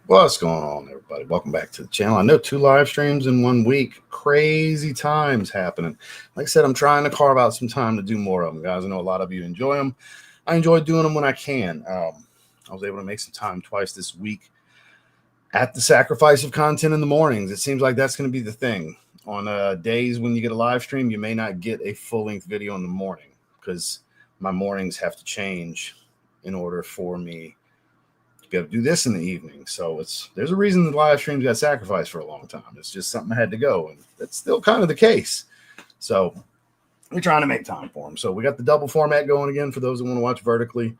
What's going on, everybody? Welcome back to the channel. I know 2 live streams in 1 week. Crazy times happening. Like I said, I'm trying to carve out some time to do more of them, guys. I know a lot of you enjoy them. I enjoy doing them when I can. I was able to make some time twice this week at the sacrifice of content in the mornings. It seems like that's going to be the thing. On days when you get a live stream, you may not get a full-length video in the morning because my mornings have to change in order for me to be able to do this in the evening. So there's a reason the live streams got sacrificed for a long time. It's just something that had to go, and that's still kind of the case. So we're trying to make time for them. So we got the double format going again. For those that want to watch vertically,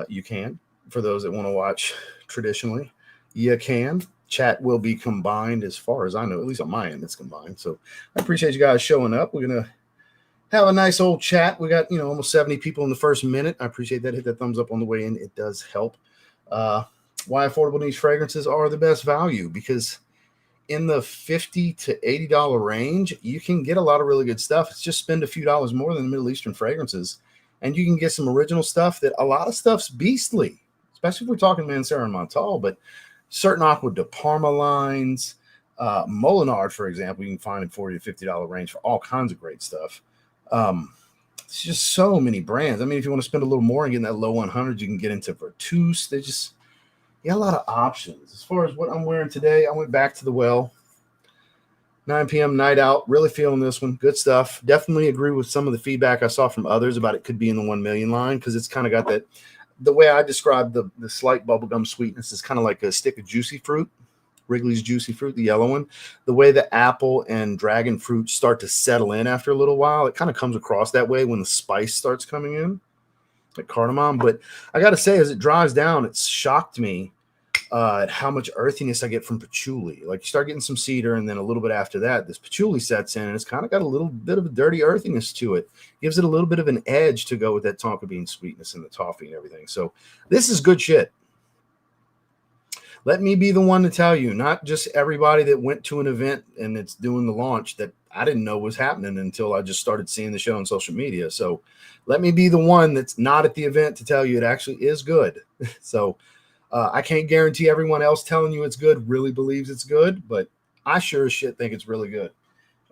you can. For those that want to watch traditionally, you can. Chat will be combined, as far as I know. At least on my end, it's combined. So I appreciate you guys showing up. We're gonna have a nice old chat. We got almost 70 people in the first minute. I appreciate that. Hit that thumbs up on the way in. It does help. Why affordable niche fragrances are the best value, because in the $50 to $80 range, you can get a lot of really good stuff. It's just spend a few dollars more than the Middle Eastern fragrances, and you can get some original stuff that a lot of stuff's beastly, especially if we're talking Mancera and Montale, but certain Aqua Di Parma lines, Molinard, for example, you can find in $40 to $50 range for all kinds of great stuff. It's just so many brands. I mean, if you want to spend a little more and get in that low 100s, you can get into Aventus. They just got a lot of options. As far as what I'm wearing today, I went back to the well. 9 p.m. night out. Really feeling this one. Good stuff. Definitely agree with some of the feedback I saw from others about it could be in the 1 million line, because it's kind of got that. The way I described the slight bubblegum sweetness is kind of like a stick of juicy fruit. Wrigley's Juicy Fruit, the yellow one. The way the apple and dragon fruit start to settle in after a little while, it kind of comes across that way when the spice starts coming in, like cardamom. But I got to say, as it dries down, it's shocked me at how much earthiness I get from patchouli. Like, you start getting some cedar, and then a little bit after that, this patchouli sets in, and it's kind of got a little bit of a dirty earthiness to it. Gives it a little bit of an edge to go with that tonka bean sweetness and the toffee and everything. So this is good shit. Let me be the one to tell you, not just everybody that went to an event and it's doing the launch, that I didn't know was happening until I just started seeing the show on social media. So let me be the one that's not at the event to tell you it actually is good. So I can't guarantee everyone else telling you it's good really believes it's good, but I sure as shit think it's really good.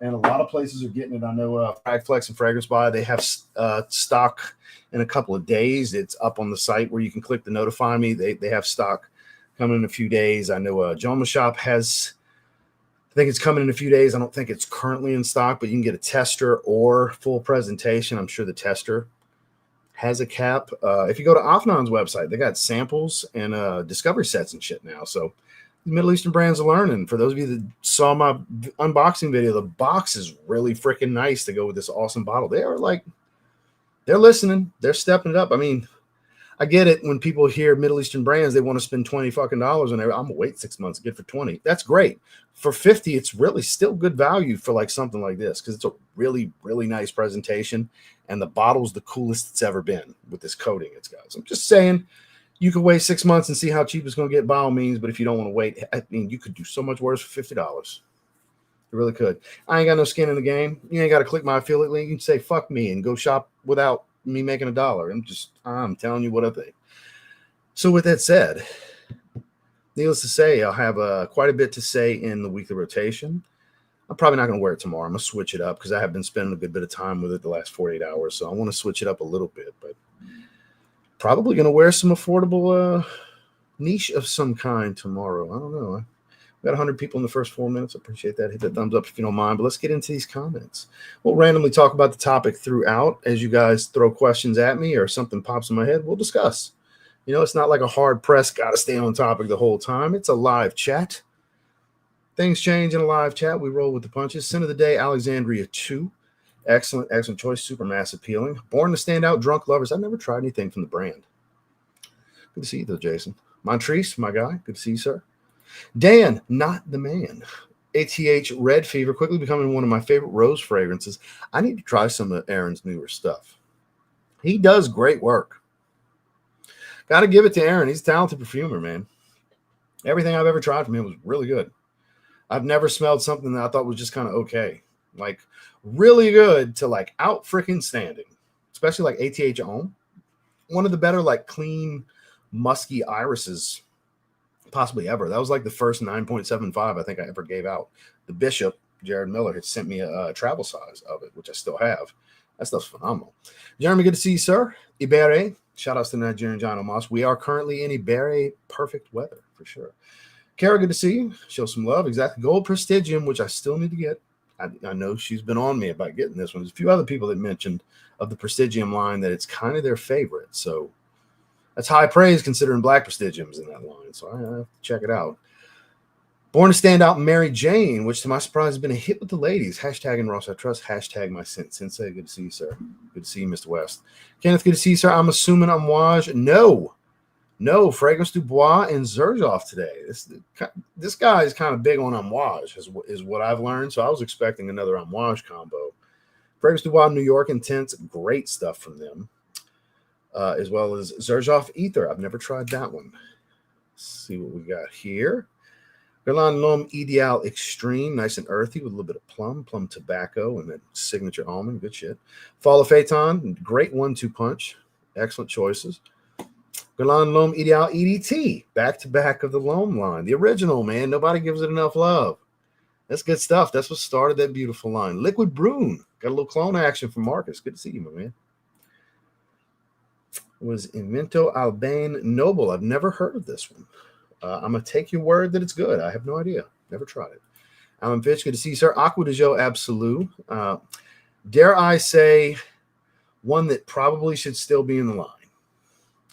And a lot of places are getting it. I know Fragflex and Fragrance Buy, they have stock in a couple of days. It's up on the site where you can click the notify me. They have stock coming in a few days. I know Joma Shop has, I think it's coming in a few days. I don't think it's currently in stock, but you can get a tester or full presentation. I'm sure the tester has a cap. If you go to Afnan's website, they got samples and discovery sets and shit now. So the Middle Eastern brands are learning. For those of you that saw my unboxing video, the box is really freaking nice to go with this awesome bottle. They are like, they're listening. They're stepping it up. I mean, I get it. When people hear Middle Eastern brands, they want to spend $20 fucking on it. I'm gonna wait 6 months to get for 20. That's great. For 50, it's really still good value for like something like this, because it's a really, really nice presentation, and the bottle's the coolest it's ever been with this coating it's got. So I'm just saying, you can wait 6 months and see how cheap it's gonna get by all means. But if you don't want to wait, I mean, you could do so much worse for $50. You really could. I ain't got no skin in the game. You ain't got to click my affiliate link. You can say fuck me and go shop without me making $1. I'm telling you what I think. So with that said, needless to say, I'll have quite a bit to say in the weekly rotation. I'm probably not going to wear it tomorrow. I'm going to switch it up because I have been spending a good bit of time with it the last 48 hours. So I want to switch it up a little bit, but probably going to wear some affordable niche of some kind tomorrow. I don't know. We got 100 people in the first 4 minutes. I appreciate that. Hit that thumbs up if you don't mind. But let's get into these comments. We'll randomly talk about the topic throughout. As you guys throw questions at me or something pops in my head, we'll discuss. It's not like a hard press, got to stay on topic the whole time. It's a live chat. Things change in a live chat. We roll with the punches. Scent of the day, Alexandria 2. Excellent, excellent choice. Super mass appealing. Born to stand out, drunk lovers. I've never tried anything from the brand. Good to see you, though, Jason. Montrese, my guy. Good to see you, sir. Dan, not the man. ATH Red Fever, quickly becoming one of my favorite rose fragrances. I need to try some of Aaron's newer stuff. He does great work. Got to give it to Aaron. He's a talented perfumer, man. Everything I've ever tried from him was really good. I've never smelled something that I thought was just kind of okay. Like, really good to like out freaking standing. Especially like ATH Homme. One of the better like clean, musky irises possibly ever. That was like the first 9.75 I think I ever gave out. The Bishop, Jared Miller, had sent me a travel size of it, which I still have. That stuff's phenomenal. Jeremy, good to see you, sir. Ibere, shout outs to Nigerian John Omas. We are currently in Ibere perfect weather for sure. Kara, good to see you. Show some love. Exactly. Gold Prestigium, which I still need to get. I know she's been on me about getting this one. There's a few other people that mentioned of the Prestigium line that it's kind of their favorite. So that's high praise considering black Prestigium's in that line. So I have to check it out. Born to Stand Out, Mary Jane, which to my surprise has been a hit with the ladies. Hashtag in Ross I Trust. Hashtag my sensei. Good to see you, sir. Good to see you, Mr. West. Kenneth, good to see you, sir. I'm assuming Amouage. No, Fragrance Du Bois and Xerjoff today. This guy is kind of big on Amouage, is what I've learned. So I was expecting another Amouage combo. Fragrance Du Bois, New York Intense, great stuff from them. As well as Xerjoff Ether. I've never tried that one. Let's see what we got here. Guerlain L'Homme Ideal Extreme, nice and earthy with a little bit of plum tobacco, and that signature almond. Good shit. Fall of Phaeton, great 1-2 punch. Excellent choices. Guerlain L'Homme Ideal EDT, back-to-back of the L'Homme line. The original, man. Nobody gives it enough love. That's good stuff. That's what started that beautiful line. Liquid Brune. Got a little clone action from Marcus. Good to see you, my man. It was Invento Albane Noble. I've never heard of this one. I'm going to take your word that it's good. I have no idea. Never tried it. Alan Fitch, good to see you, sir. Aqua Di Gio Absolute. Dare I say one that probably should still be in the line.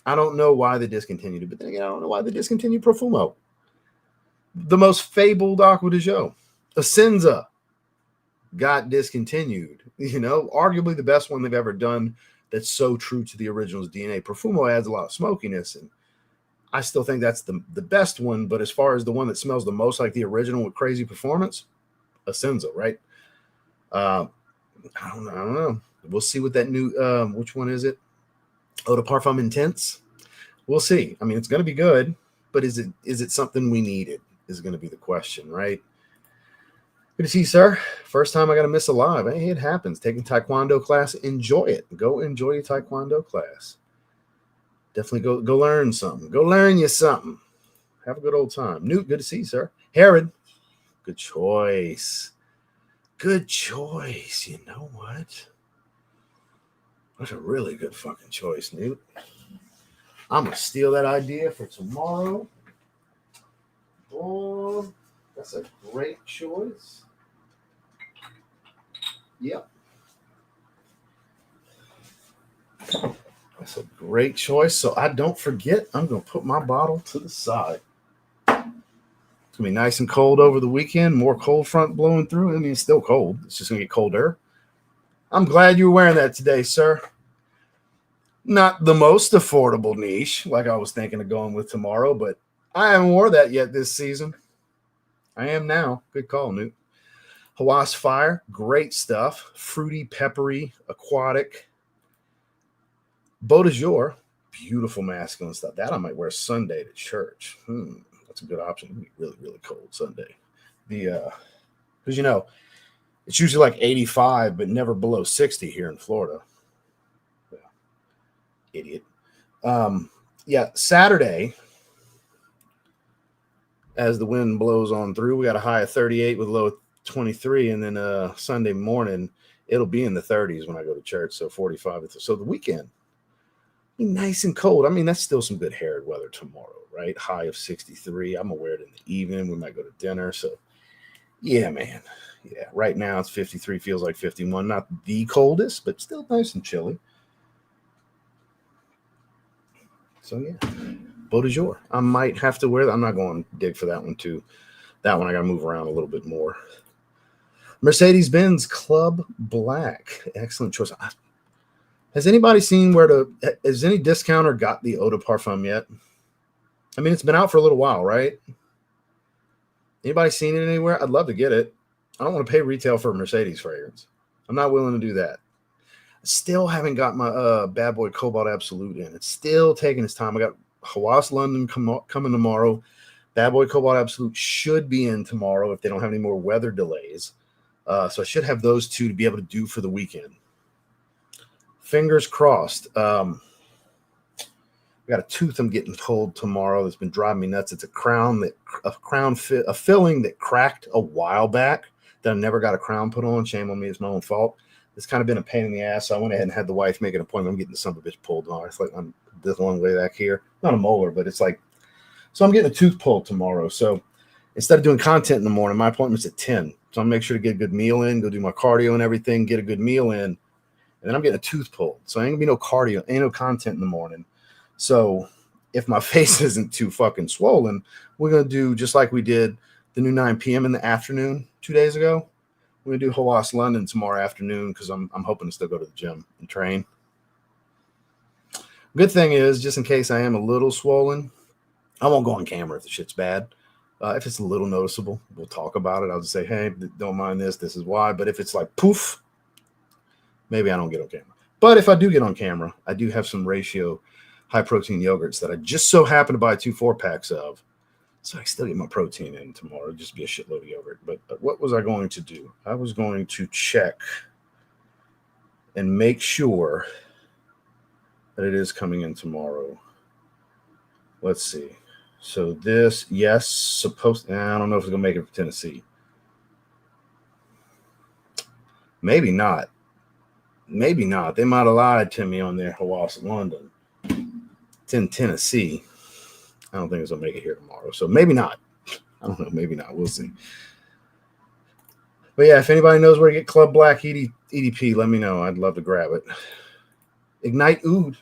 I don't know why they discontinued it, but then again, I don't know why they discontinued Profumo. The most fabled Aqua Di Gio. Essenza got discontinued. You know, arguably the best one they've ever done that's so true to the original's DNA. Profumo adds a lot of smokiness, and I still think that's the best one, but as far as the one that smells the most like the original with crazy performance, Essenza, right? I don't know. We'll see what that new, which one is it? Eau de Parfum Intense. We'll see. I mean, it's going to be good, but is it something we needed is going to be the question, right? Good to see you, sir. First time I got to miss a live. Hey, it happens. Taking Taekwondo class, enjoy it. Go enjoy your Taekwondo class. Definitely go learn something. Go learn you something. Have a good old time. Newt, good to see you, sir. Herod, good choice. Good choice. You know what? That's a really good fucking choice, Newt. I'm going to steal that idea for tomorrow. Oh, that's a great choice. Yep. That's a great choice. So I don't forget, I'm going to put my bottle to the side. It's going to be nice and cold over the weekend. More cold front blowing through. I mean, it's still cold. It's just going to get colder. I'm glad you were wearing that today, sir. Not the most affordable niche like I was thinking of going with tomorrow, but I haven't wore that yet this season. I am now. Good call, Newt. Hawas Fire, great stuff. Fruity, peppery, aquatic. Beau de Jour, beautiful masculine stuff. That I might wear Sunday to church. That's a good option. It'll be really, really cold Sunday. Because you know, it's usually like 85, but never below 60 here in Florida. Yeah. Idiot. Yeah, Saturday, as the wind blows on through, we got a high of 38 with a low of 23, and then Sunday morning, it'll be in the 30s when I go to church, so 45. So the weekend, be nice and cold. I mean, that's still some good haired weather tomorrow, right? High of 63. I'm going to wear it in the evening. We might go to dinner. So, yeah, man. Yeah, right now it's 53, feels like 51. Not the coldest, but still nice and chilly. So, yeah. Beau de Jour. I might have to wear that. I'm not going to dig for that one, too. That one I got to move around a little bit more. Mercedes-Benz Club Black. Excellent choice. Has anybody seen has any discounter got the Eau de Parfum yet? I mean, it's been out for a little while, right? Anybody seen it anywhere? I'd love to get it. I don't want to pay retail for a Mercedes fragrance. I'm not willing to do that. I still haven't got my Bad Boy Cobalt Absolute in. It's still taking its time. I got Hawas London coming tomorrow. Bad Boy Cobalt Absolute should be in tomorrow if they don't have any more weather delays. So I should have those two to be able to do for the weekend. Fingers crossed. We got got a tooth I'm getting pulled tomorrow that's been driving me nuts. It's a filling that cracked a while back that I never got a crown put on. Shame on me, it's my own fault. It's kind of been a pain in the ass. So I went ahead and had the wife make an appointment. I'm getting the son of a bitch pulled on. It's like I'm this long way back here. Not a molar, but it's like, so I'm getting a tooth pulled tomorrow. So instead of doing content in the morning, my appointment's at 10. So I'm make sure to get a good meal in, go do my cardio and everything, get a good meal in. And then I'm getting a tooth pulled. So ain't gonna be no cardio, ain't no content in the morning. So if my face isn't too fucking swollen, we're going to do just like we did the new 9 p.m. in the afternoon 2 days ago. We're going to do Hawass London tomorrow afternoon because I'm hoping to still go to the gym and train. Good thing is, just in case I am a little swollen, I won't go on camera if the shit's bad. If it's a little noticeable, we'll talk about it. I'll just say, hey, don't mind this. This is why. But if it's like poof, maybe I don't get on camera. But if I do get on camera, I do have some ratio high-protein yogurts that I just so happen to buy 2 4-packs of. So I still get my protein in tomorrow. It'll just be a shitload of yogurt. But what was I going to do? I was going to check and make sure that it is coming in tomorrow. Let's see. So this, yes, supposed. I don't know if it's going to make it for Tennessee. Maybe not. Maybe not. They might have lied to me on their Hawass London. It's in Tennessee. I don't think it's going to make it here tomorrow. So maybe not. I don't know. Maybe not. We'll see. But yeah, if anybody knows where to get Club Black EDP, let me know. I'd love to grab it. Ignite Oud.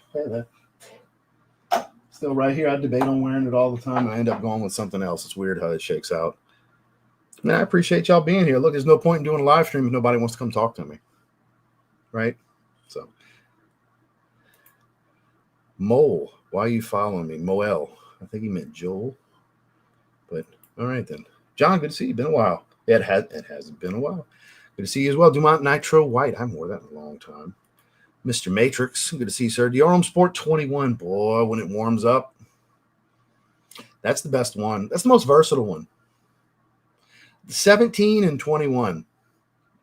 Still right here. I debate on wearing it all the time. I end up going with something else. It's weird how it shakes out. Man, I appreciate y'all being here. Look, there's no point in doing a live stream if nobody wants to come talk to me. Right? So. Mole. Why are you following me? Moel. I think he meant Joel. But all right then. John, good to see you. Been a while. Yeah, it hasn't been a while. Good to see you as well. Dumont Nitro White. I haven't worn that in a long time. Mr. Matrix. Good to see you, sir. Dior Homme Sport 21. Boy, when it warms up. That's the best one. That's the most versatile one. 17 and 21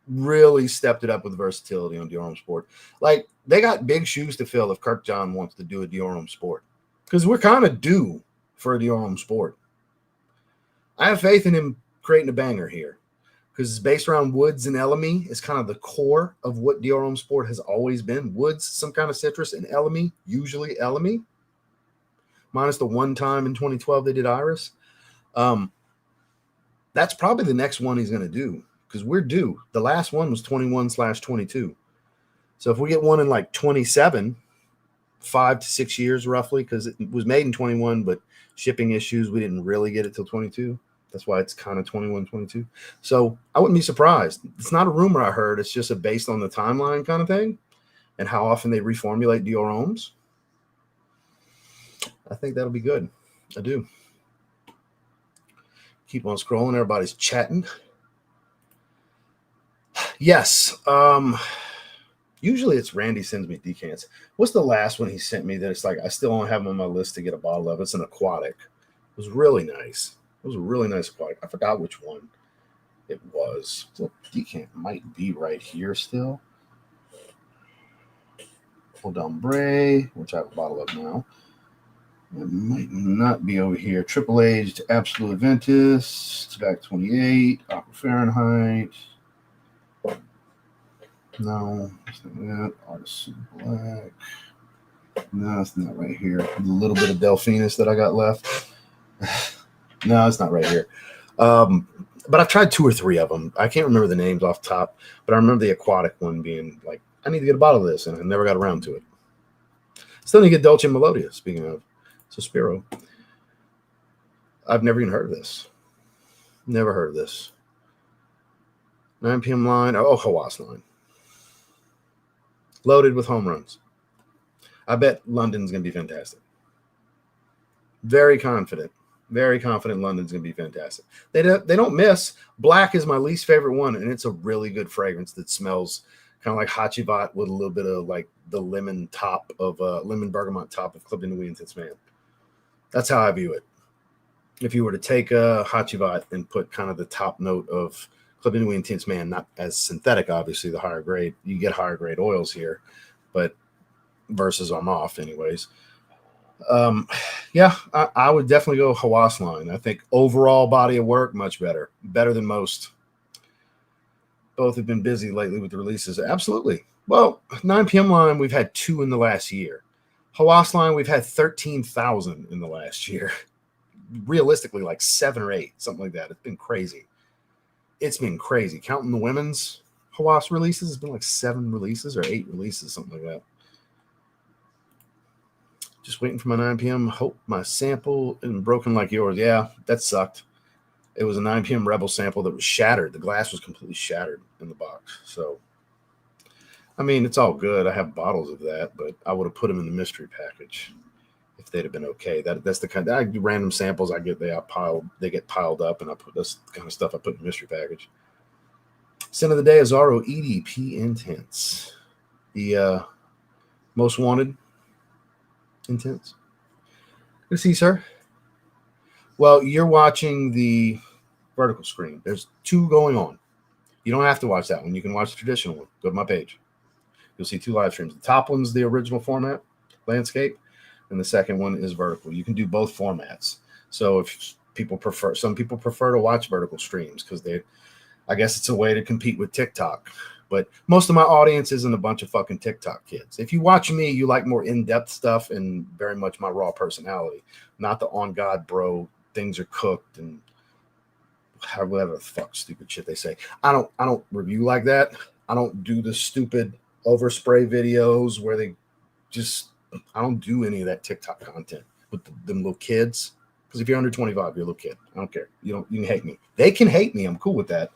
really stepped it up with versatility on Dior Homme Sport. Like, they got big shoes to fill if Kirk John wants to do a Dior Homme Sport. Because we're kind of due for a Dior Homme Sport. I have faith in him creating a banger here. Because it's based around woods and elemi. It's kind of the core of what Dior Homme Sport has always been. Woods, some kind of citrus, and elemi, usually elemi. Minus the one time in 2012 they did iris. That's probably the next one he's going to do. Because we're due. The last one was 21/22. So if we get one in like 27, 5 to 6 years roughly, because it was made in 21, but shipping issues, we didn't really get it till 22. That's why it's kind of 21/22. So I wouldn't be surprised. It's not a rumor I heard. It's just based on the timeline kind of thing and how often they reformulate Dior Hommes. I think that'll be good. I do. Keep on scrolling. Everybody's chatting. Yes. Usually it's Randy sends me decants. What's the last one he sent me that it's like I still don't have him on my list to get a bottle of? It's an aquatic. It was really nice. It was a really nice aquatic. I forgot which one it was. The decant might be right here still. Ombre, which I have a bottle of now. It might not be over here. Triple aged Absolute Aventus, Tobacco 28, Aqua Fahrenheit. No, it's not that. Artisan Black. No, it's not right here. A little bit of Delphinus that I got left. No, it's not right here. But I've tried 2 or 3 of them. I can't remember the names off the top, but I remember the aquatic one being like, I need to get a bottle of this, and I never got around to it. Still need to get Dolce Melodia, speaking of. So Spiro. I've never even heard of this. Never heard of this. 9 p.m. line. Oh, Hawass line. Loaded with home runs. I bet London's going to be fantastic. Very confident. Very confident London's going to be fantastic. They don't miss. Black is my least favorite one, and it's a really good fragrance that smells kind of like Hachivat with a little bit of like the lemon top of lemon bergamot top of Club de Nuit Intense Man. That's how I view it. If you were to take a Hachivat and put kind of the top note of Club de Nuit Intense Man, not as synthetic, obviously, the higher grade. You get higher grade oils here, but versus I'm off anyways. Yeah, I would definitely go Hawass line. I think overall body of work, much better than most. Both have been busy lately with the releases. Absolutely. Well, 9 p.m. line, we've had 2 in the last year. Hawass line, we've had 13,000 in the last year. Realistically, like 7 or 8, something like that. It's been crazy. It's been crazy. Counting the women's Hawass releases, it's been like 7 releases or 8 releases, something like that. Just waiting for my 9 p.m. Hope my sample isn't broken like yours. Yeah, that sucked. It was a 9 p.m. Rebel sample that was shattered. The glass was completely shattered in the box. So, I mean, it's all good. I have bottles of that, but I would have put them in the mystery package if they'd have been okay. That's the kind. I do random samples. They get piled up, and I put that's the kind of stuff I put in the mystery package. Scent of the day is Azaro EDP Intense, the most wanted Intense. Good to see you, sir. Well, you're watching the vertical screen. There's 2 going on. You don't have to watch that one. You can watch the traditional one. Go to my page. You'll see 2 live streams. The top one's the original format, landscape, and the second one is vertical. You can do both formats. So if some people prefer to watch vertical streams because I guess it's a way to compete with TikTok. But most of my audience isn't a bunch of fucking TikTok kids. If you watch me, you like more in-depth stuff and very much my raw personality, not the on God bro, things are cooked and whatever the fuck stupid shit they say. I don't review like that. I don't do the stupid overspray videos where I don't do any of that TikTok content with them little kids. Because if you're under 25, you're a little kid. I don't care. You can hate me. They can hate me. I'm cool with that.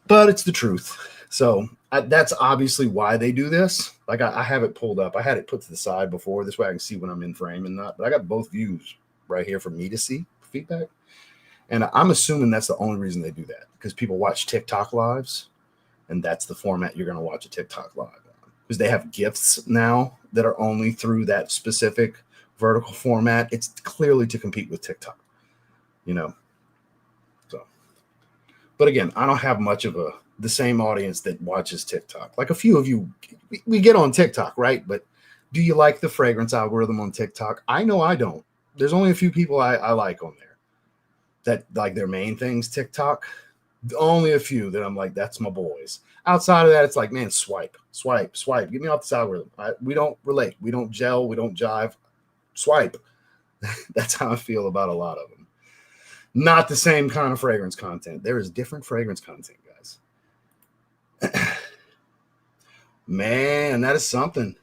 But it's the truth. So that's obviously why they do this. Like I have it pulled up. I had it put to the side before. This way I can see when I'm in frame and not. But I got both views right here for me to see feedback. And I'm assuming that's the only reason they do that. Because people watch TikTok lives. And that's the format you're going to watch a TikTok live on. Because they have GIFs now that are only through that specific vertical format. It's clearly to compete with TikTok. So. But again, I don't have much of the same audience that watches TikTok. Like a few of you, we get on TikTok, right? But do you like the fragrance algorithm on TikTok? I know I don't. There's only a few people I like on there that like their main things TikTok. Only a few that I'm like, that's my boys. Outside of that, it's like, man, swipe. Get me off this algorithm. We don't relate. We don't gel. We don't jive. Swipe. That's how I feel about a lot of them. Not the same kind of fragrance content. There is different fragrance content, guys. Man, that is something.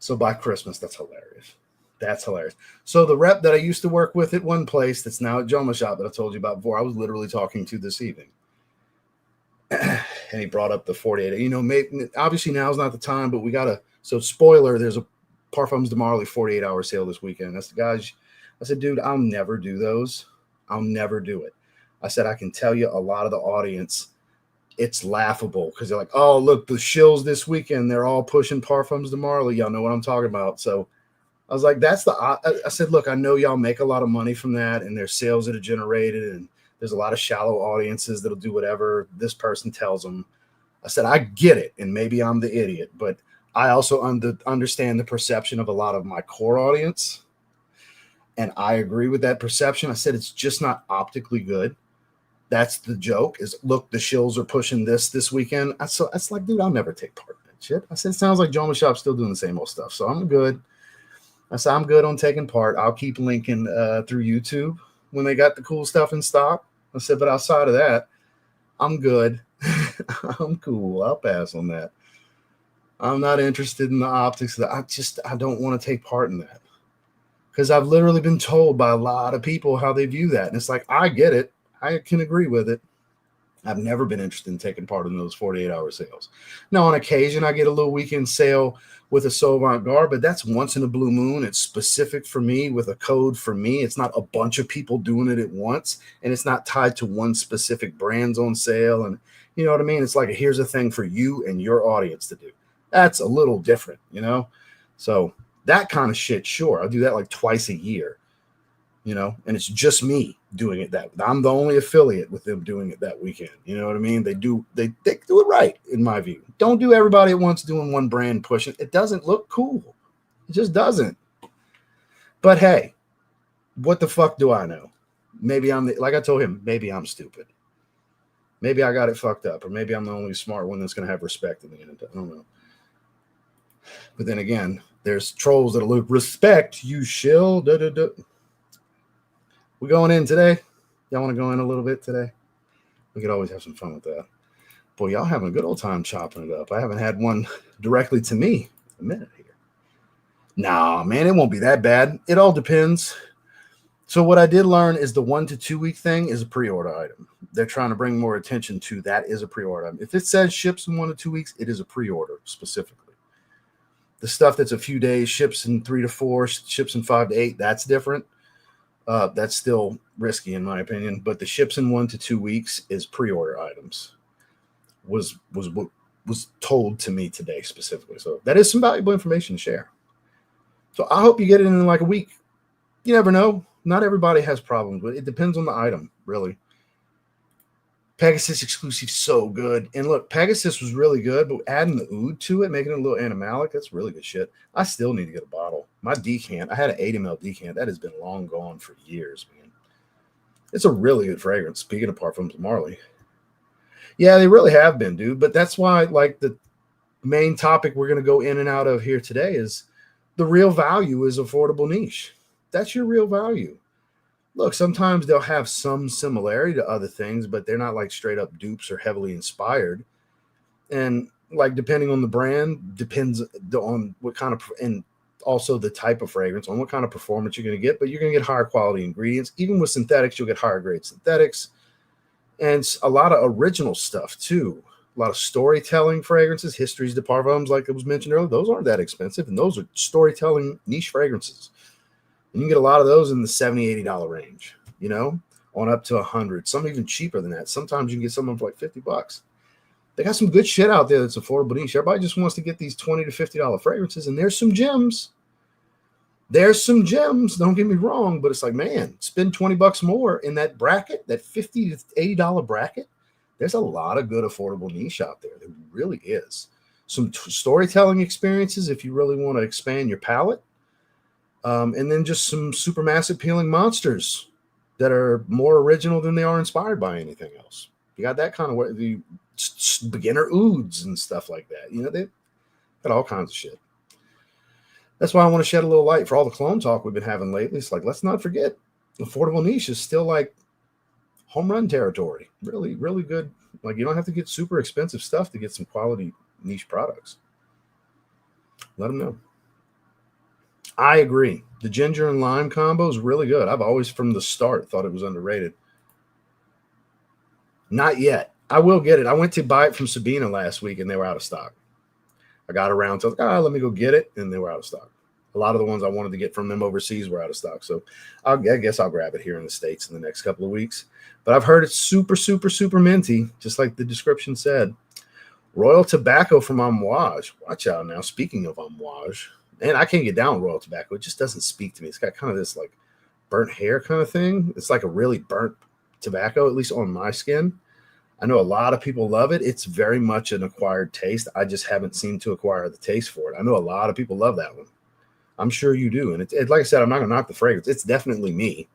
So by Christmas, that's hilarious. That's hilarious. So the rep that I used to work with at one place that's now at Joma Shop that I told you about before, I was literally talking to this evening. And he brought up the 48. Maybe, obviously now is not the time, but we got to. So spoiler, there's a Parfums de Marly 48-hour sale this weekend. That's the guys. I said, dude, I'll never do those. I'll never do it. I said, I can tell you a lot of the audience, it's laughable because they're like, oh, look, the shills this weekend, they're all pushing Parfums de Marly. Y'all know what I'm talking about. So I was like, I said, look, I know y'all make a lot of money from that and there's sales that are generated and there's a lot of shallow audiences that'll do whatever this person tells them. I said, I get it. And maybe I'm the idiot, but I also understand the perception of a lot of my core audience. And I agree with that perception. I said, it's just not optically good. That's the joke is, look, the shills are pushing this weekend. So it's like, dude, I'll never take part in that shit. I said, it sounds like Joma Shop's still doing the same old stuff. So I'm good. I said, I'm good on taking part. I'll keep linking through YouTube when they got the cool stuff in stock. I said, but outside of that, I'm good. I'm cool. I'll pass on that. I'm not interested in the optics. I don't want to take part in that. Because I've literally been told by a lot of people how they view that. And it's like, I get it. I can agree with it. I've never been interested in taking part in those 48-hour sales. Now, on occasion, I get a little weekend sale with a Sauvant Garde, but that's once in a blue moon. It's specific for me with a code for me. It's not a bunch of people doing it at once, and it's not tied to one specific brand's on sale. And you know what I mean? It's like, here's a thing for you and your audience to do. That's a little different, So that kind of shit, sure. I'll do that like twice a year, and it's just me doing it I'm the only affiliate with them doing it that weekend. You know what I mean? They do it right, in my view. Don't do everybody at once doing one brand pushing. It doesn't look cool. It just doesn't. But hey, what the fuck do I know? Maybe like I told him, maybe I'm stupid. Maybe I got it fucked up, or maybe I'm the only smart one that's going to have respect in the end. I don't know. But then again, there's trolls that'll loop respect you shill. We going in today? Y'all want to go in a little bit today? We could always have some fun with that. Boy, y'all having a good old time chopping it up. I haven't had one directly to me in a minute here. Nah, man, it won't be that bad. It all depends. So what I did learn is the 1 to 2 week thing is a pre-order item. They're trying to bring more attention to that is a pre-order item. If it says ships in 1 to 2 weeks, it is a pre-order specifically. The stuff that's a few days, ships in 3 to 4, ships in 5 to 8, that's different. That's still risky in my opinion. But the ships in 1 to 2 weeks is pre-order items. Was what was told to me today specifically. So that is some valuable information to share. So I hope you get it in like a week. You never know. Not everybody has problems, but it depends on the item, really. Pegasus exclusive, so good. And look, Pegasus was really good, but adding the oud to it, making it a little animalic, that's really good shit. I still need to get a bottle. My decant, I had an 80 ml decant. That has been long gone for years, man. It's a really good fragrance. Speaking of parfums, Marley. Yeah, they really have been, dude. But that's why, like, the main topic we're going to go in and out of here today is the real value is affordable niche. That's your real value. Look, sometimes they'll have some similarity to other things, but they're not like straight up dupes or heavily inspired. And like, depending on the brand, depends on what kind of, and also the type of fragrance, on what kind of performance you're going to get, but you're going to get higher quality ingredients. Even with synthetics, you'll get higher grade synthetics and a lot of original stuff too. A lot of storytelling fragrances, histories de parfums, like it was mentioned earlier, those aren't that expensive. And those are storytelling niche fragrances. And you can get a lot of those in the $70, $80 range, you know, on up to $100. Some even cheaper than that. Sometimes you can get someone for like $50. They got some good shit out there that's affordable niche. Everybody just wants to get these $20 to $50 fragrances, and there's some gems. There's some gems. Don't get me wrong, but it's like, man, spend $20 more in that bracket, that $50 to $80 bracket. There's a lot of good affordable niche out there. There really is. Some storytelling experiences if you really want to expand your palette. And then just some supermassive peeling monsters that are more original than they are inspired by anything else. You got that kind of way, the beginner ouds and stuff like that. You know, they got all kinds of shit. That's why I want to shed a little light for all the clone talk we've been having lately. It's like, let's not forget, affordable niche is still like home run territory. Really, really good. Like, you don't have to get super expensive stuff to get some quality niche products. Let them know. I agree. The ginger and lime combo is really good. I've always, from the start, thought it was underrated. Not yet. I will get it. I went to buy it from Sabina last week, and they were out of stock. I got around to, let me go get it, and they were out of stock. A lot of the ones I wanted to get from them overseas were out of stock. So I guess I'll grab it here in the States in the next couple of weeks. But I've heard it's super, super, super minty, just like the description said. Royal Tobacco from Amouage. Watch out now. Speaking of Amouage. And I can't get down Royal Tobacco. It just doesn't speak to me. It's got kind of this like burnt hair kind of thing. It's like a really burnt tobacco, at least on my skin. I know a lot of people love it. It's very much an acquired taste. I just haven't seemed to acquire the taste for it. I know a lot of people love that one. I'm sure you do. And it, like I said, I'm not going to knock the fragrance. It's definitely me.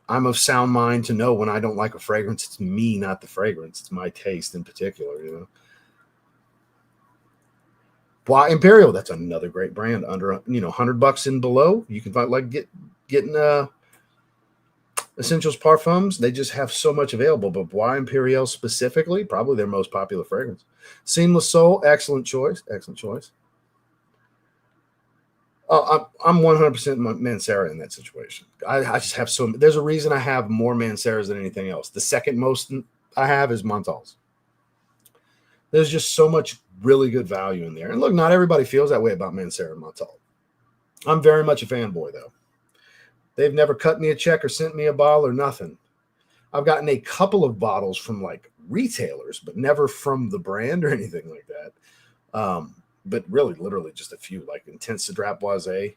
I'm of sound mind to know when I don't like a fragrance, it's me, not the fragrance. It's my taste in particular, you know. Bois Imperial, that's another great brand. Under, $100 and below, you can find like getting Essentials Parfums. They just have so much available. But Bois Imperial specifically, probably their most popular fragrance. Seamless Soul, excellent choice. Excellent choice. I'm 100% Mancera in that situation. I just have there's a reason I have more Manceras than anything else. The second most I have is Montale's. There's just so much really good value in there. And look, not everybody feels that way about Mancera and Montale. I'm very much a fanboy, though. They've never cut me a check or sent me a bottle or nothing. I've gotten a couple of bottles from like retailers, but never from the brand or anything like that. But really, literally just a few, like Intense Drap Boisé,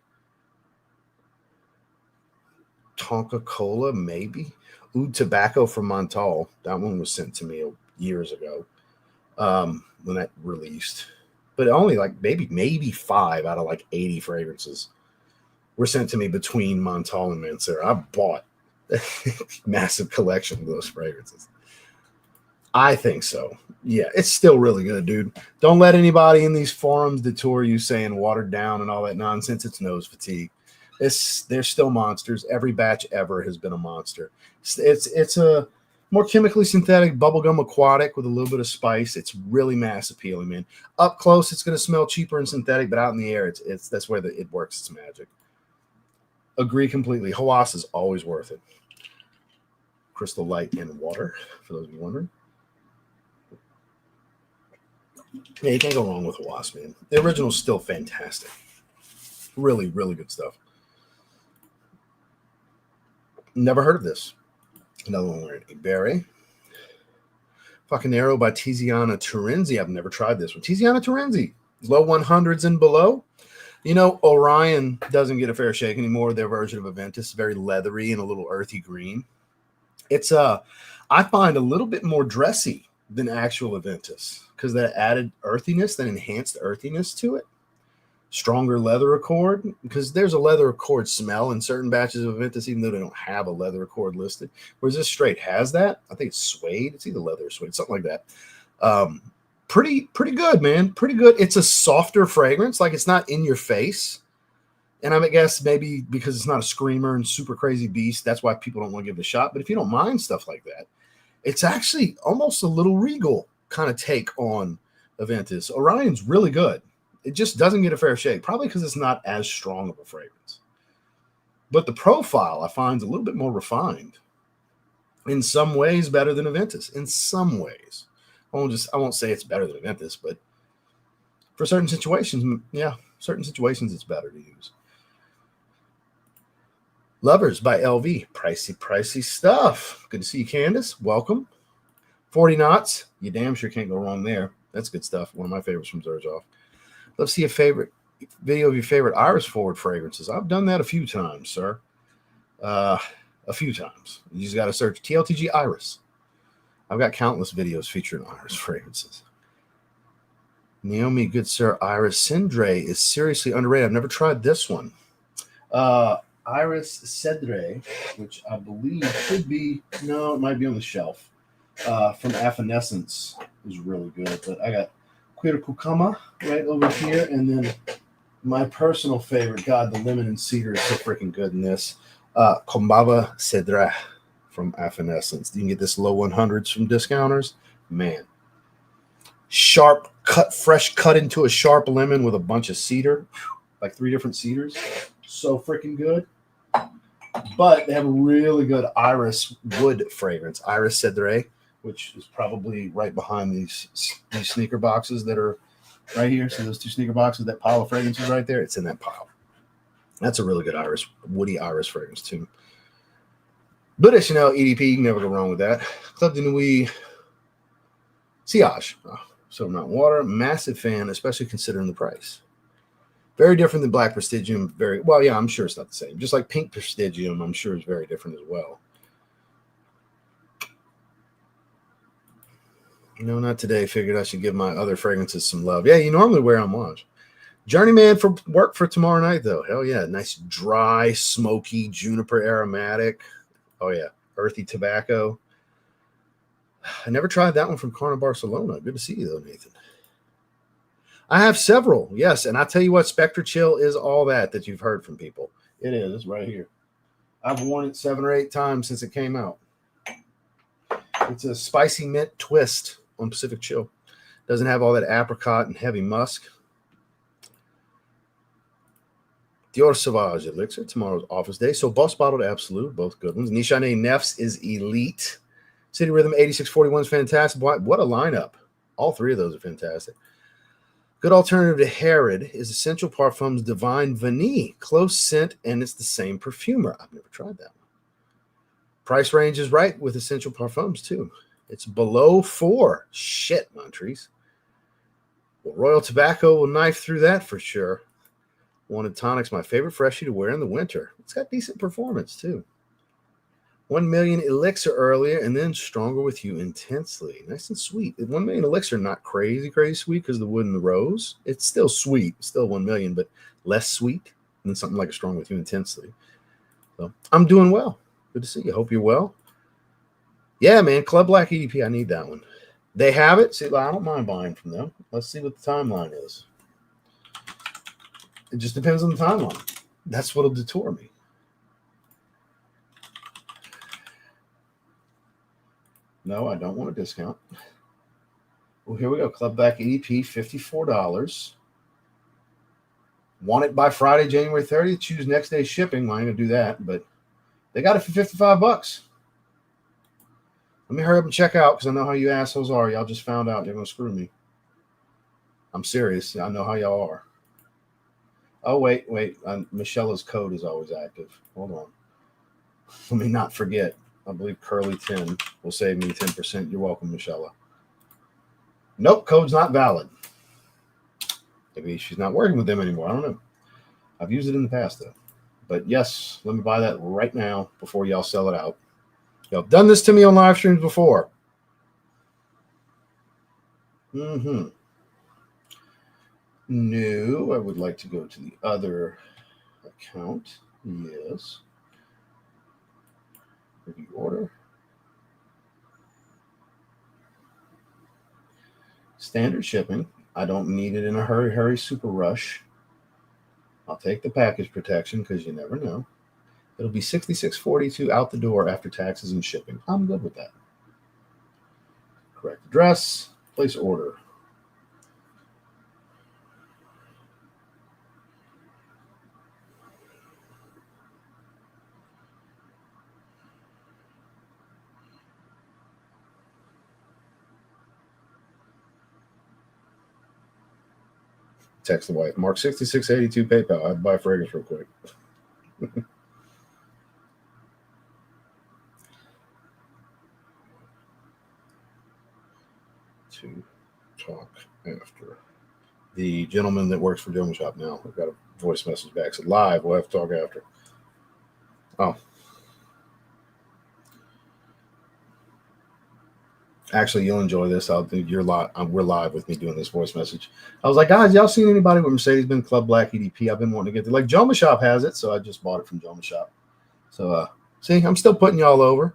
Tonka Cola, maybe. Oud Tobacco from Montale. That one was sent to me years ago. When that released, but only like maybe 5 out of like 80 fragrances were sent to me between Montale and Mancera. I bought a massive collection of those fragrances. I think so. Yeah, it's still really good, dude. Don't let anybody in these forums detour you saying watered down and all that nonsense. It's nose fatigue. They're still monsters. Every batch ever has been a monster. It's a more chemically synthetic bubblegum aquatic with a little bit of spice. It's really mass appealing, man. Up close, it's going to smell cheaper and synthetic, but out in the air, that's where it works its magic. Agree completely. Hawas is always worth it. Crystal light and water, for those of you wondering. Yeah, you can't go wrong with Hawas, man. The original's still fantastic. Really, really good stuff. Never heard of this. Another one we're in Berry. Falconero by Tiziana Terenzi. I've never tried this one. Tiziana Terenzi. Low 100s and below. You know, Orion doesn't get a fair shake anymore. Their version of Aventus, very leathery and a little earthy green. It's I find a little bit more dressy than actual Aventus because that added earthiness, that enhanced earthiness to it. Stronger leather accord, because there's a leather accord smell in certain batches of Aventus, even though they don't have a leather accord listed. Whereas this straight has that. I think it's suede. It's either leather or suede, something like that. Pretty good, man. Pretty good. It's a softer fragrance, like it's not in your face. And I guess maybe because it's not a screamer and super crazy beast, that's why people don't want to give it a shot. But if you don't mind stuff like that, it's actually almost a little regal kind of take on Aventus. Orion's really good. It just doesn't get a fair shake, probably because it's not as strong of a fragrance. But the profile I find is a little bit more refined. In some ways, better than Aventus. In some ways, I won't say it's better than Aventus, but for certain situations, yeah, certain situations it's better to use. Lovers by LV. Pricey stuff. Good to see you, Candace. Welcome. 40 knots. You damn sure can't go wrong there. That's good stuff. One of my favorites from Xerjoff. Let's see a favorite video of your favorite iris forward fragrances. I've done that a few times, sir. A few times. You just got to search TLTG Iris. I've got countless videos featuring iris fragrances. Naomi, good sir, Iris Cendré is seriously underrated. I've never tried this one. Iris Cedre, which I believe could be, no, it might be on the shelf. From Evanescence is really good. But I got Quiricukama right over here, and then my personal favorite, God, the lemon and cedar is so freaking good in this. Combava Cedra from Evanescence. You can get this low 100s from discounters. Man. Sharp cut, fresh cut into a sharp lemon with a bunch of cedar, like 3 different cedars. So freaking good. But they have a really good iris wood fragrance, Iris Cedre, which is probably right behind these sneaker boxes that are right here. So those 2 sneaker boxes, that pile of fragrances right there, it's in that pile. That's a really good iris, woody iris fragrance too. But as you know, EDP, you can never go wrong with that. Club de Nuit Sillage. So not water. Massive fan, especially considering the price. Very different than Black Prestigium. Very well, yeah, I'm sure it's not the same. Just like Pink Prestigium, I'm sure is very different as well. No, not today. Figured I should give my other fragrances some love. Yeah, you normally wear Amouage. Journeyman for work for tomorrow night, though. Hell yeah. Nice, dry, smoky, juniper aromatic. Oh, yeah. Earthy tobacco. I never tried that one from Carna Barcelona. Good to see you, though, Nathan. I have several, yes. And I tell you what, Spectre Chill is all that you've heard from people. It is right here. I've worn it 7 or 8 times since it came out. It's a spicy mint twist on Pacific Chill. Doesn't have all that apricot and heavy musk. Dior Sauvage Elixir, tomorrow's office day. So Boss Bottled Absolute, both good ones. Nishane Nefs is elite. City Rhythm 8641 is fantastic. What a lineup. All 3 of those are fantastic. Good alternative to Herod is Essential Parfums Divine Vanille. Close scent, and it's the same perfumer. I've never tried that one. Price range is right with Essential Parfums, too. It's below 4. Shit, Montrese. Well, Royal Tobacco will knife through that for sure. Wanted Tonic's my favorite freshie to wear in the winter. It's got decent performance, too. 1 million Elixir earlier, and then Stronger With You Intensely. Nice and sweet. 1 million Elixir, not crazy sweet because of the wood and the rose. It's still sweet. Still 1 million, but less sweet. then something like a Strong With You Intensely. So I'm doing well. Good to see you. Hope you're well. Yeah, man. Club Black EDP. I need that one. They have it. See, I don't mind buying from them. Let's see what the timeline is. It just depends on the timeline. That's what'll detour me. No, I don't want a discount. Well, here we go. Club Black EDP, $54. Want it by Friday, January 30th. Choose next day shipping. Well, I ain't gonna do that, but they got it for $55. Let me hurry up and check out because I know how you assholes are. Y'all just found out you're gonna screw me. I'm serious. I know how y'all are. Oh, wait. Michelle's code is always active. Hold on. Let me not forget. I believe Curly 10 will save me 10%. You're welcome, Michelle. Nope, code's not valid. Maybe she's not working with them anymore. I don't know. I've used it in the past, though. But yes, let me buy that right now before y'all sell it out. Y'all done this to me on live streams before. No, I would like to go to the other account. Yes. Review order. Standard shipping. I don't need it in a hurry, super rush. I'll take the package protection because you never know. It'll be $66.42 out the door after taxes and shipping. I'm good with that. Correct address. Place order. Text the wife. Mark 6682 PayPal. I'd buy fragrance real quick. To talk after. The gentleman that works for Gentleman Shop now. I've got a voice message back. Said live. We'll have to talk after. Oh. Actually, you'll enjoy this. We're live with me doing this voice message. I was like, guys, y'all seen anybody with Mercedes-Benz Club Black EDP? I've been wanting to get there. Like, Joma Shop has it, so I just bought it from Joma Shop. So, see, I'm still putting y'all over.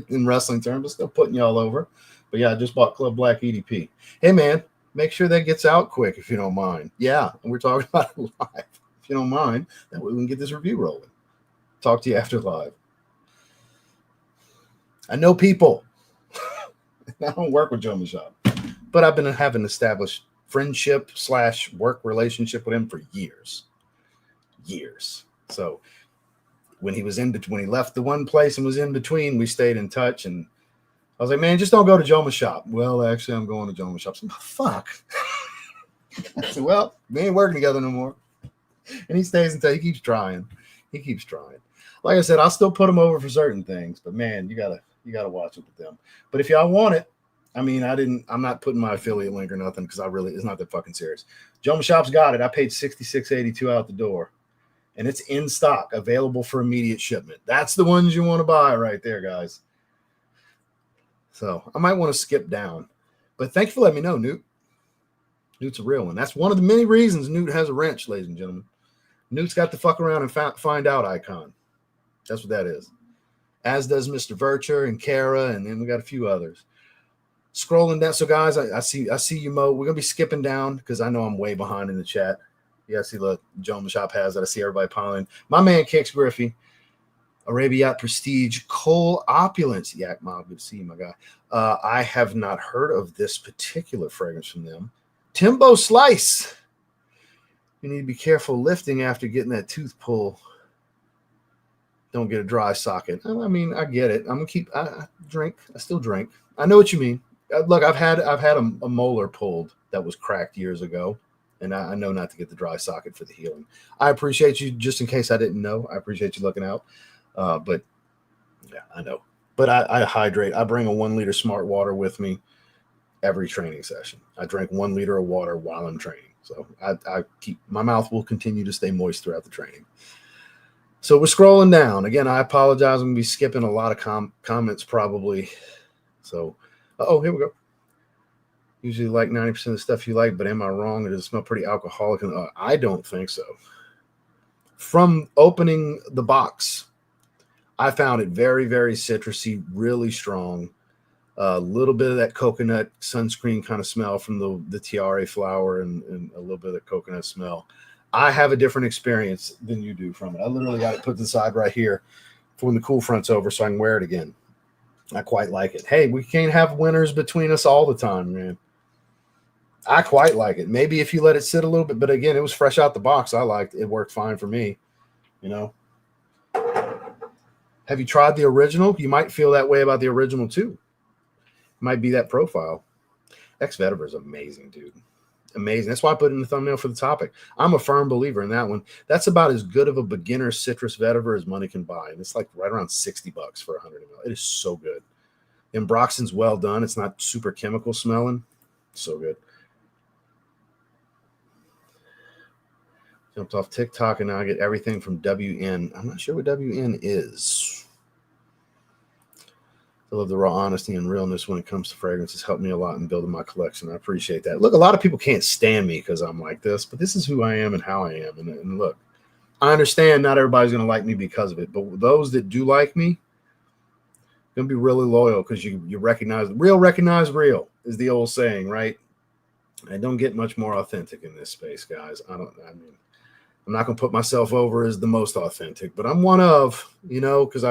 In wrestling terms, I'm still putting y'all over. But yeah, I just bought Club Black EDP. Hey, man, make sure that gets out quick if you don't mind. Yeah, and we're talking about it live. If you don't mind, that way we can get this review rolling. Talk to you after live. I know people. I don't work with Joma Shop, but I've been having established friendship / work relationship with him for years. So when he was when he left the one place and was in between, we stayed in touch. And I was like, man, just don't go to Joma Shop. Well, actually, I'm going to Joma Shop. I said, fuck. I said, well, we ain't working together no more. And he stays until he keeps trying. Like I said, I'll still put him over for certain things, but man, you gotta watch it with them. But if y'all want it, I mean, I'm not putting my affiliate link or nothing because it's not that fucking serious. Joma Shop's got it. I paid $66.82 out the door, and it's in stock, available for immediate shipment. That's the ones you want to buy right there, guys. So I might want to skip down, but thank you for letting me know, Newt. Newt's a real one. That's one of the many reasons Newt has a wrench, ladies and gentlemen. Newt's got the fuck around and find out icon. That's what that is. As does Mr. Vircher and Kara, and then we got a few others. Scrolling down. So, guys, I see you, Mo. We're going to be skipping down because I know I'm way behind in the chat. Yeah, I see the Joma Shop has that. I see everybody piling. My man, Kix Griffey, Arabia Prestige, Cole Opulence. Yak Mob, good to see you, my guy. I have not heard of this particular fragrance from them. Timbo Slice. You need to be careful lifting after getting that tooth pull. Don't get a dry socket. I mean, I get it. I'm gonna keep. I drink. I still drink. I know what you mean. Look, I've had a molar pulled that was cracked years ago, and I know not to get the dry socket for the healing. I appreciate you. Just in case I didn't know, I appreciate you looking out. But yeah, I know. But I hydrate. I bring a 1 liter Smart Water with me every training session. I drink 1 liter of water while I'm training, so I keep my mouth will continue to stay moist throughout the training. So we're scrolling down. Again, I apologize. I'm going to be skipping a lot of comments probably. So, here we go. Usually like 90% of the stuff you like, but am I wrong? Does it smell pretty alcoholic? I don't think so. from opening the box, I found it very, very citrusy, really strong. A little bit of that coconut sunscreen kind of smell from the tiare flower and a little bit of the coconut smell. I have a different experience than you do from it. I literally got it put to the side right here for when the cool front's over so I can wear it again. I quite like it. Hey, we can't have winners between us all the time, man. I quite like it. Maybe if you let it sit a little bit, but again, it was fresh out the box. I liked it. It worked fine for me, you know. Have you tried the original? You might feel that way about the original too. Might be that profile. X Vetiver is amazing, dude. Amazing. That's why I put it in the thumbnail for the topic. I'm a firm believer in that one. That's about as good of a beginner citrus vetiver as money can buy. And it's like right around $60 for 100 ml. It is so good. And Broxton's well done. It's not super chemical smelling. So good. Jumped off TikTok and now I get everything from WN. I'm not sure what WN is. I love the raw honesty and realness when it comes to fragrances. Helped me a lot in building my collection. I appreciate that. Look, a lot of people can't stand me because I'm like this, but this is who I am and how I am. And look, I understand not everybody's going to like me because of it, but those that do like me, going to be really loyal because you recognize real is the old saying, right? I don't get much more authentic in this space, guys. I'm not going to put myself over as the most authentic, but I'm one of, you know, because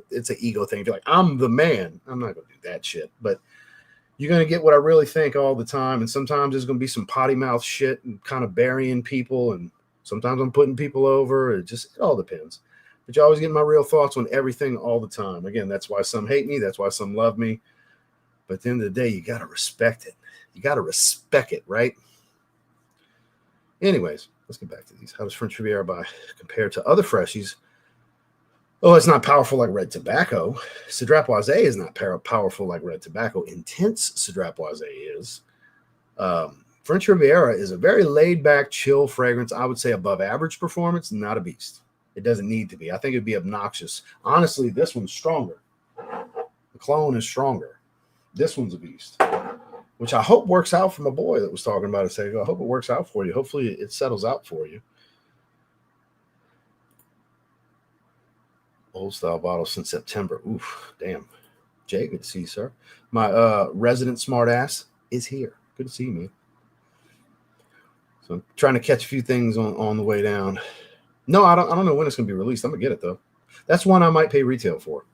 it's an ego thing. If you're like, I'm the man, I'm not going to do that shit. But you're going to get what I really think all the time. And sometimes there's going to be some potty mouth shit and kind of burying people. And sometimes I'm putting people over. It all depends. But you always get my real thoughts on everything all the time. Again, that's why some hate me. That's why some love me. But at the end of the day, you got to respect it. You got to respect it, right? Anyways. Let's get back to these. How does French Riviera by compare to other freshies? Oh, it's not powerful like red tobacco. Cedrat Boisé is not powerful like red tobacco. Intense Cedrat Boisé is. French Riviera is a very laid-back, chill fragrance. I would say above average performance, not a beast. It doesn't need to be. I think it'd be obnoxious. Honestly, this one's stronger. The clone is stronger. This one's a beast. Which I hope works out for my boy that was talking about a second ago. I hope it works out for you. Hopefully it settles out for you. Old style bottle since September. Oof, damn. Jay, good to see you, sir. My resident smart ass is here. Good to see you, man. So I'm trying to catch a few things on the way down. No, I don't know when it's gonna be released. I'm gonna get it though. That's one I might pay retail for.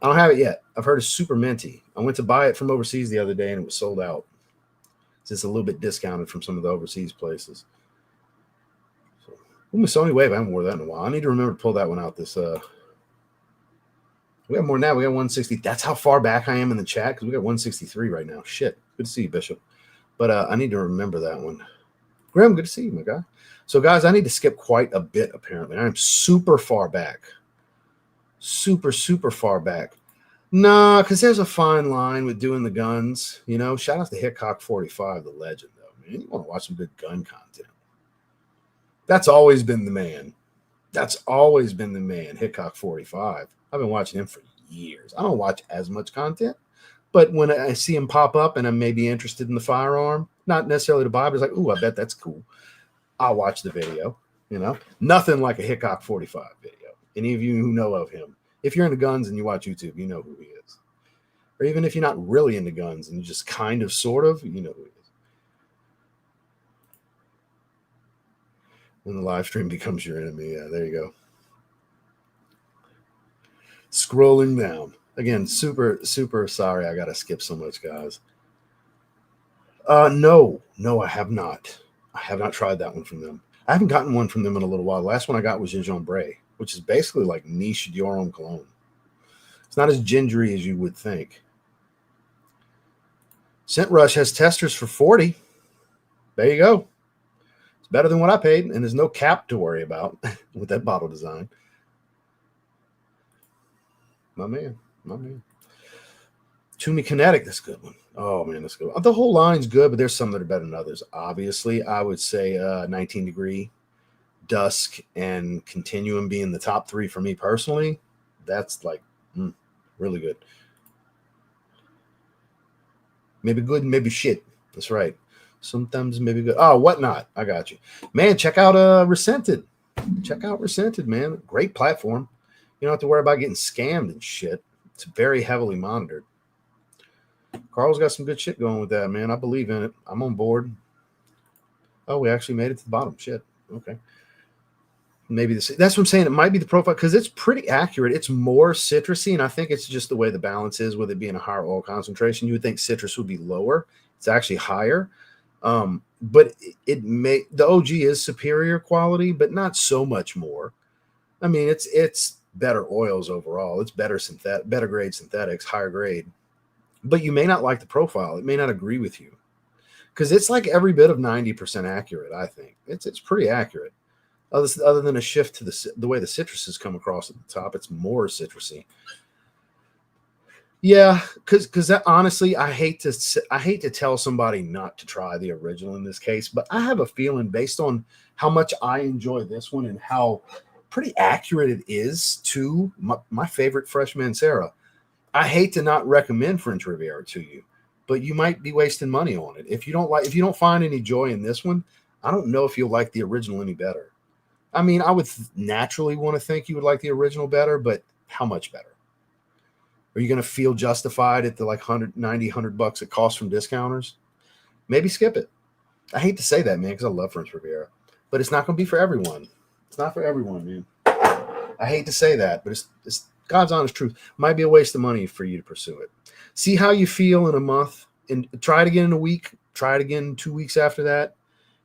I don't have it yet. I've heard it's super minty. I went to buy it from overseas the other day and it was sold out. So it's a little bit discounted from some of the overseas places. So, my Sony Wave, I haven't worn that in a while. I need to remember to pull that one out. We have more now. We got 160. That's how far back I am in the chat because we got 163 right now. Shit. Good to see you, Bishop. But I need to remember that one. Graham, good to see you, my guy. So, guys, I need to skip quite a bit, apparently. I'm super far back. Super far back. Nah, because there's a fine line with doing the guns. You know, shout out to Hickok 45, the legend, though, man. You want to watch some good gun content. That's always been the man. Hickok 45. I've been watching him for years. I don't watch as much content, but when I see him pop up and I'm maybe interested in the firearm, not necessarily to buy, but it's like, ooh, I bet that's cool. I'll watch the video, you know. Nothing like a Hickok 45 video. Any of you who know of him, if you're into guns and you watch YouTube, you know who he is. Or even if you're not really into guns and you just kind of, sort of, you know who he is. When the live stream becomes your enemy, yeah, there you go. Scrolling down. Again, super sorry I got to skip so much, guys. No, I have not. I have not tried that one from them. I haven't gotten one from them in a little while. The last one I got was Gingembre Bray, which is basically like niche Dior Homme Cologne. It's not as gingery as you would think. Scent Rush has testers for 40. There you go. It's better than what I paid, and there's no cap to worry about with that bottle design. My man. Toomey Kinetic, that's a good one. Oh, man, that's good. The whole line's good, but there's some that are better than others. Obviously, I would say 19 Degree, Dusk, and Continuum being the top three for me personally. That's like really good. Maybe good, maybe shit. That's right. Sometimes maybe good. Oh, Whatnot. I got you. Man, check out Resented. Check out Resented, man. Great platform. You don't have to worry about getting scammed and shit. It's very heavily monitored. Carl's got some good shit going with that, man. I believe in it. I'm on board. Oh, we actually made it to the bottom. Shit. Okay. Maybe that's what I'm saying. It might be the profile because it's pretty accurate. It's more citrusy, and I think it's just the way the balance is with it being a higher oil concentration. You would think citrus would be lower. It's actually higher. But the OG is superior quality, but not so much more. I mean, it's better oils overall. It's better grade synthetics, higher grade. But you may not like the profile. It may not agree with you because it's like every bit of 90% accurate. I think it's pretty accurate. Other than a shift to the way the citruses come across at the top, it's more citrusy. Yeah, because that honestly, I hate to tell somebody not to try the original in this case, but I have a feeling based on how much I enjoy this one and how pretty accurate it is to my favorite fresh Mancera. I hate to not recommend French Riviera to you, but you might be wasting money on it if you don't find any joy in this one. I don't know if you'll like the original any better. I mean, I would naturally want to think you would like the original better, but how much better? Are you going to feel justified at the like $100 it costs from discounters? Maybe skip it. I hate to say that, man, because I love French Riviera, but it's not going to be for everyone. It's not for everyone, man. I hate to say that, but it's God's honest truth. Might be a waste of money for you to pursue it. See how you feel in a month and try it again in a week. Try it again 2 weeks after that.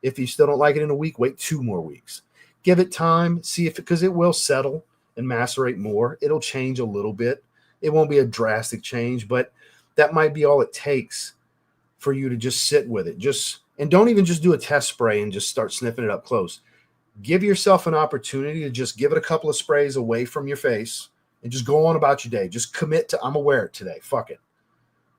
If you still don't like it in a week, wait 2 more weeks. Give it time. See because it will settle and macerate more. It'll change a little bit. It won't be a drastic change, but that might be all it takes for you to just sit with it. And don't even just do a test spray and just start sniffing it up close. Give yourself an opportunity to just give it a couple of sprays away from your face and just go on about your day. Just commit to, I'm going to wear it today. Fuck it.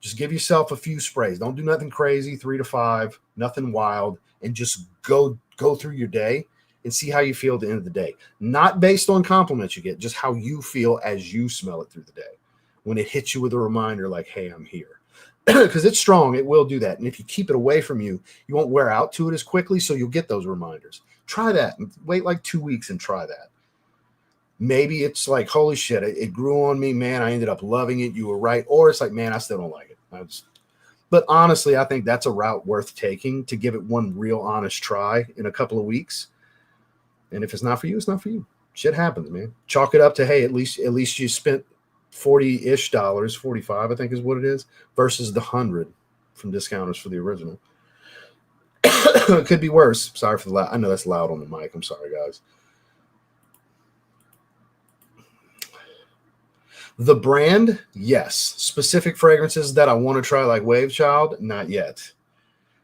Just give yourself a few sprays. Don't do nothing crazy, 3 to 5, nothing wild, and just go through your day and see how you feel at the end of the day. Not based on compliments you get, just how you feel as you smell it through the day. When it hits you with a reminder like, hey, I'm here. Because it's strong, it will do that. And if you keep it away from you, you won't wear out to it as quickly, so you'll get those reminders. Try that. Wait like 2 weeks and try that. Maybe it's like, holy shit, it grew on me, man. I ended up loving it. You were right. Or it's like, man, I still don't like it. But honestly, I think that's a route worth taking to give it one real honest try in a couple of weeks. And if it's not for you, it's not for you. Shit happens, man. Chalk it up to, hey, at least you spent $40-ish, 45, I think is what it is, versus the 100 from discounters for the original. It could be worse. Sorry for the loud. I know that's loud on the mic. I'm sorry, guys. The brand, yes. Specific fragrances that I want to try, like Wave Child, not yet.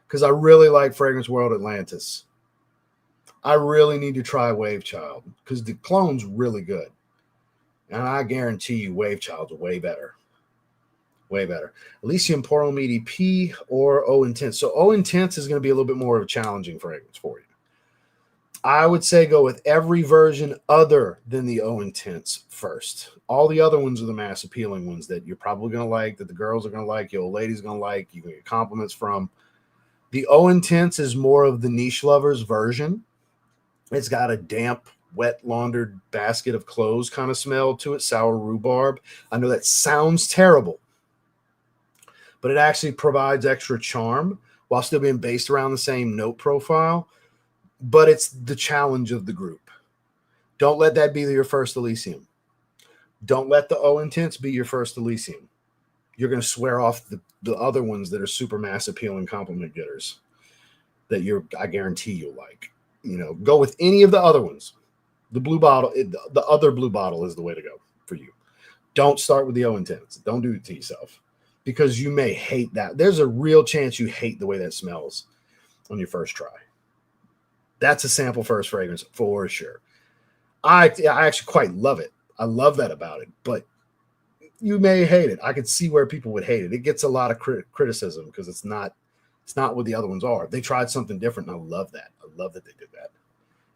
Because I really like Fragrance World Atlantis. I really need to try Wave Child because the clone's really good. And I guarantee you Wave Child's way better. Way better. Elysium Pour Homme EDP or O Intense. So O Intense is going to be a little bit more of a challenging fragrance for you. I would say go with every version other than the O Intense first. All the other ones are the mass appealing ones that you're probably going to like, that the girls are going to like, your old lady's going to like, you can get compliments from. The O Intense is more of the niche lovers version. It's got a damp, wet, laundered basket of clothes kind of smell to it, sour rhubarb. I know that sounds terrible, but it actually provides extra charm while still being based around the same note profile. But it's the challenge of the group. Don't let that be your first Elysium. Don't let the O Intense be your first Elysium. You're going to swear off the other ones that are super mass appealing compliment getters that I guarantee you'll like. Go with any of the other ones. The blue bottle, the other blue bottle is the way to go for you. Don't start with the O Intense. Don't do it to yourself because you may hate that. There's a real chance you hate the way that smells on your first try. That's a sample first fragrance for sure. I actually quite love it. I love that about it, but you may hate it. I could see where people would hate it. It gets a lot of criticism because it's not what the other ones are. They tried something different, and I love that. I love that they did that.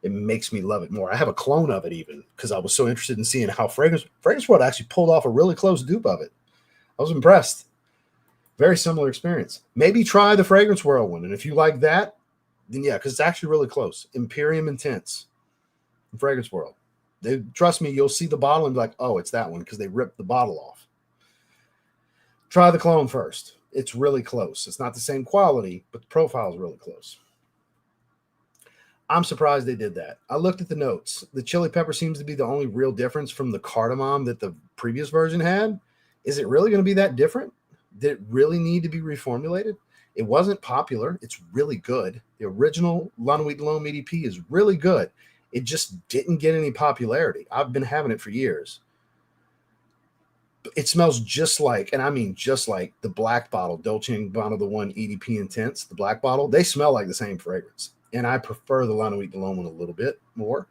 It makes me love it more. I have a clone of it even because I was so interested in seeing how Fragrance World actually pulled off a really close dupe of it. I was impressed. Very similar experience. Maybe try the Fragrance World one. And if you like that, then yeah, because it's actually really close. Imperium Intense, Fragrance World. Trust me, you'll see the bottle and be like, oh, it's that one, because they ripped the bottle off. Try the clone first. It's really close. It's not the same quality, but the profile is really close. I'm surprised they did that. I looked at the notes. The chili pepper seems to be the only real difference from the cardamom that the previous version had. Is it really going to be that different? Did it really need to be reformulated? It wasn't popular. It's really good. The original La Nuit de l'Homme EDP is really good. It just didn't get any popularity. I've been having it for years. It smells just like, and I mean just like, the black bottle, Dolce & Gabbana, the one EDP Intense, the black bottle. They smell like the same fragrance. And I prefer the La Nuit de l'Homme one a little bit more.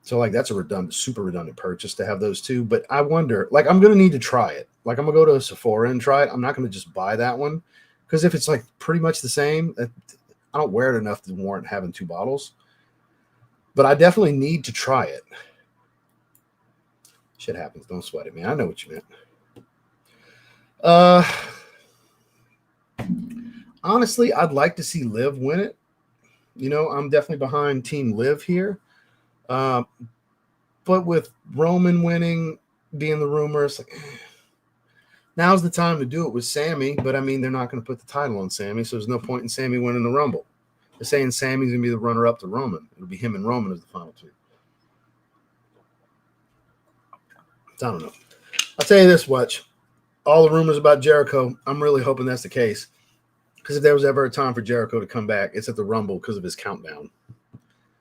So, like, that's a super redundant purchase to have those two. But I wonder, like, I'm going to need to try it. Like, I'm going to go to a Sephora and try it. I'm not going to just buy that one. Because if it's, like, pretty much the same, I don't wear it enough to warrant having two bottles. But I definitely need to try it. Shit happens. Don't sweat it, man. I know what you meant. Honestly, I'd like to see Liv win it. You know, I'm definitely behind Team Liv here. But with Roman winning, being the rumor, it's like, now's the time to do it with Sammy. But I mean, they're not going to put the title on Sammy, so there's no point in Sammy winning the Rumble. They're saying Sammy's going to be the runner-up to Roman. It'll be him and Roman as the final two. I don't know. I'll tell you this much. All the rumors about Jericho, I'm really hoping that's the case. Because if there was ever a time for Jericho to come back, it's at the Rumble because of his countdown.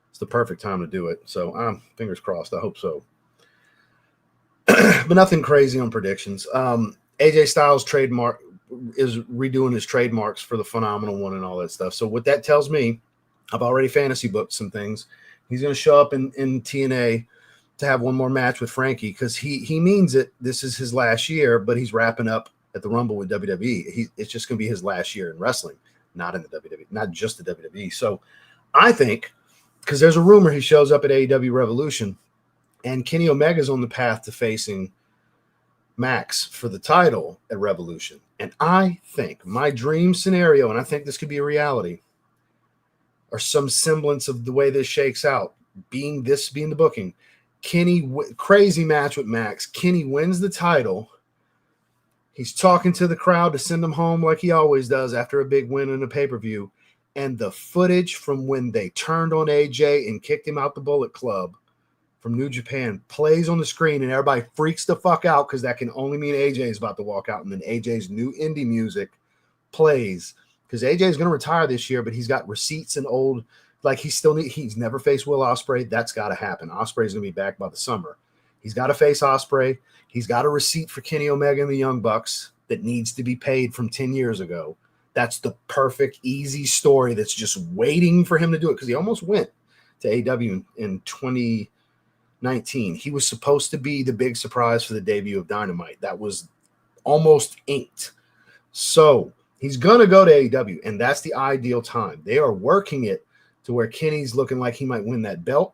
It's the perfect time to do it. So, fingers crossed. I hope so. But nothing crazy on predictions. AJ Styles trademark is redoing his trademarks for the Phenomenal one and all that stuff. So what that tells me, I've already fantasy booked some things. He's going to show up in TNA to have one more match with Frankie because he means it. This is his last year, but he's wrapping up at the Rumble with WWE. It's just going to be his last year in wrestling, not in the WWE, not just the WWE. So I think, because there's a rumor he shows up at AEW Revolution, and Kenny Omega's on the path to facing Max for the title at Revolution. And I think my dream scenario, and I think this could be a reality, or some semblance of the way this shakes out, being the booking. Kenny, crazy match with Max. Kenny wins the title. He's talking to the crowd to send him home like he always does after a big win in a pay-per-view. And the footage from when they turned on AJ and kicked him out the Bullet Club from New Japan plays on the screen, and everybody freaks the fuck out because that can only mean AJ is about to walk out. And then AJ's new indie music plays because AJ is going to retire this year, but he's got receipts and old, like he's never faced Will Ospreay. That's got to happen. Ospreay's going to be back by the summer. He's got to face Ospreay. He's got a receipt for Kenny Omega and the Young Bucks that needs to be paid from 10 years ago. That's the perfect, easy story that's just waiting for him to do it because he almost went to AEW in 2019. He was supposed to be the big surprise for the debut of Dynamite. That was almost inked. So he's going to go to AEW, and that's the ideal time. They are working it to where Kenny's looking like he might win that belt.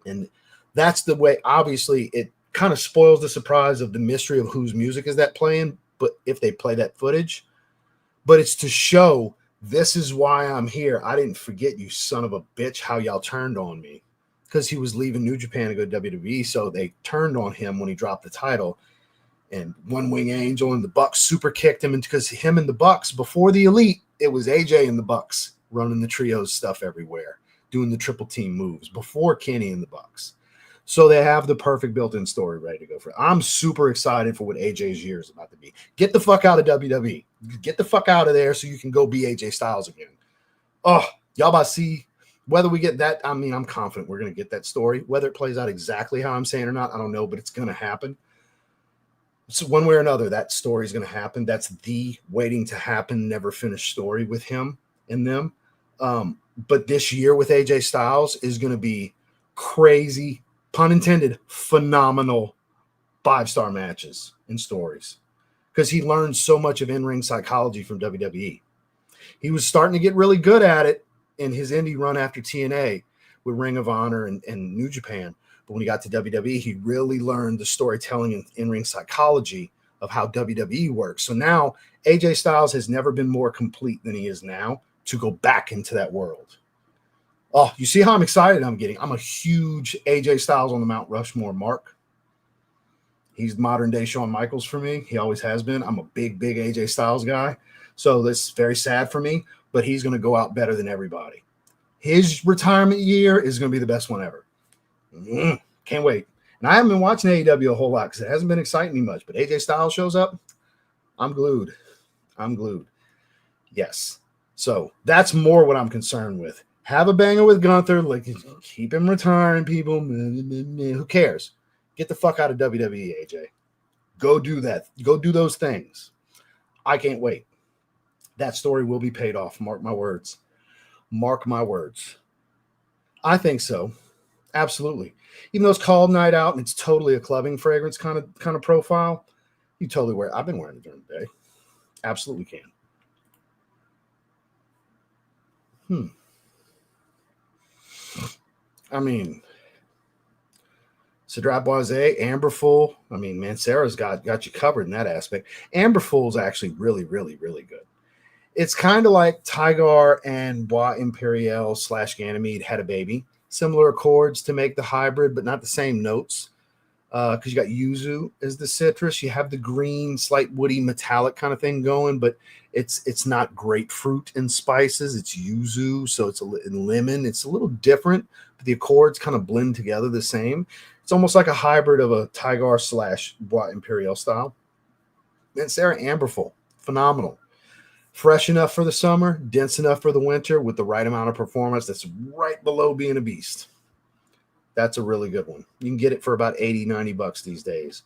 And that's the way, obviously, it kind of spoils the surprise of the mystery of whose music is that playing, but if they play that footage. But it's to show, this is why I'm here. I didn't forget, you son of a bitch, how y'all turned on me. Because he was leaving New Japan to go to WWE, so they turned on him when he dropped the title. And One Wing Angel and the Bucks super kicked him, because him and the Bucks, before the Elite, it was AJ and the Bucks running the trios stuff everywhere, doing the triple team moves before Kenny and the Bucks. So they have the perfect built-in story ready to go for it. I'm super excited for what AJ's year is about to be. Get the fuck out of WWE. Get the fuck out of there so you can go be AJ Styles again. Oh, y'all about to see whether we get that. I mean, I'm confident we're going to get that story. Whether it plays out exactly how I'm saying or not, I don't know, but it's going to happen. So one way or another, that story is going to happen. That's the waiting to happen, never finished story with him and them. But this year with AJ Styles is going to be crazy, pun intended, phenomenal 5-star matches and stories because he learned so much of in-ring psychology from WWE. He was starting to get really good at it in his indie run after TNA with Ring of Honor and New Japan. But when he got to WWE, he really learned the storytelling and in-ring psychology of how WWE works. So now AJ Styles has never been more complete than he is now to go back into that world. Oh, you see how I'm excited I'm getting? I'm a huge AJ Styles on the Mount Rushmore mark. He's modern day Shawn Michaels for me. He always has been. I'm a big AJ Styles guy. So that's very sad for me, but he's going to go out better than everybody. His retirement year is going to be the best one ever. Can't wait. And I haven't been watching AEW a whole lot because it hasn't been exciting me much. But AJ Styles shows up, I'm glued. I'm glued. Yes. So that's more what I'm concerned with. Have a banger with Gunther. Like, keep him retiring, people. Who cares? Get the fuck out of WWE, AJ. Go do that. Go do those things. I can't wait. That story will be paid off. Mark my words. Mark my words. I think so. Absolutely. Even though it's called Night Out and it's totally a clubbing fragrance kind of profile, you totally wear it. I've been wearing it during the day. Absolutely can. I mean, Cedrat Boise, Amberful. I mean, Mancera's got you covered in that aspect. Amberful is actually really, really, really good. It's kind of like Tigar and Bois Imperial / Ganymede had a baby. Similar accords to make the hybrid, but not the same notes. Because you got yuzu as the citrus. You have the green, slight woody, metallic kind of thing going, but it's not grapefruit and spices. It's yuzu, so it's lemon. It's a little different, but the accords kind of blend together the same. It's almost like a hybrid of a Tigar / Bois Imperial style. Mancera Amberful, phenomenal. Fresh enough for the summer, dense enough for the winter, with the right amount of performance that's right below being a beast. That's a really good one. You can get it for about 80, 90 bucks these days.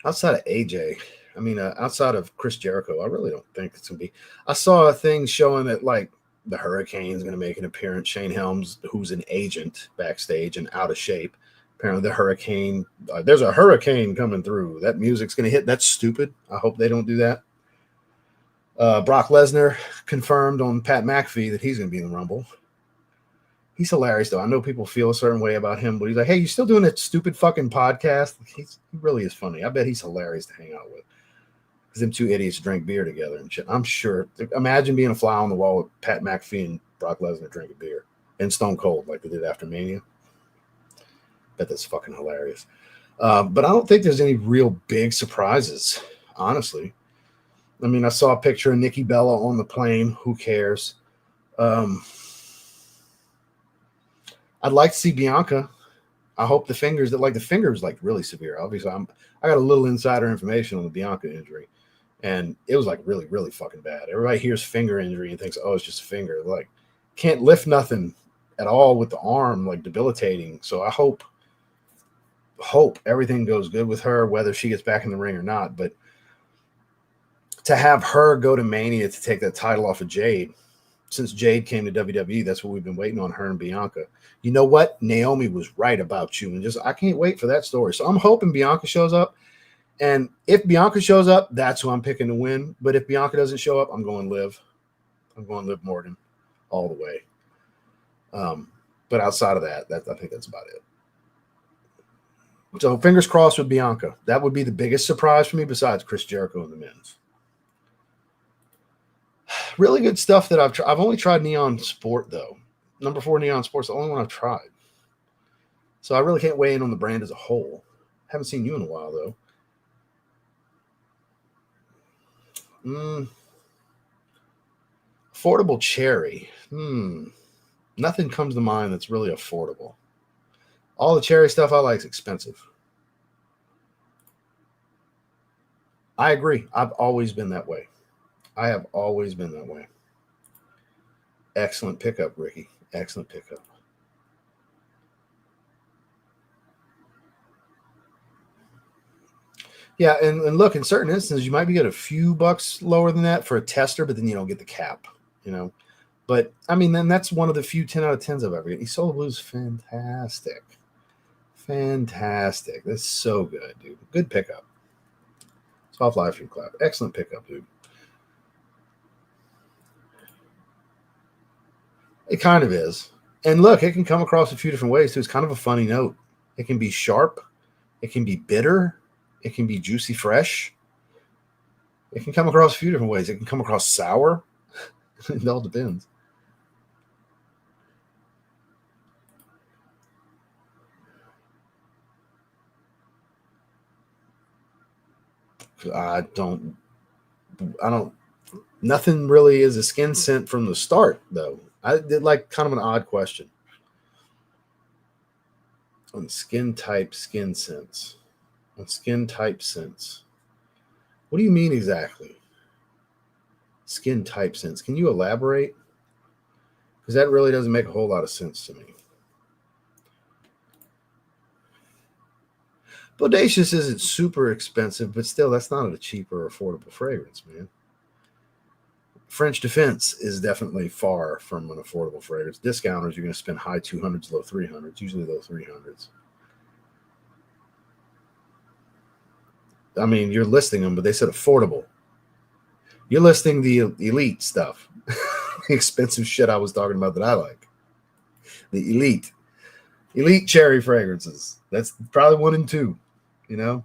Outside of AJ, I mean, outside of Chris Jericho, I really don't think it's going to be. I saw a thing showing that, like, the Hurricane's going to make an appearance. Shane Helms, who's an agent backstage and out of shape. Apparently the Hurricane, there's a hurricane coming through. That music's going to hit. That's stupid. I hope they don't do that. Brock Lesnar confirmed on Pat McAfee that he's going to be in the Rumble. He's hilarious, though. I know people feel a certain way about him, but he's like, hey, you still doing that stupid fucking podcast? He really is funny. I bet he's hilarious to hang out with. Because them two idiots drink beer together and shit. I'm sure. Imagine being a fly on the wall with Pat McAfee and Brock Lesnar drinking beer. And Stone Cold, like they did after Mania. Bet that's fucking hilarious. But I don't think there's any real big surprises, honestly. I mean, I saw a picture of Nikki Bella on the plane. Who cares? I'd like to see Bianca. I hope the fingers like really severe. Obviously, I got a little insider information on the Bianca injury, and it was like really, really fucking bad. Everybody hears finger injury and thinks, oh, it's just a finger. Like, can't lift nothing at all with the arm, like debilitating. So I hope everything goes good with her, whether she gets back in the ring or not. But to have her go to Mania to take that title off of Jade, since Jade came to WWE, that's what we've been waiting on, her and Bianca. You know what? Naomi was right about you. And I can't wait for that story. So I'm hoping Bianca shows up. And if Bianca shows up, that's who I'm picking to win. But if Bianca doesn't show up, I'm going Liv. I'm going Liv Morgan all the way. But outside of that, I think that's about it. So fingers crossed with Bianca. That would be the biggest surprise for me besides Chris Jericho and the men's. Really good stuff that I've only tried Neon Sport, though. Number 4 Neon Sport's the only one I've tried. So I really can't weigh in on the brand as a whole. Haven't seen you in a while, though. Affordable cherry. Nothing comes to mind that's really affordable. All the cherry stuff I like is expensive. I agree. I've always been that way. I have always been that way. Excellent pickup, Ricky. Excellent pickup. Yeah, and look, in certain instances, you might be get a few bucks lower than that for a tester, but then you don't get the cap, you know. But, I mean, then that's one of the few 10 out of 10s I've ever get. Solar Blue's fantastic. Fantastic. That's so good, dude. Good pickup. Soft live stream clap. Excellent pickup, dude. It kind of is. And look, it can come across a few different ways too. It's kind of a funny note. It can be sharp. It can be bitter. It can be juicy fresh. It can come across a few different ways. It can come across sour. It all depends. I don't, nothing really is a skin scent from the start, though. I did like kind of an odd question. On skin type, skin scents. On skin type scents. What do you mean exactly? Skin type scents. Can you elaborate? Because that really doesn't make a whole lot of sense to me. Bodacious isn't super expensive, but still, that's not a cheap or affordable fragrance, man. French Defense is definitely far from an affordable fragrance. Discounters, you're going to spend high 200s, low 300s, usually low 300s. I mean, you're listing them, but they said affordable. You're listing the elite stuff, the expensive shit I was talking about that I like. The elite cherry fragrances. That's probably 1 and 2, you know?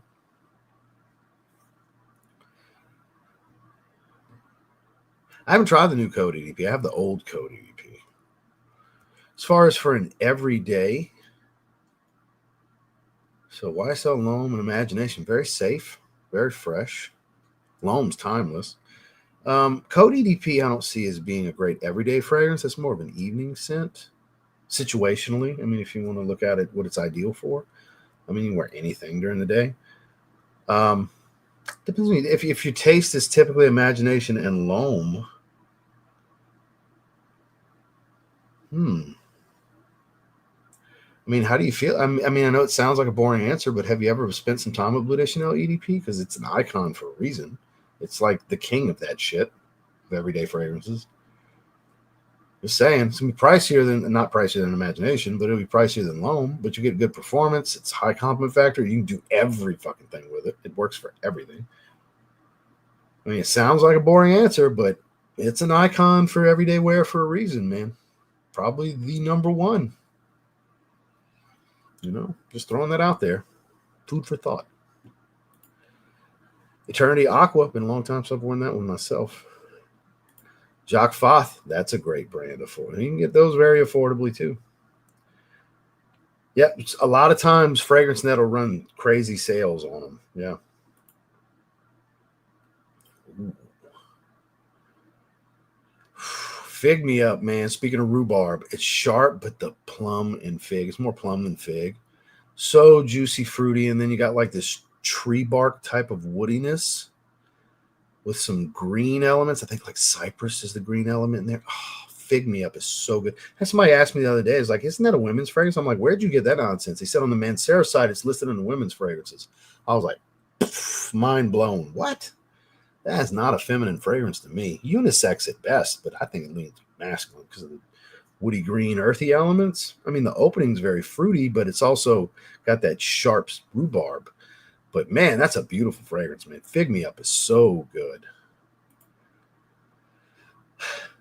I haven't tried the new Code EDP. I have the old Code EDP. As far as for an everyday, so YSL L'Homme and Imagination, very safe, very fresh. L'Homme's timeless. Code EDP I don't see as being a great everyday fragrance. It's more of an evening scent, situationally. I mean, if you want to look at it, what it's ideal for. I mean, you can wear anything during the day. Depends on you. If your taste is typically Imagination and L'Homme, I mean, how do you feel? I mean, I know it sounds like a boring answer, but have you ever spent some time with Bleu de Chanel EDP? Because it's an icon for a reason. It's like the king of that shit, of everyday fragrances. Just saying, it's going to be pricier than, not pricier than Imagination, but it'll be pricier than L'Homme, but you get good performance. It's high compliment factor. You can do every fucking thing with it. It works for everything. I mean, it sounds like a boring answer, but it's an icon for everyday wear for a reason, man. Probably the number one. You know, just throwing that out there. Food for thought. Eternity Aqua. Been a long time since I've worn that one myself. Jacques Fath. That's a great brand. You can get those very affordably too. Yeah, a lot of times Fragrance Net will run crazy sales on them. Yeah. Ooh. Fig me up, man. Speaking of rhubarb, it's sharp, but the plum and fig, it's more plum than fig. So juicy, fruity, and then you got like this tree bark type of woodiness with some green elements. I think like cypress is the green element in there. Oh, fig me up is so good. And somebody asked me the other day, is like, isn't that a women's fragrance? I'm like, where'd you get that nonsense? He said on the Mancera side, it's listed in the women's fragrances. I was like, mind blown. What? That's not a feminine fragrance to me. Unisex at best, but I think it leans masculine because of the woody green earthy elements. I mean, the opening's very fruity, but it's also got that sharp rhubarb. But man, that's a beautiful fragrance, man. Fig Me Up is so good.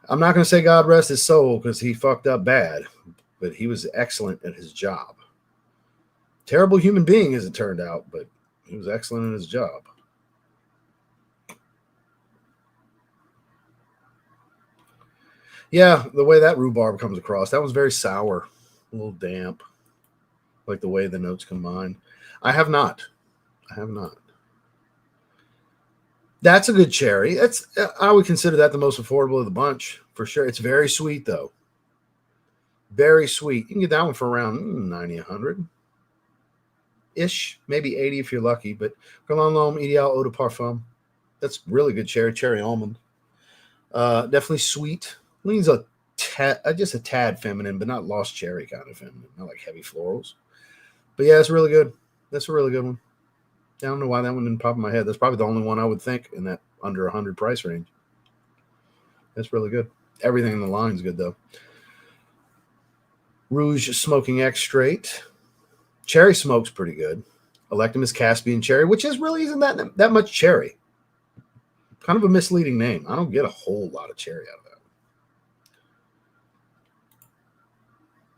I'm not going to say God rest his soul because he fucked up bad, but he was excellent at his job. Terrible human being, as it turned out, but he was excellent at his job. Yeah, the way that rhubarb comes across, that was very sour, a little damp, like the way the notes combine. I have not. That's a good cherry. I would consider that the most affordable of the bunch for sure. It's very sweet though. Very sweet. You can get that one for around 90, 100 ish, maybe 80 if you're lucky. But Guerlain L'Homme Ideal Eau de Parfum. That's really good cherry almond. Definitely sweet. Leans just a tad feminine, but not lost cherry kind of feminine. Not like heavy florals. But yeah, it's really good. That's a really good one. I don't know why that one didn't pop in my head. That's probably the only one I would think in that under 100 price range. That's really good. Everything in the line is good, though. Rouge Smoking X Straight. Cherry smoke's pretty good. Electum is Caspian Cherry, which really isn't that much cherry. Kind of a misleading name. I don't get a whole lot of cherry out of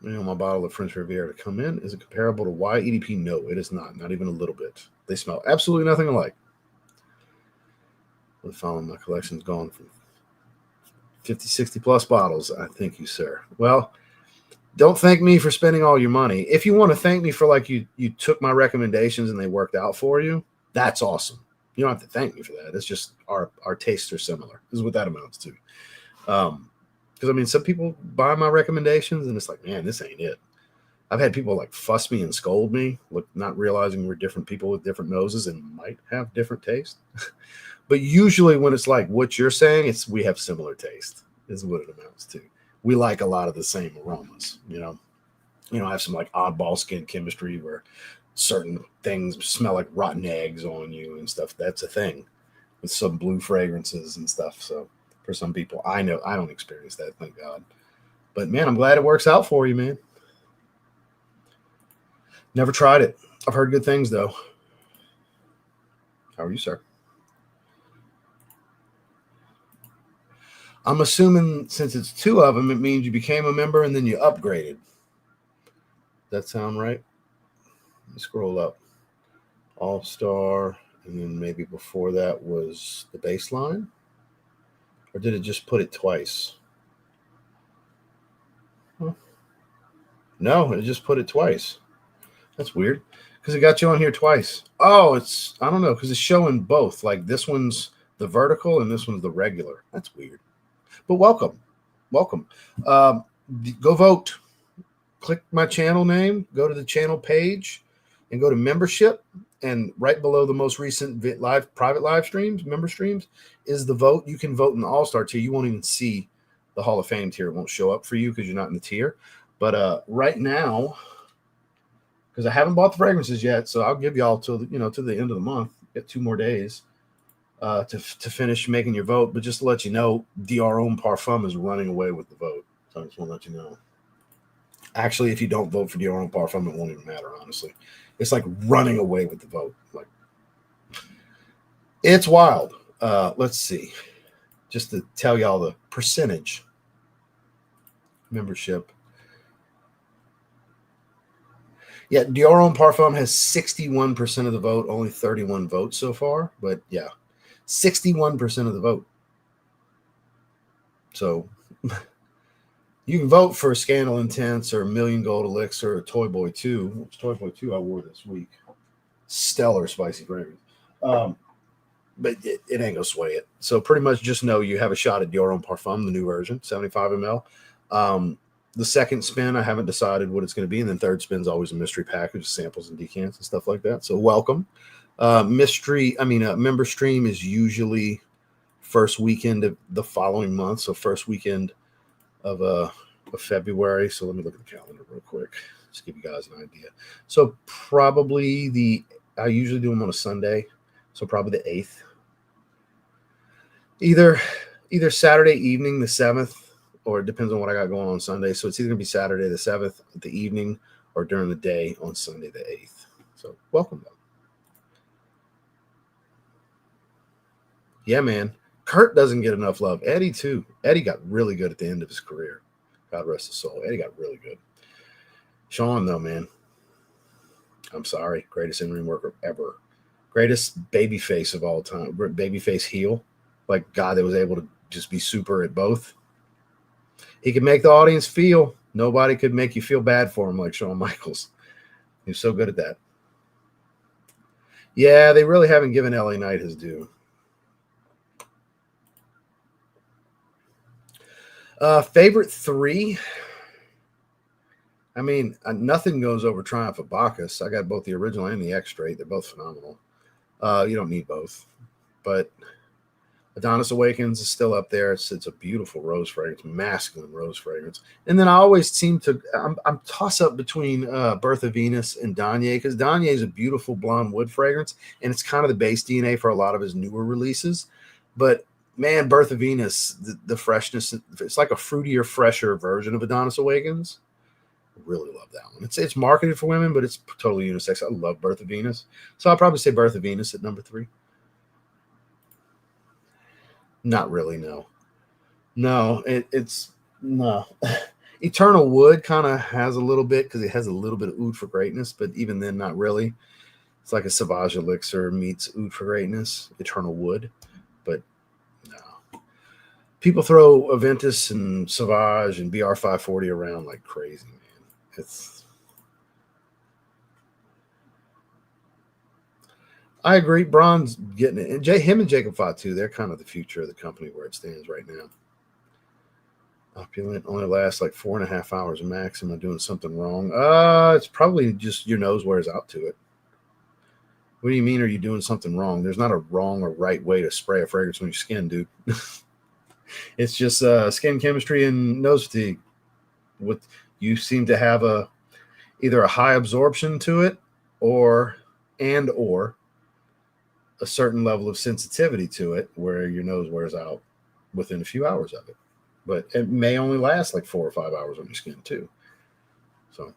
that. You know, my bottle of French Riviera to come in. Is it comparable to Y EDP? No, it is not. Not even a little bit. They smell absolutely nothing alike. The following my collection's gone from 50, 60 plus bottles. I thank you, sir. Well, don't thank me for spending all your money. If you want to thank me for like you took my recommendations and they worked out for you, that's awesome. You don't have to thank me for that. It's just our tastes are similar. This is what that amounts to. Because I mean, some people buy my recommendations and it's like, man, this ain't it. I've had people like fuss me and scold me, look, not realizing we're different people with different noses and might have different taste. But usually when it's like what you're saying, it's we have similar taste is what it amounts to. We like a lot of the same aromas, you know. I have some like oddball skin chemistry where certain things smell like rotten eggs on you and stuff. That's a thing with some blue fragrances and stuff. So for some people, I know I don't experience that, thank God. But man, I'm glad it works out for you, man. Never tried it. I've heard good things though. How are you, sir? I'm assuming since it's two of them, it means you became a member and then you upgraded. That sound right? Let me scroll up. All-Star, and then maybe before that was the baseline? Or did it just put it twice? Huh. No, it just put it twice. That's weird. Because it got you on here twice. Oh, I don't know, because it's showing both. Like this one's the vertical and this one's the regular. That's weird. But welcome. Go vote. Click my channel name, go to the channel page, and go to membership. And right below the most recent private live streams, member streams, is the vote. You can vote in the All-Star tier. You won't even see the Hall of Fame tier. It won't show up for you because you're not in the tier. But right now, because I haven't bought the fragrances yet, so I'll give y'all till the end of the month. Get 2 more days. To finish making your vote. But just to let you know, Dior Homme Parfum is running away with the vote. So I just want to let you know. Actually, if you don't vote for Dior Homme Parfum, it won't even matter, honestly. It's like running away with the vote. Like, it's wild. Let's see. Just to tell y'all the percentage. Membership. Yeah, Dior Homme Parfum has 61% of the vote, only 31 votes so far. But yeah. 61% of the vote. So you can vote for Scandal Intense or Million Gold Elixir or Toy Boy 2. Which Toy Boy 2 I wore this week. Stellar spicy fragrance. But it ain't gonna sway it. So pretty much just know you have a shot at Dior Homme Parfum, the new version, 75 ml. The second spin, I haven't decided what it's going to be. And then third spin's always a mystery package, samples and decants and stuff like that. So welcome. Member stream is usually first weekend of the following month. So first weekend of February. So let me look at the calendar real quick. Just give you guys an idea. So probably I usually do them on a Sunday. So probably the 8th. Either Saturday evening, the 7th, or it depends on what I got going on Sunday. So it's either going to be Saturday the 7th, the evening, or during the day on Sunday the 8th. So welcome. Yeah, man. Kurt doesn't get enough love. Eddie, too. Eddie got really good at the end of his career. God rest his soul. Eddie got really good. Sean, though, man. I'm sorry. Greatest in-ring worker ever. Greatest babyface of all time. Babyface heel. Like, guy that was able to just be super at both. He could make the audience feel. Nobody could make you feel bad for him like Shawn Michaels. He was so good at that. Yeah, they really haven't given LA Knight his due. Favorite 3. I mean, nothing goes over Triumph of Bacchus. I got both the original and the X-Straight. They're both phenomenal. You don't need both. But Adonis Awakens is still up there. It's a beautiful rose fragrance, masculine rose fragrance. And then I always seem to, I'm toss up between Birth of Venus and Danye, because Danye is a beautiful blonde wood fragrance, and it's kind of the base DNA for a lot of his newer releases. But man, Birth of Venus, the freshness, it's like a fruitier, fresher version of Adonis Awakens. I really love that one. It's marketed for women, but it's totally unisex. I love Birth of Venus. So I'll probably say Birth of Venus at number 3. Not really, no. No, it's no. Eternal Wood kind of has a little bit because it has a little bit of Oud for Greatness, but even then, not really. It's like a Sauvage Elixir meets Oud for Greatness, Eternal Wood. But no. People throw Aventus and Sauvage and BR540 around like crazy, man. It's. I agree. Braun's getting it. And him and Jacob Fatu, they're kind of the future of the company where it stands right now. Opulent only lasts like 4.5 hours max. Am I doing something wrong? It's probably just your nose wears out to it. What do you mean? Are you doing something wrong? There's not a wrong or right way to spray a fragrance on your skin, dude. It's just skin chemistry and nose fatigue. With you seem to have either a high absorption to it, or a certain level of sensitivity to it, where your nose wears out within a few hours of it. But it may only last like 4 or 5 hours on your skin too. So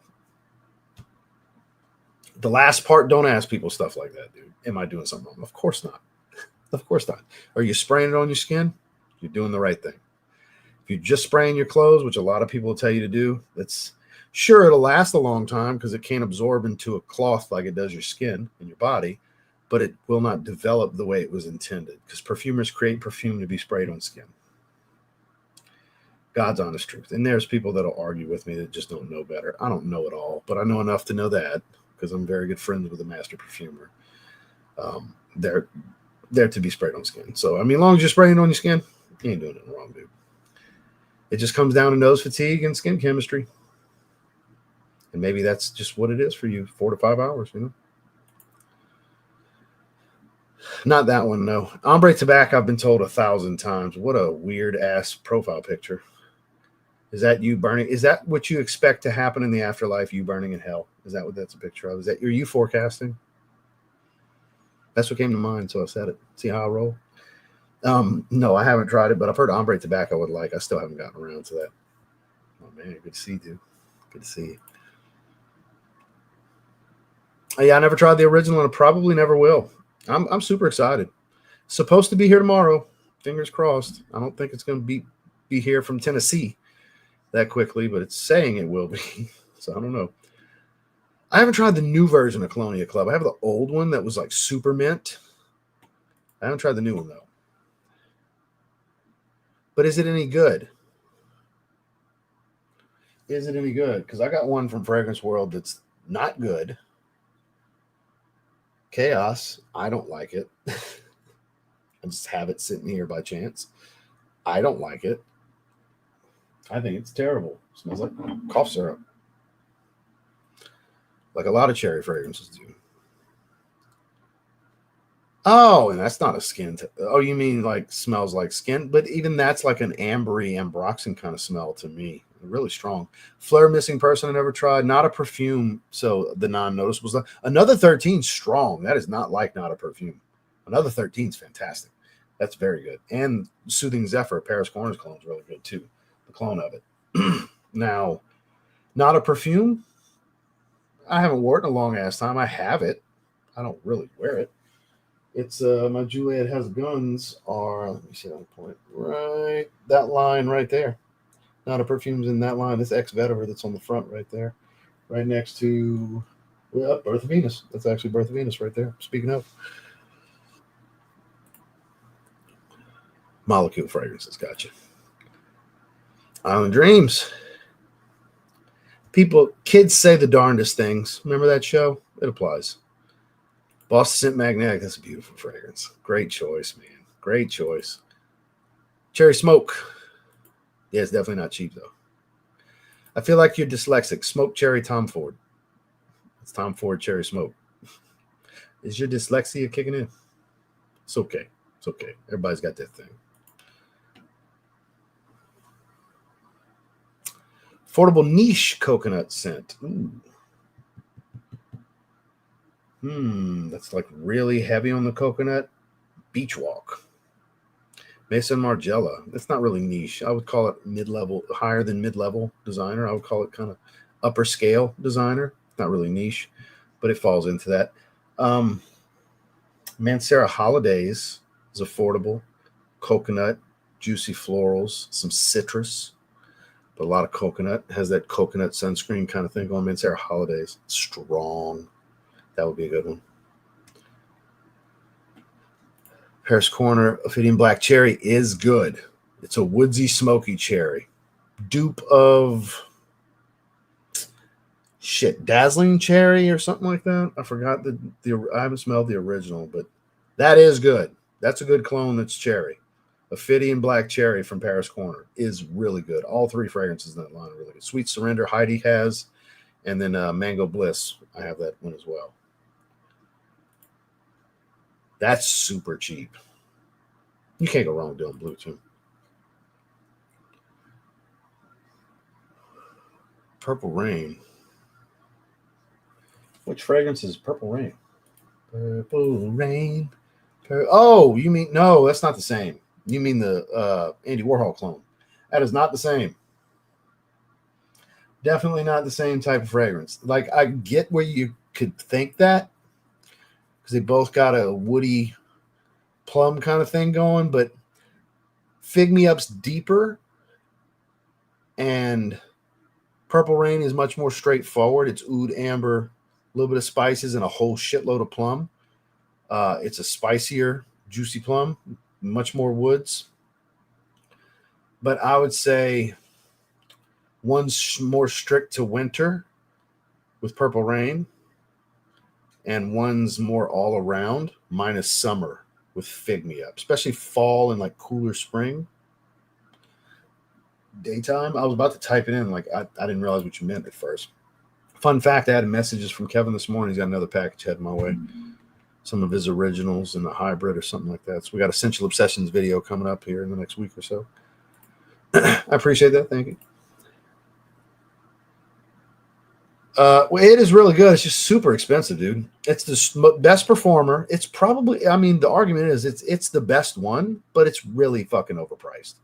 the last part, don't ask people stuff like that, dude. Am I doing something wrong? Of course not. Of course not. Are you spraying it on your skin? You're doing the right thing. If you're just spraying your clothes, which a lot of people will tell you to do, that's sure it'll last a long time because it can't absorb into a cloth like it does your skin and your body, but it will not develop the way it was intended because perfumers create perfume to be sprayed on skin. God's honest truth. And there's people that'll argue with me that just don't know better. I don't know it all, but I know enough to know that because I'm very good friends with a master perfumer. They're to be sprayed on skin. So, I mean, as long as you're spraying on your skin, you ain't doing it wrong, dude. It just comes down to nose fatigue and skin chemistry. And maybe that's just what it is for you, 4 to 5 hours, you know? Not that one, no. Ombre Tobacco, I've been told 1,000 times. What a weird-ass profile picture. Is that you burning? Is that what you expect to happen in the afterlife, you burning in hell? Is that what that's a picture of? Are you forecasting? That's what came to mind, so I said it. See how I roll? No, I haven't tried it, but I've heard Ombre Tobacco would like. I still haven't gotten around to that. Oh, man, good to see you, dude. Good to see you. Yeah, I never tried the original, and I probably never will. I'm super excited. Supposed to be here tomorrow. Fingers crossed. I don't think it's going to be here from Tennessee that quickly, but it's saying it will be. So I don't know. I haven't tried the new version of Colonia Club. I have the old one that was like super mint. I haven't tried the new one, though. But is it any good? Is it any good? Because I got one from Fragrance World that's not good. Chaos. I don't like it. I just have it sitting here by chance. I don't like it. I think it's terrible. It smells like cough syrup. Like a lot of cherry fragrances do. Oh, and that's not a skin. Oh, you mean like smells like skin? But even that's like an ambery ambroxan kind of smell to me. Really strong. Fleur Missing Person I never tried. Not a perfume, so the non-noticeable stuff. Another 13 strong. That is not like Not a Perfume. Another 13 is fantastic. That's very good. And Soothing Zephyr, Paris Corners clone is really good too. The clone of it. Now, Not a Perfume. I haven't worn it in a long ass time. I have it. I don't really wear it. It's my Juliet Has Guns are, let me see that point. Right, that line right there. Not a Perfume's in that line. This Ex Vetiver that's on the front right there. Right next to Birth of Venus. That's actually Birth of Venus right there. Speaking of. Molecule Fragrances, gotcha. Island Dreams. Kids say the darndest things. Remember that show? It applies. Boston Scent Magnetic. That's a beautiful fragrance. Great choice, man. Great choice. Cherry Smoke. Yeah, it's definitely not cheap, though. I feel like you're dyslexic. Smoke Cherry Tom Ford. It's Tom Ford Cherry Smoke. Is your dyslexia kicking in? It's okay. It's okay. Everybody's got their thing. Affordable Niche Coconut Scent. Ooh. That's like really heavy on the coconut. Beach Walk. Mason Margiela. That's not really niche. I would call it mid-level, higher than mid-level designer. I would call it kind of upper scale designer. Not really niche, but it falls into that. Mancera Holidays is affordable. Coconut, juicy florals, some citrus. But a lot of coconut. Has that coconut sunscreen kind of thing going. Mancera Holidays. Strong. That would be a good one. Paris Corner Ophidian Black Cherry is good. It's a woodsy, smoky cherry. Dupe of Dazzling Cherry or something like that. I forgot I haven't smelled the original, but that is good. That's a good clone that's cherry. Ophidian Black Cherry from Paris Corner is really good. All three fragrances in that line are really good. Sweet Surrender Heidi has, and then Mango Bliss. I have that one as well. That's super cheap. You can't go wrong with doing blue too. Purple Rain. Which fragrance is Purple Rain? Purple Rain. Oh, you mean no? That's not the same. You mean the Andy Warhol clone? That is not the same. Definitely not the same type of fragrance. Like I get where you could think that because they both got a woody plum kind of thing going, but Fig Me Up's deeper and Purple Rain is much more straightforward. It's oud, amber, a little bit of spices, and a whole shitload of plum. It's a spicier, juicy plum, much more woods. But I would say one's more strict to winter with Purple Rain, and one's more all around, minus summer with Fig Me Up, especially fall and like cooler spring. Daytime. I was about to type it in. Like I didn't realize what you meant at first. Fun fact, I had messages from Kevin this morning. He's got another package headed my way. Some of his originals and a hybrid or something like that. So we got Essential Obsessions video coming up here in the next week or so. I appreciate that. Thank you. Well, it is really good. It's just super expensive, dude. It's the best performer. It's probably, I mean, the argument is it's the best one, but it's really fucking overpriced.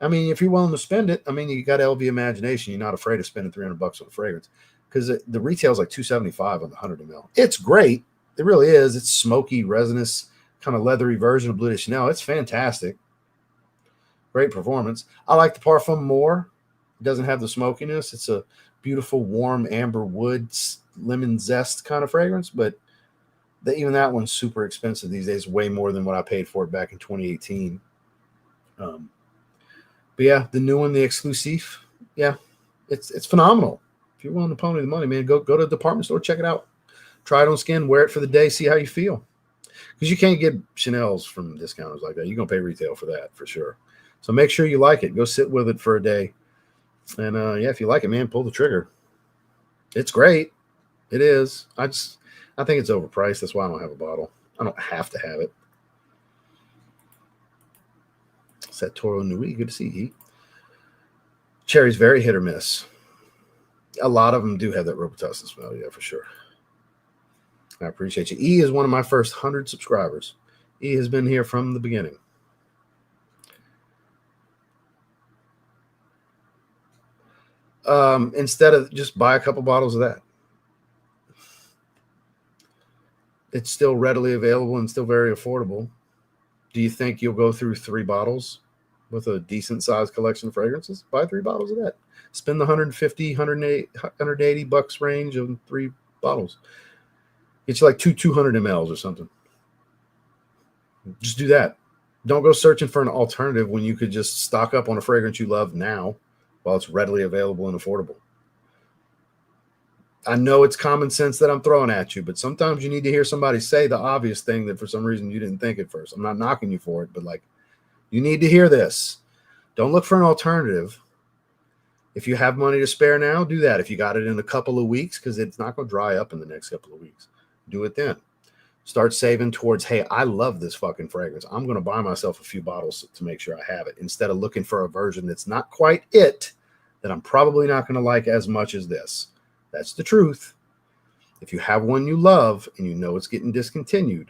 I mean, if you're willing to spend it, I mean, you got LV Imagination. You're not afraid of spending $300 on a fragrance because the retail is like $275 on the 100 ml. It's great. It really is. It's smoky, resinous, kind of leathery version of Bleu de Chanel. It's fantastic. Great performance. I like the Parfum more. It doesn't have the smokiness. It's a beautiful, warm, amber wood, lemon zest kind of fragrance, but even that one's super expensive these days, way more than what I paid for it back in 2018. But yeah, the new one, the Exclusive, yeah, it's phenomenal. If you're willing to pony the money, man, go to the department store, check it out. Try it on skin, wear it for the day, see how you feel. Because you can't get Chanel's from discounters like that. You're going to pay retail for that, for sure. So make sure you like it. Go sit with it for a day. And, yeah, if you like it, man, pull the trigger. It's great. It is. I think it's overpriced. That's why I don't have a bottle. I don't have to have it. Satoro Nui, good to see you. Cherry's very hit or miss. A lot of them do have that Robitussin smell, yeah, for sure. I appreciate you. E is one of my first 100 subscribers. E has been here from the beginning. Instead of just buy a couple bottles of that. It's still readily available and still very affordable. Do you think you'll go through 3 bottles with a decent sized collection of fragrances? Buy 3 bottles of that. Spend the $150, $180 range of 3 bottles. It's like 200 mLs or something. Just do that. Don't go searching for an alternative when you could just stock up on a fragrance you love now while it's readily available and affordable. I know it's common sense that I'm throwing at you, but sometimes you need to hear somebody say the obvious thing that for some reason you didn't think at first. I'm not knocking you for it, but like, you need to hear this. Don't look for an alternative. If you have money to spare now, do that. If you got it in a couple of weeks, because it's not going to dry up in the next couple of weeks, do it then. Start saving towards, hey, I love this fucking fragrance. I'm going to buy myself a few bottles to make sure I have it, instead of looking for a version that's not quite it, that I'm probably not going to like as much as this. That's the truth. If you have one you love and you know it's getting discontinued,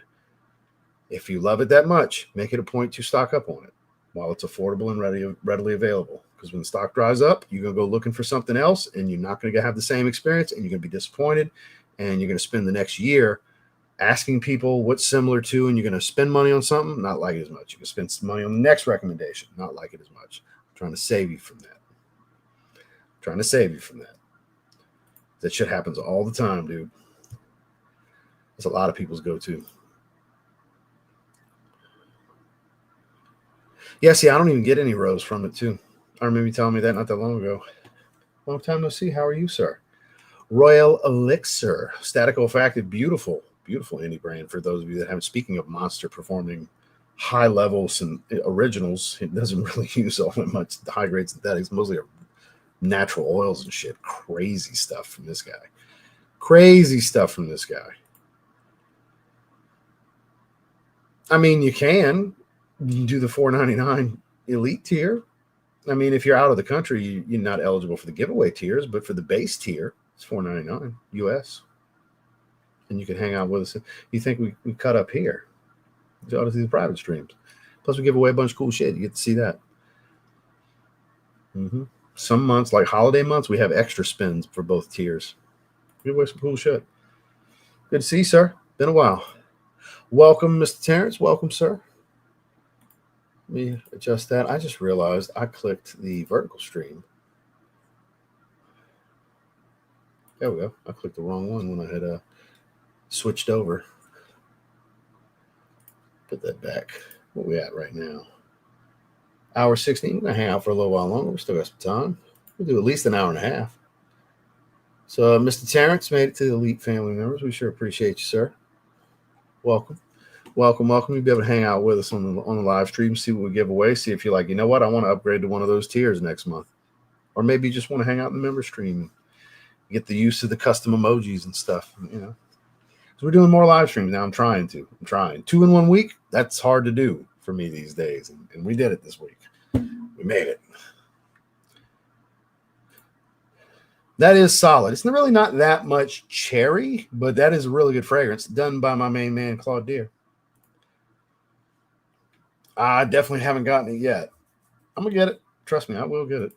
if you love it that much, make it a point to stock up on it while it's affordable and readily available. Because when the stock dries up, you're going to go looking for something else, and you're not going to have the same experience, and you're going to be disappointed, and you're going to spend the next year asking people what's similar to, and you're going to spend money on something, not like it as much. You can spend some money on the next recommendation, not like it as much. I'm trying to save you from that. Trying to save you from that. That shit happens all the time, dude. That's a lot of people's go-to. Yeah, see, I don't even get any rose from it, too. I remember you telling me that not that long ago. Long time no see. How are you, sir? Royal Elixir. Static Olfactive. Beautiful. Beautiful indie brand for those of you that haven't. Speaking of monster performing high levels and originals, it doesn't really use all that much high-grade synthetics. Mostly natural oils and shit. Crazy stuff from this guy. Crazy stuff from this guy. I mean, you can do the $4.99 elite tier. I mean, if you're out of the country, you're not eligible for the giveaway tiers, but for the base tier, it's $4.99 US. And you can hang out with us. You think we cut up here? You ought to see the private streams. Plus, we give away a bunch of cool shit. You get to see that. Some months, like holiday months, we have extra spins for both tiers. Give away some cool shit. Good to see you, sir. Been a while. Welcome, Mr. Terrence. Welcome, sir. Let me adjust that. I just realized I clicked the vertical stream. There we go. I clicked the wrong one when I had switched over. Put that back. What we at right now? Hour 16. We're going to hang out for a little while longer. We still got some time. We'll do at least an hour and a half. So, Mr. Terrence made it to the Elite family members. We sure appreciate you, sir. Welcome. Welcome. You'll be able to hang out with us on the live stream, see what we give away, see if you're like, you know what, I want to upgrade to one of those tiers next month. Or maybe you just want to hang out in the member stream and get the use of the custom emojis and stuff, you know. So we're doing more live streams now. I'm trying. 2 in 1 week, that's hard to do for me these days. And we did it this week. We made it. That is solid. It's really not that much cherry, but that is a really good fragrance done by my main man, Claude Deer. I definitely haven't gotten it yet. I'm going to get it. Trust me, I will get it.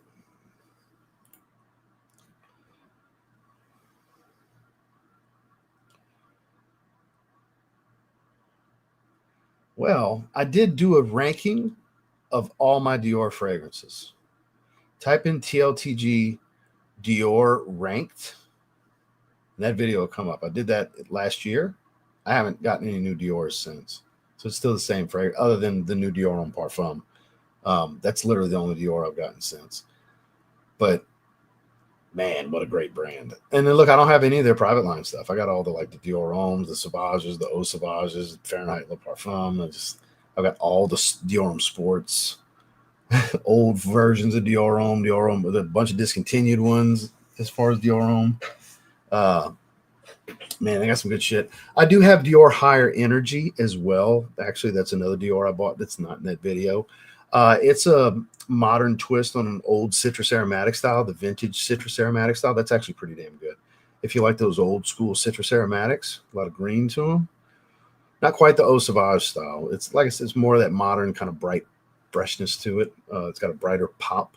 Well, I did do a ranking of all my Dior fragrances. Type in TLTG Dior ranked. And that video will come up. I did that last year. I haven't gotten any new Diors since. So it's still the same fragrance, other than the new Dior Homme Parfum. That's literally the only Dior I've gotten since. But man, what a great brand. And then look, I don't have any of their private line stuff. I got all the Dior Hommes, the Sauvages, the Eau Sauvages, Fahrenheit Le Parfum. I've got all the Dior Homme Sports, old versions of Dior Homme, with a bunch of discontinued ones as far as Dior Homme. Man, they got some good shit. I do have Dior Higher Energy as well. Actually, that's another Dior I bought that's not in that video. It's a modern twist on an old citrus aromatic style, the vintage citrus aromatic style. That's actually pretty damn good. If you like those old school citrus aromatics, a lot of green to them. Not quite the Eau Sauvage style. It's like I said, it's more of that modern kind of bright freshness to it. It's got a brighter pop.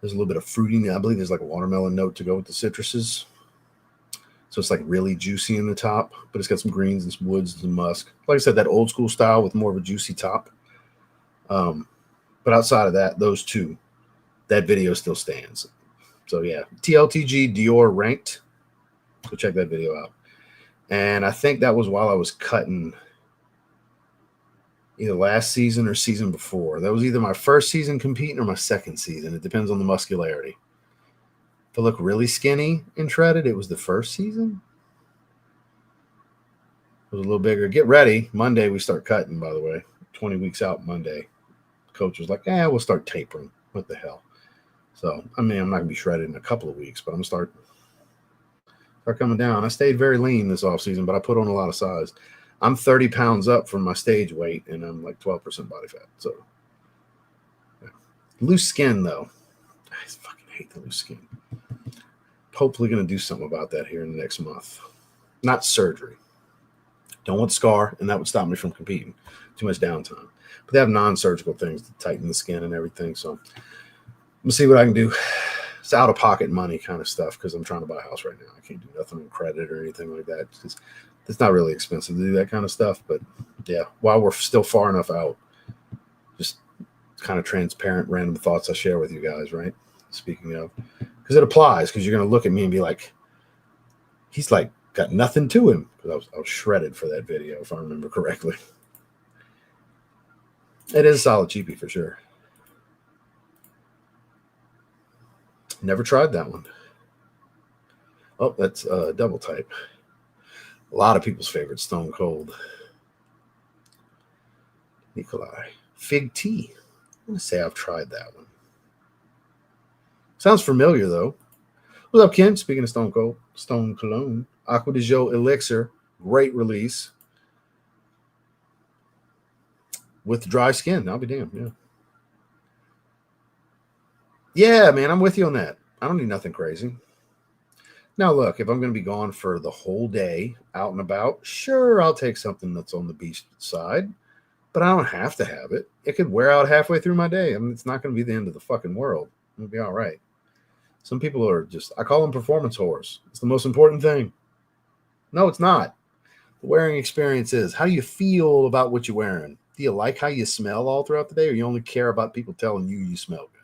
There's a little bit of fruiting. I believe there's like a watermelon note to go with the citruses. So it's like really juicy in the top, but it's got some greens and some woods and some musk. Like I said, that old school style with more of a juicy top. But outside of that, those two, that video still stands. So yeah, TLTG Dior ranked. Go check that video out. And I think that was while I was cutting either last season or season before. That was either my first season competing or my second season. It depends on the muscularity. If I look really skinny and shredded, it was the first season. It was a little bigger. Get ready. Monday, we start cutting, by the way. 20 weeks out Monday. Coach was like, we'll start tapering. What the hell? So, I mean, I'm not going to be shredded in a couple of weeks, but I'm going to start coming down. I stayed very lean this offseason, but I put on a lot of size. I'm 30 pounds up from my stage weight, and I'm like 12% body fat. So, yeah. Loose skin, though. I fucking hate the loose skin. Hopefully going to do something about that here in the next month. Not surgery. Don't want scar, and that would stop me from competing. Too much downtime. But they have non-surgical things to tighten the skin and everything. So I'm going to see what I can do. It's out-of-pocket money kind of stuff because I'm trying to buy a house right now. I can't do nothing on credit or anything like that. It's not really expensive to do that kind of stuff. But, yeah, while we're still far enough out, just kind of transparent, random thoughts I share with you guys, right? Speaking of. Because because it applies. Because you're gonna look at me and be like, he's like got nothing to him. Because I was shredded for that video, if I remember correctly. It is a solid cheapie for sure. Never tried that one. Oh, that's double type. A lot of people's favorite, Stone Cold. Nikolai. Fig Tea. I'm going to say I've tried that one. Sounds familiar, though. What's up, Ken? Speaking of Stone Cold, Stone Cologne. Aqua Di Gio Elixir. Great release. With dry skin. I'll be damned, yeah. Yeah, man, I'm with you on that. I don't need nothing crazy. Now, look, if I'm going to be gone for the whole day, out and about, sure, I'll take something that's on the beast side, but I don't have to have it. It could wear out halfway through my day. I mean, it's not going to be the end of the fucking world. It'll be all right. Some people are just, I call them performance whores. It's the most important thing. No, it's not. The wearing experience is, how do you feel about what you're wearing? Do you like how you smell all throughout the day, or you only care about people telling you smell good?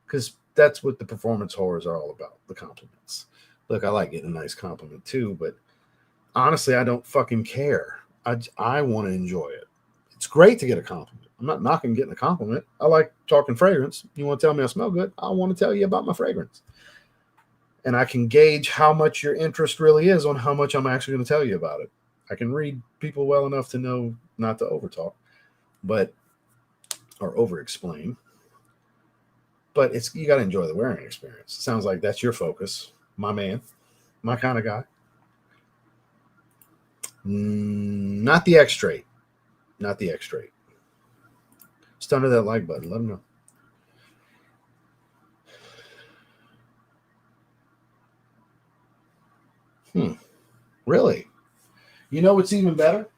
Because that's what the performance whores are all about, the compliments. Look, I like getting a nice compliment too, but honestly, I don't fucking care. I want to enjoy it. It's great to get a compliment. I'm not knocking getting a compliment. I like talking fragrance. You want to tell me I smell good? I want to tell you about my fragrance. And I can gauge how much your interest really is on how much I'm actually going to tell you about it. I can read people well enough to know not to overtalk, or over-explain. But you got to enjoy the wearing experience. It sounds like that's your focus, my man, my kind of guy. Not the X-Straight. Not the X-Straight. Just under that like button. Let them know. Really? You know what's even better?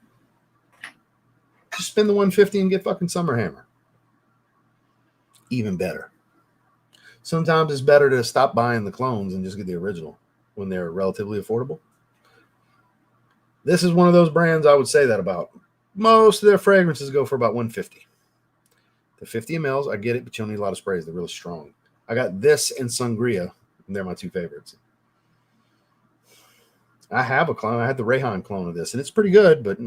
Just spend the $150 and get fucking Summer Hammer. Even better. Sometimes it's better to stop buying the clones and just get the original when they're relatively affordable. This is one of those brands I would say that about. Most of their fragrances go for about $150. The 50 mLs, I get it, but you don't need a lot of sprays. They're really strong. I got this and Sangria, and they're my two favorites. I have a clone. I had the Rayhan clone of this, and it's pretty good, but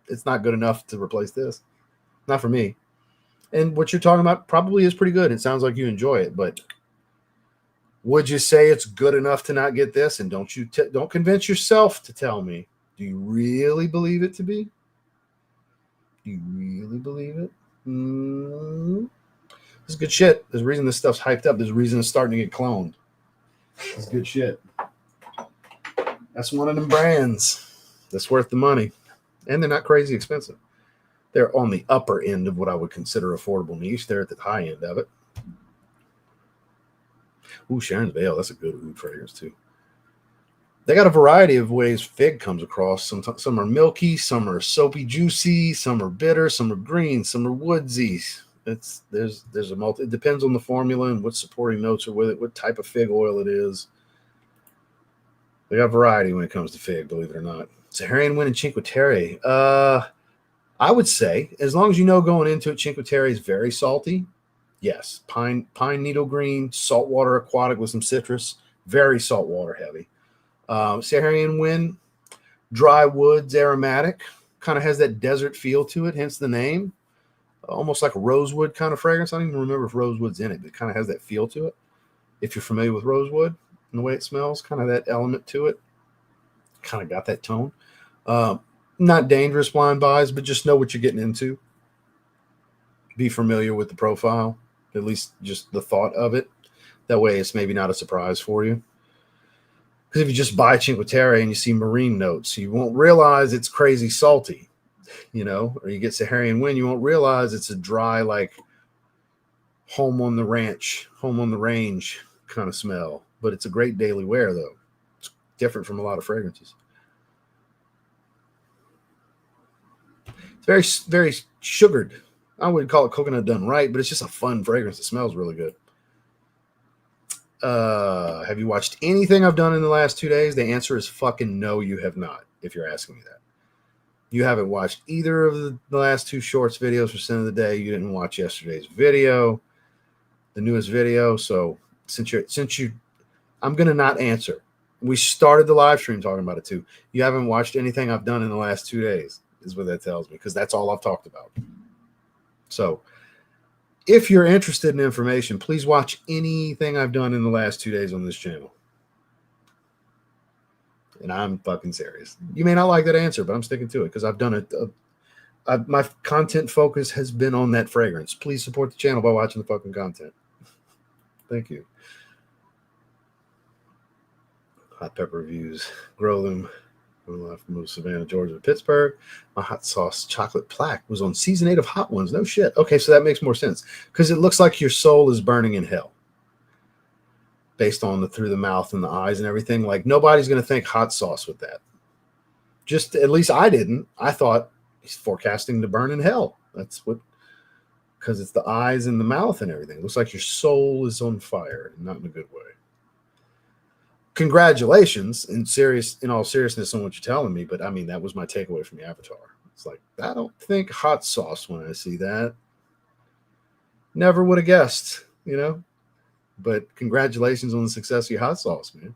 it's not good enough to replace this. Not for me. And what you're talking about probably is pretty good. It sounds like you enjoy it, but would you say it's good enough to not get this? And don't convince yourself to tell me. Do you really believe it to be? Do you really believe it? This is good shit. There's a reason this stuff's hyped up. There's a reason it's starting to get cloned. It's good shit. That's one of them brands that's worth the money. And they're not crazy expensive. They're on the upper end of what I would consider affordable niche. They're at the high end of it. Ooh, Sharon's Veil. That's a good oud fragrance too. They got a variety of ways fig comes across. Some are milky, some are soapy, juicy, some are bitter, some are green, some are woodsy. There's a multi. It depends on the formula and what supporting notes are with it, what type of fig oil it is. They got variety when it comes to fig, believe it or not. Saharian Wind and Cinque Terre. I would say, as long as you know going into it, Cinque Terre is very salty. Yes, pine needle green, saltwater aquatic with some citrus, very saltwater heavy. Saharian Wind, dry woods, aromatic, kind of has that desert feel to it, hence the name. Almost like a rosewood kind of fragrance. I don't even remember if rosewood's in it, but it kind of has that feel to it. If you're familiar with rosewood and the way it smells, kind of that element to it. Kind of got that tone. Not dangerous blind buys, but just know what you're getting into. Be familiar with the profile, at least just the thought of it. That way it's maybe not a surprise for you. Because if you just buy Cinque Terre and you see marine notes, you won't realize it's crazy salty, or you get Saharian Wind, you won't realize it's a dry, like home on the ranch, home on the range kind of smell. But it's a great daily wear, though. It's different from a lot of fragrances. Very, very sugared. I wouldn't call it coconut done right, but it's just a fun fragrance. It smells really good. Have you watched anything I've done in the last 2 days? The answer is fucking no, you have not, if you're asking me that. You haven't watched either of the last two shorts videos for Sin of the Day. You didn't watch yesterday's video, the newest video. So since you I'm going to not answer. We started the live stream talking about it too. You haven't watched anything I've done in the last 2 days, is what that tells me, because that's all I've talked about. So if you're interested in information, please watch anything I've done in the last 2 days on this channel. And I'm fucking serious. You may not like that answer, but I'm sticking to it because I've done it. My content focus has been on that fragrance. Please support the channel by watching the fucking content. Thank you. Hot pepper reviews. Grow them. From Savannah, Georgia to Pittsburgh. My hot sauce chocolate plaque was on season 8 of Hot Ones. No shit. Okay, so that makes more sense because it looks like your soul is burning in hell based on the through the mouth and the eyes and everything. Like nobody's going to think hot sauce with that. Just at least I didn't. I thought he's forecasting to burn in hell. That's what, because it's the eyes and the mouth and everything. It looks like your soul is on fire, not in a good way. Congratulations, in all seriousness on what you're telling me, but I mean, that was my takeaway from the Avatar. It's like, I don't think hot sauce when I see that. Never would have guessed, you know? But congratulations on the success of your hot sauce, man.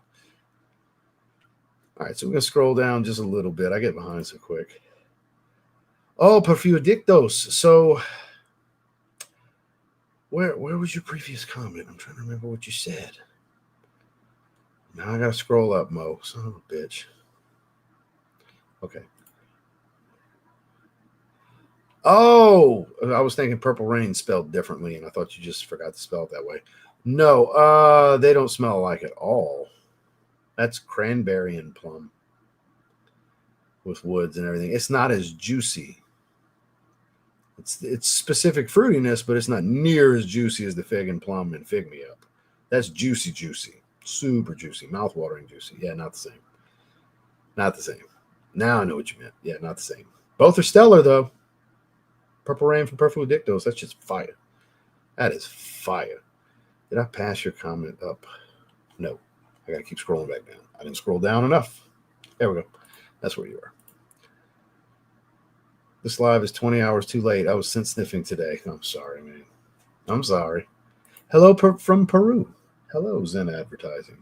All right, so we're going to scroll down just a little bit. I get behind so quick. Oh, Perfumdictos. So where was your previous comment? I'm trying to remember what you said. Now I got to scroll up, Mo. Son of a bitch. Okay. Oh, I was thinking Purple Rain spelled differently, and I thought you just forgot to spell it that way. No, they don't smell alike at all. That's cranberry and plum with woods and everything. It's not as juicy. It's specific fruitiness, but it's not near as juicy as the fig and plum and Fig Me Up. That's juicy, juicy. Super juicy, mouth-watering juicy. Yeah, not the same. Not the same. Now I know what you meant. Yeah, not the same. Both are stellar, though. Purple Rain from Perfumdictos. That's just fire. That is fire. Did I pass your comment up? No. I got to keep scrolling back down. I didn't scroll down enough. There we go. That's where you are. This live is 20 hours too late. I was scent sniffing today. I'm sorry, man. I'm sorry. Hello from Peru. Hello, Zen Advertising.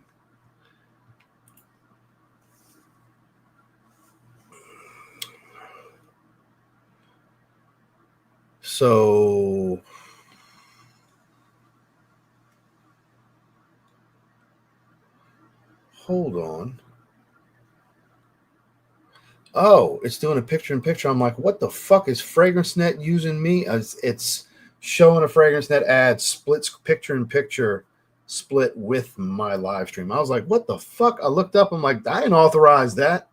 So hold on. Oh, it's doing a picture-in-picture. I'm like, what the fuck is FragranceNet using me? It's showing a FragranceNet ad, splits picture-in-picture split with my live stream. I was like, what the fuck? I looked up. I'm like, I didn't authorize that.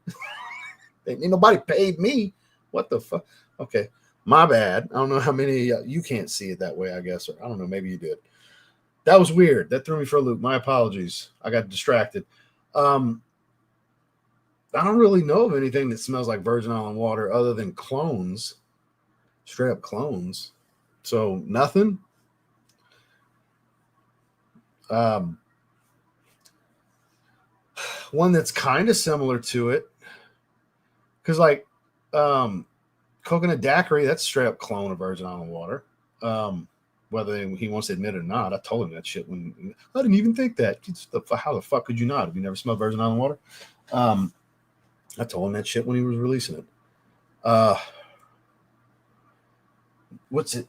Ain't nobody paid me. What the fuck? Okay, my bad. I don't know how many you can't see it that way, I guess. Or I don't know. Maybe you did. That was weird. That threw me for a loop. My apologies. I got distracted. I don't really know of anything that smells like Virgin Island water other than clones, straight up clones. So nothing. One that's kind of similar to it, because like coconut daiquiri, that's straight up clone of Virgin Island water. Whether he wants to admit it or not, I told him that shit when I didn't even think that. How the fuck could you not? Have you never smelled Virgin Island water? I told him that shit when he was releasing it. What's it?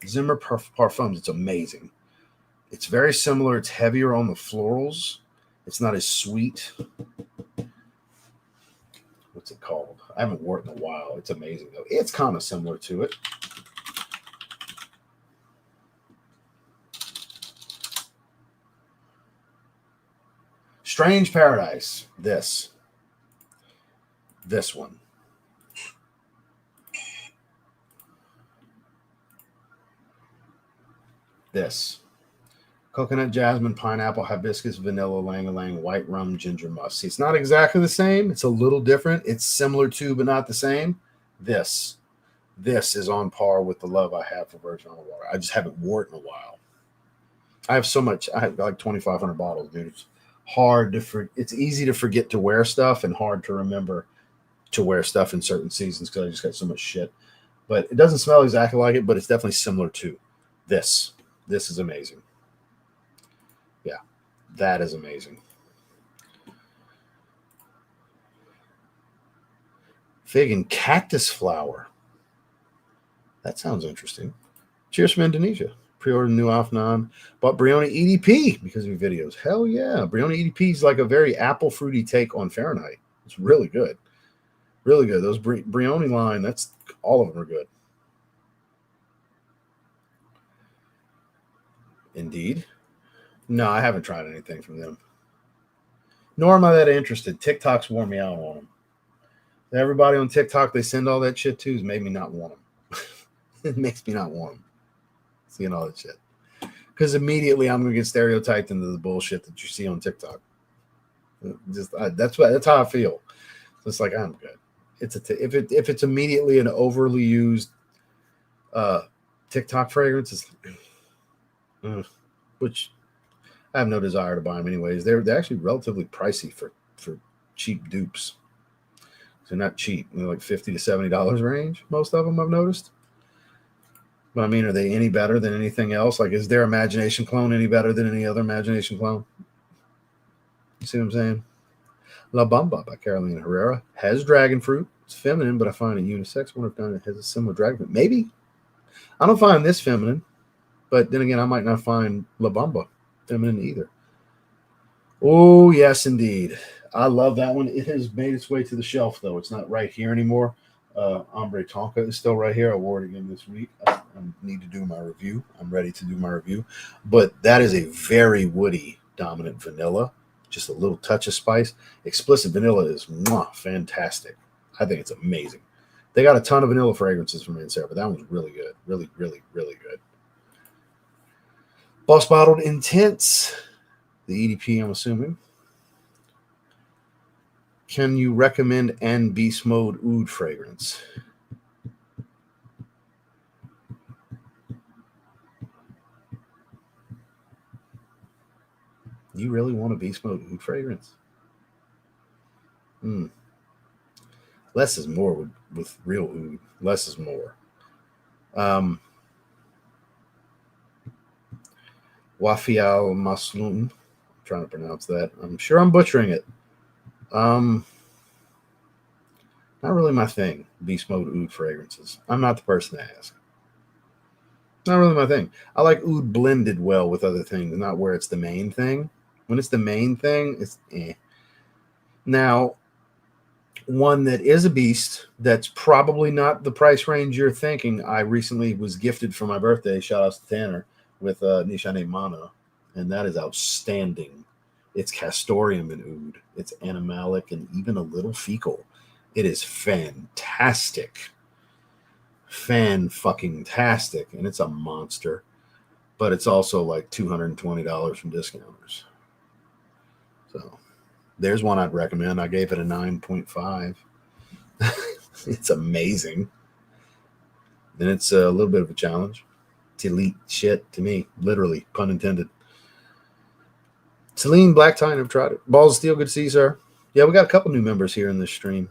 Zimmer Parfums. It's amazing. It's very similar. It's heavier on the florals. It's not as sweet. What's it called? I haven't worn it in a while. It's amazing, though. It's kind of similar to it. Strange Paradise. This one. This. Coconut, jasmine, pineapple, hibiscus, vanilla, lang-a-lang, white rum, ginger musk. See, it's not exactly the same. It's a little different. It's similar to, but not the same. This is on par with the love I have for Virgin Island water. I just haven't worn it in a while. I have so much. I have like 2,500 bottles, dude. It's hard to it's easy to forget to wear stuff and hard to remember to wear stuff in certain seasons because I just got so much shit. But it doesn't smell exactly like it, but it's definitely similar to this. This is amazing. Yeah. That is amazing. Fig and cactus flower. That sounds interesting. Cheers from Indonesia. Pre-ordered new Afnan. Bought Brioni EDP because of your videos. Hell yeah. Brioni EDP is like a very apple fruity take on Fahrenheit. It's really good. Really good. Those Brioni line, that's all of them are good. Indeed. No, I haven't tried anything from them. Nor am I that interested. TikTok's worn me out on them. Everybody on TikTok they send all that shit to has made me not want them. It makes me not want them. Seeing all that shit. Because immediately I'm going to get stereotyped into the bullshit that you see on TikTok. That's how I feel. It's like, I'm good. If it's immediately an overly used TikTok fragrance, it's which I have no desire to buy them anyways. They're actually relatively pricey for cheap dupes. They're not cheap. They're like $50 to $70 range. Most of them I've noticed. But I mean, are they any better than anything else? Like, is their imagination clone any better than any other imagination clone? You see what I'm saying? La Bamba by Carolina Herrera has dragon fruit. It's feminine, but I find it unisex. I wonder if it has a similar dragon fruit. Maybe. I don't find this feminine, but then again, I might not find La Bamba feminine either. Oh, yes, indeed. I love that one. It has made its way to the shelf, though. It's not right here anymore. Ombre Tonka is still right here. I wore it again this week. I need to do my review. I'm ready to do my review. But that is a very woody dominant vanilla. Just a little touch of spice. Explicit vanilla is fantastic. I think it's amazing. They got a ton of vanilla fragrances from Mancera, but that one's really good. Really, really, really good. Boss Bottled Intense. The EDP, I'm assuming. Can you recommend an Beast Mode Oud fragrance? You really want a Beast Mode Oud fragrance? Less is more with real oud. Less is more. Wafial Maslum. I'm trying to pronounce that. I'm sure I'm butchering it. Not really my thing, Beast Mode Oud fragrances. I'm not the person to ask. Not really my thing. I like oud blended well with other things, not where it's the main thing. When it's the main thing, it's eh. Now, one that is a beast, that's probably not the price range you're thinking. I recently was gifted for my birthday, shout out to Tanner, with Nishane Mana, and that is outstanding. It's castoreum and oud. It's animalic and even a little fecal. It is fantastic. Fan-fucking-tastic, and it's a monster. But it's also like $220 from discounters. So there's one I'd recommend. I gave it a 9.5. It's amazing. And it's a little bit of a challenge. It's elite shit to me, literally, pun intended. Celine Black Tie, I've tried it. Balls of Steel, good to see you, sir. Yeah, we got a couple new members here in this stream.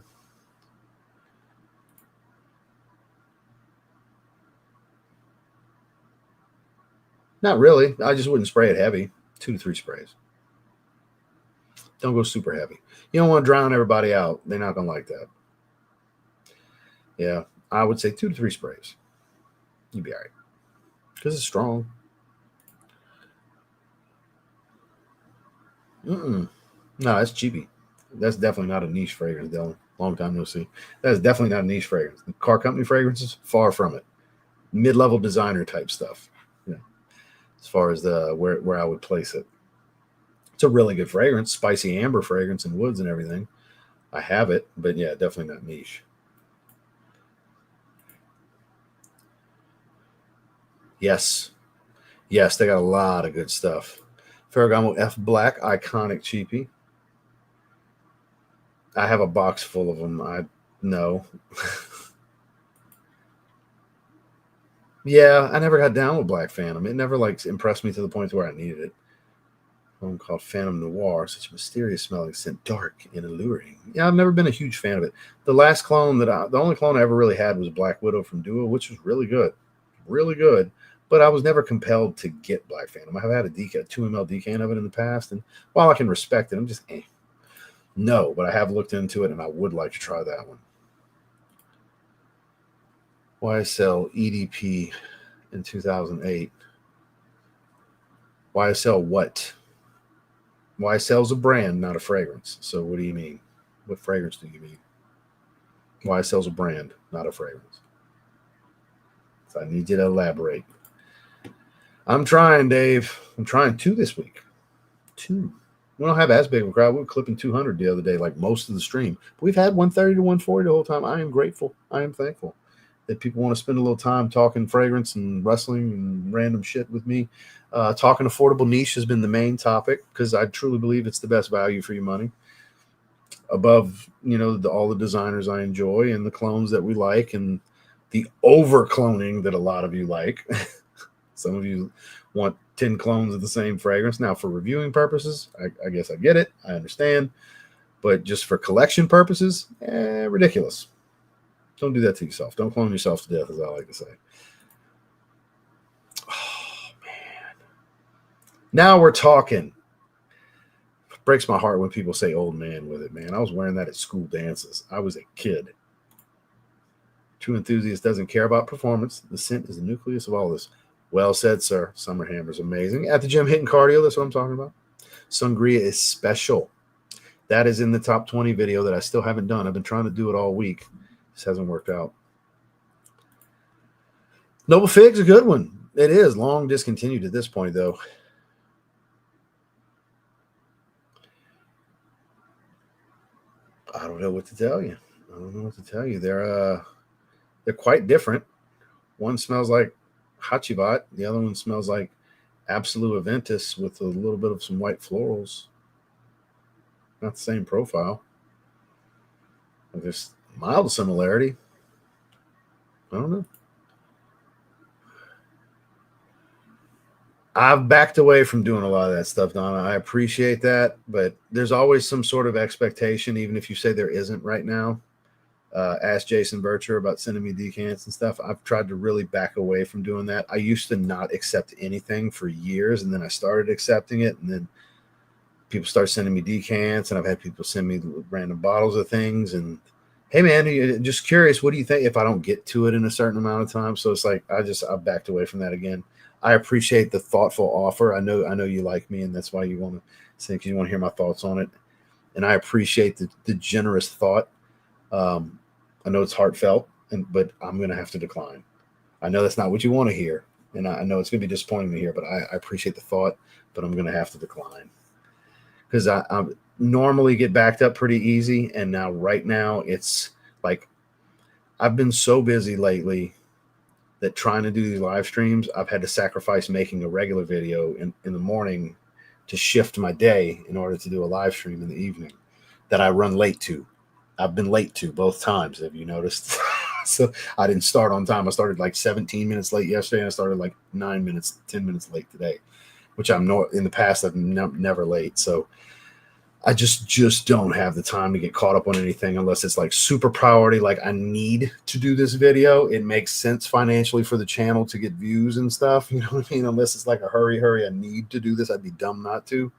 Not really. I just wouldn't spray it heavy. 2 to 3 sprays. Don't go super heavy. You don't want to drown everybody out. They're not going to like that. Yeah, I would say 2 to 3 sprays. You'd be all right. Because it's strong. No, that's cheapy. That's definitely not a niche fragrance, Dylan. Long time no see. That's definitely not a niche fragrance. The car company fragrances, far from it. Mid-level designer type stuff. Yeah. As far as the where I would place it. It's a really good fragrance, spicy amber fragrance and woods and everything. I have it, but yeah, definitely not niche. Yes. Yes, they got a lot of good stuff. Ferragamo F Black, iconic cheapie. I have a box full of them. I know. Yeah, I never got down with Black Phantom. It never like impressed me to the point where I needed it. One called Phantom Noir, such a mysterious smelling scent, dark and alluring. Yeah, I've never been a huge fan of it. The last clone the only clone I ever really had was Black Widow from Duo, which was really good, but I was never compelled to get Black Phantom. I have had a 2 ml decan of it in the past, and while I can respect it, I'm just no, but I have looked into it, and I would like to try that one. YSL EDP in 2008. YSL what? YSL is a brand, not a fragrance. So what do you mean? What fragrance do you mean? YSL is a brand, not a fragrance. So I need you to elaborate. I'm trying, Dave. I'm trying 2 this week. 2. We don't have as big of a crowd. We were clipping 200 the other day, like most of the stream. But we've had 130 to 140 the whole time. I am grateful. I am thankful that people want to spend a little time talking fragrance and wrestling and random shit with me. Talking affordable niche has been the main topic because I truly believe it's the best value for your money. Above, all the designers I enjoy and the clones that we like and the over cloning that a lot of you like. Some of you want 10 clones of the same fragrance. Now, for reviewing purposes, I guess I get it. I understand. But just for collection purposes, ridiculous. Don't do that to yourself. Don't clone yourself to death, as I like to say. Oh, man. Now we're talking. It breaks my heart when people say old man with it, man. I was wearing that at school dances. I was a kid. True enthusiast doesn't care about performance. The scent is the nucleus of all this. Well said, sir. Summer Hammer's amazing. At the gym hitting cardio, that's what I'm talking about. Sangria is special. That is in the top 20 video that I still haven't done. I've been trying to do it all week. This hasn't worked out. Noble Fig's a good one. It is. Long discontinued at this point, though. I don't know what to tell you. They're quite different. One smells like Hachibat. The other one smells like Absolute Aventus with a little bit of some white florals. Not the same profile. There's mild similarity. I don't know. I've backed away from doing a lot of that stuff, Donna. I appreciate that, but there's always some sort of expectation, even if you say there isn't right now. Ask Jason Bircher about sending me decants and stuff. I've tried to really back away from doing that. I used to not accept anything for years, and then I started accepting it, and then people start sending me decants, and I've had people send me random bottles of things. And hey, man, just curious, what do you think if I don't get to it in a certain amount of time? So it's like I've backed away from that again. I appreciate the thoughtful offer. I know you like me, and that's why you want to say, because you want to hear my thoughts on it. And I appreciate the generous thought. I know it's heartfelt, but I'm going to have to decline. I know that's not what you want to hear, and I know it's going to be disappointing to hear, but I appreciate the thought, but I'm going to have to decline. Because I normally get backed up pretty easy, and now right now it's like I've been so busy lately that trying to do these live streams, I've had to sacrifice making a regular video in the morning to shift my day in order to do a live stream in the evening that I run late to. I've been late to both times. Have you noticed? So I didn't start on time. I started like 17 minutes late yesterday, and I started like 10 minutes late today, which I'm not in the past. I've never late. So I just don't have the time to get caught up on anything unless it's like super priority. Like I need to do this video. It makes sense financially for the channel to get views and stuff. You know what I mean? Unless it's like a hurry. I need to do this. I'd be dumb not to.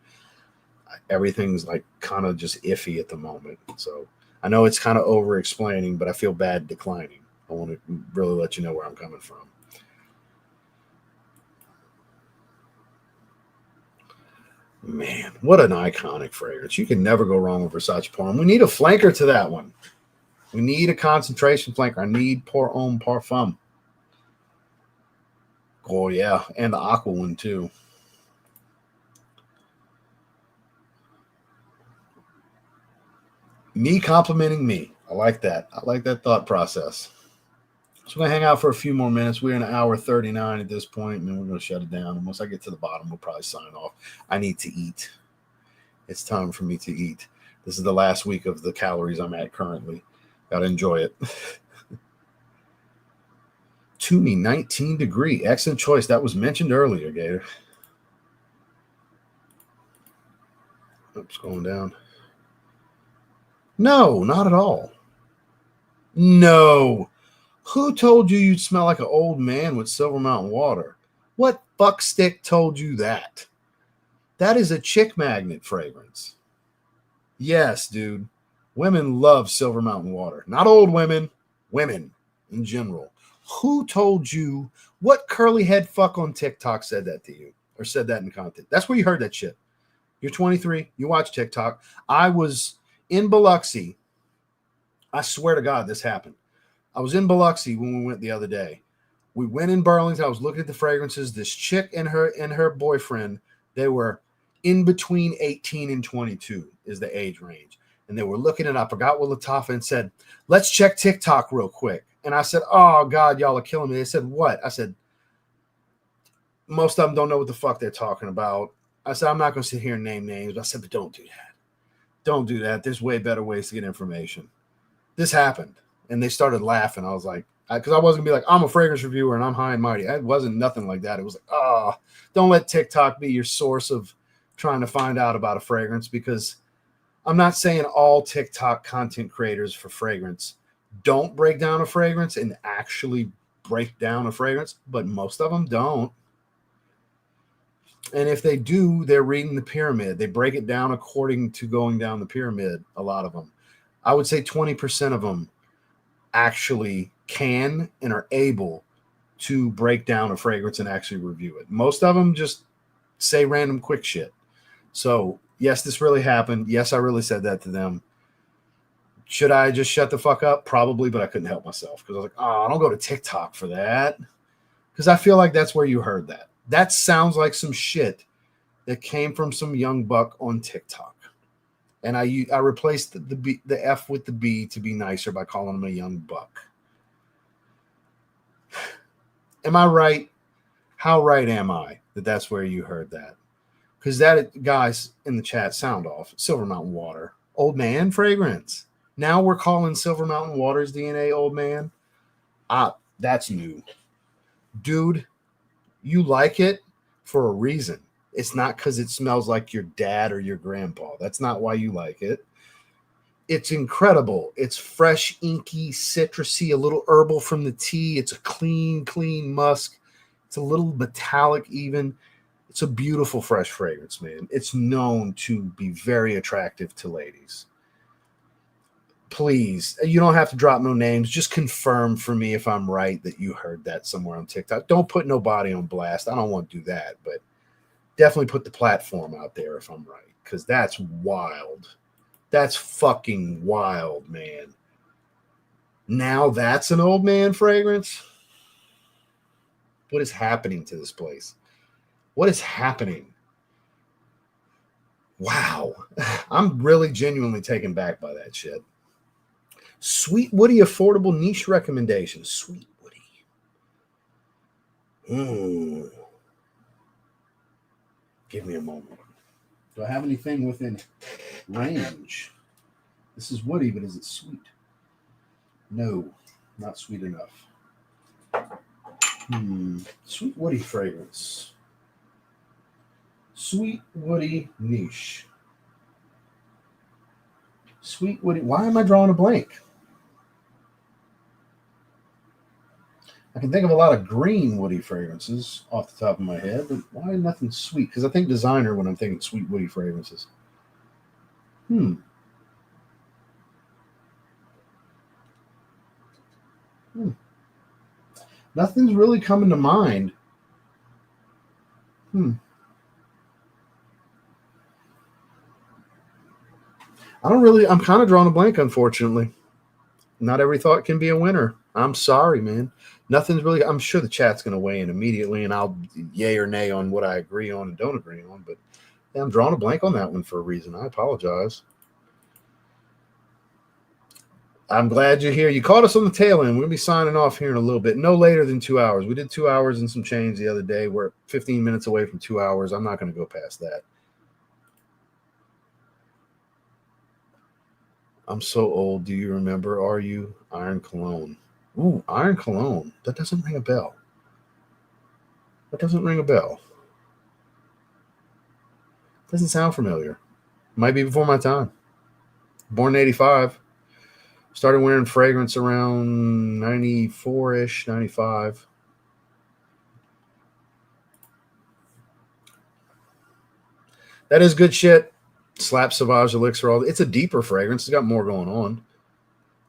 Everything's like kind of just iffy at the moment. So I know it's kind of over explaining, but I feel bad declining. I want to really let you know where I'm coming from. Man, what an iconic fragrance. You can never go wrong with Versace Pour Homme. We need a flanker to that one. We need a concentration flanker. I need Pour Homme Parfum. Oh, yeah. And the Aqua one, too. Me complimenting me. I like that. I like that thought process. So we're going to hang out for a few more minutes. We're in an hour 39 at this point, and then we're going to shut it down. And once I get to the bottom, we'll probably sign off. I need to eat. It's time for me to eat. This is the last week of the calories I'm at currently. Got to enjoy it. Toomey, 19 degree. Excellent choice. That was mentioned earlier, Gator. Oops, going down. No, not at all. No. Who told you you'd smell like an old man with Silver Mountain water? What fuckstick told you that? That is a chick magnet fragrance. Yes, dude. Women love Silver Mountain water. Not old women, women in general. Who told you? What curly head fuck on TikTok said that to you or said that in content? That's where you heard that shit. You're 23. You watch TikTok. I was in Biloxi. I swear to God, this happened. I was in Biloxi when we went the other day. We went in Burlington. I was looking at the fragrances. This chick and her boyfriend, they were in between 18 and 22 is the age range. And they were looking at, I forgot what Latafa and said, let's check TikTok real quick. And I said, oh God, y'all are killing me. They said, what? I said, most of them don't know what the fuck they're talking about. I said, I'm not going to sit here and name names. But I said, but don't do that. Don't do that. There's way better ways to get information. This happened. And they started laughing. I was like, because I wasn't going to be like, I'm a fragrance reviewer and I'm high and mighty. It wasn't nothing like that. It was like, oh, don't let TikTok be your source of trying to find out about a fragrance, because I'm not saying all TikTok content creators for fragrance don't break down a fragrance and actually break down a fragrance, but most of them don't. And if they do, they're reading the pyramid. They break it down according to going down the pyramid, a lot of them. I would say 20% of them actually can and are able to break down a fragrance and actually review it. Most of them just say random quick shit. So, yes, this really happened. Yes, I really said that to them. Should I just shut the fuck up? Probably, but I couldn't help myself because I was like, oh, I don't go to TikTok for that. Because I feel like that's where you heard that. That sounds like some shit that came from some young buck on TikTok. And I replaced the F with the B to be nicer by calling him a young buck. Am I right? How right am I that that's where you heard that? Because that, guys in the chat, sound off. Silver Mountain water. Old man fragrance. Now we're calling Silver Mountain water's DNA old man. That's new. Dude, you like it for a reason. It's not because it smells like your dad or your grandpa. That's not why you like it. It's incredible. It's fresh, inky, citrusy, a little herbal from the tea. It's a clean musk. It's a little metallic even. It's a beautiful, fresh fragrance, man. It's known to be very attractive to ladies. Please, you don't have to drop no names. Just confirm for me if I'm right that you heard that somewhere on TikTok. Don't put nobody on blast. I don't want to do that, but definitely put the platform out there if I'm right, because that's wild. That's fucking wild, man. Now that's an old man fragrance? What is happening to this place? What is happening? Wow. I'm really genuinely taken back by that shit. Sweet Woody affordable niche recommendations. Sweet Woody. Give me a moment. Do I have anything within range? This is Woody, but is it sweet? No, not sweet enough. Sweet Woody fragrance. Sweet Woody niche. Sweet Woody. Why am I drawing a blank? I can think of a lot of green woody fragrances off the top of my head, but why nothing sweet? Because I think designer when I'm thinking sweet woody fragrances. Nothing's really coming to mind. I'm kind of drawing a blank, unfortunately. Not every thought can be a winner. I'm sorry, man. Nothing's really, I'm sure the chat's going to weigh in immediately and I'll yay or nay on what I agree on and don't agree on, but yeah, I'm drawing a blank on that one for a reason. I apologize. I'm glad you're here. You caught us on the tail end. We'll be signing off here in a little bit. No later than 2 hours. We did 2 hours and some change the other day. We're 15 minutes away from 2 hours. I'm not going to go past that. I'm so old. Do you remember? Are you? Iron Cologne. Ooh, Iron Cologne. That doesn't ring a bell. Doesn't sound familiar. Might be before my time. Born in 85. Started wearing fragrance around 94-ish, 95. That is good shit. Slap Sauvage Elixir. It's a deeper fragrance. It's got more going on.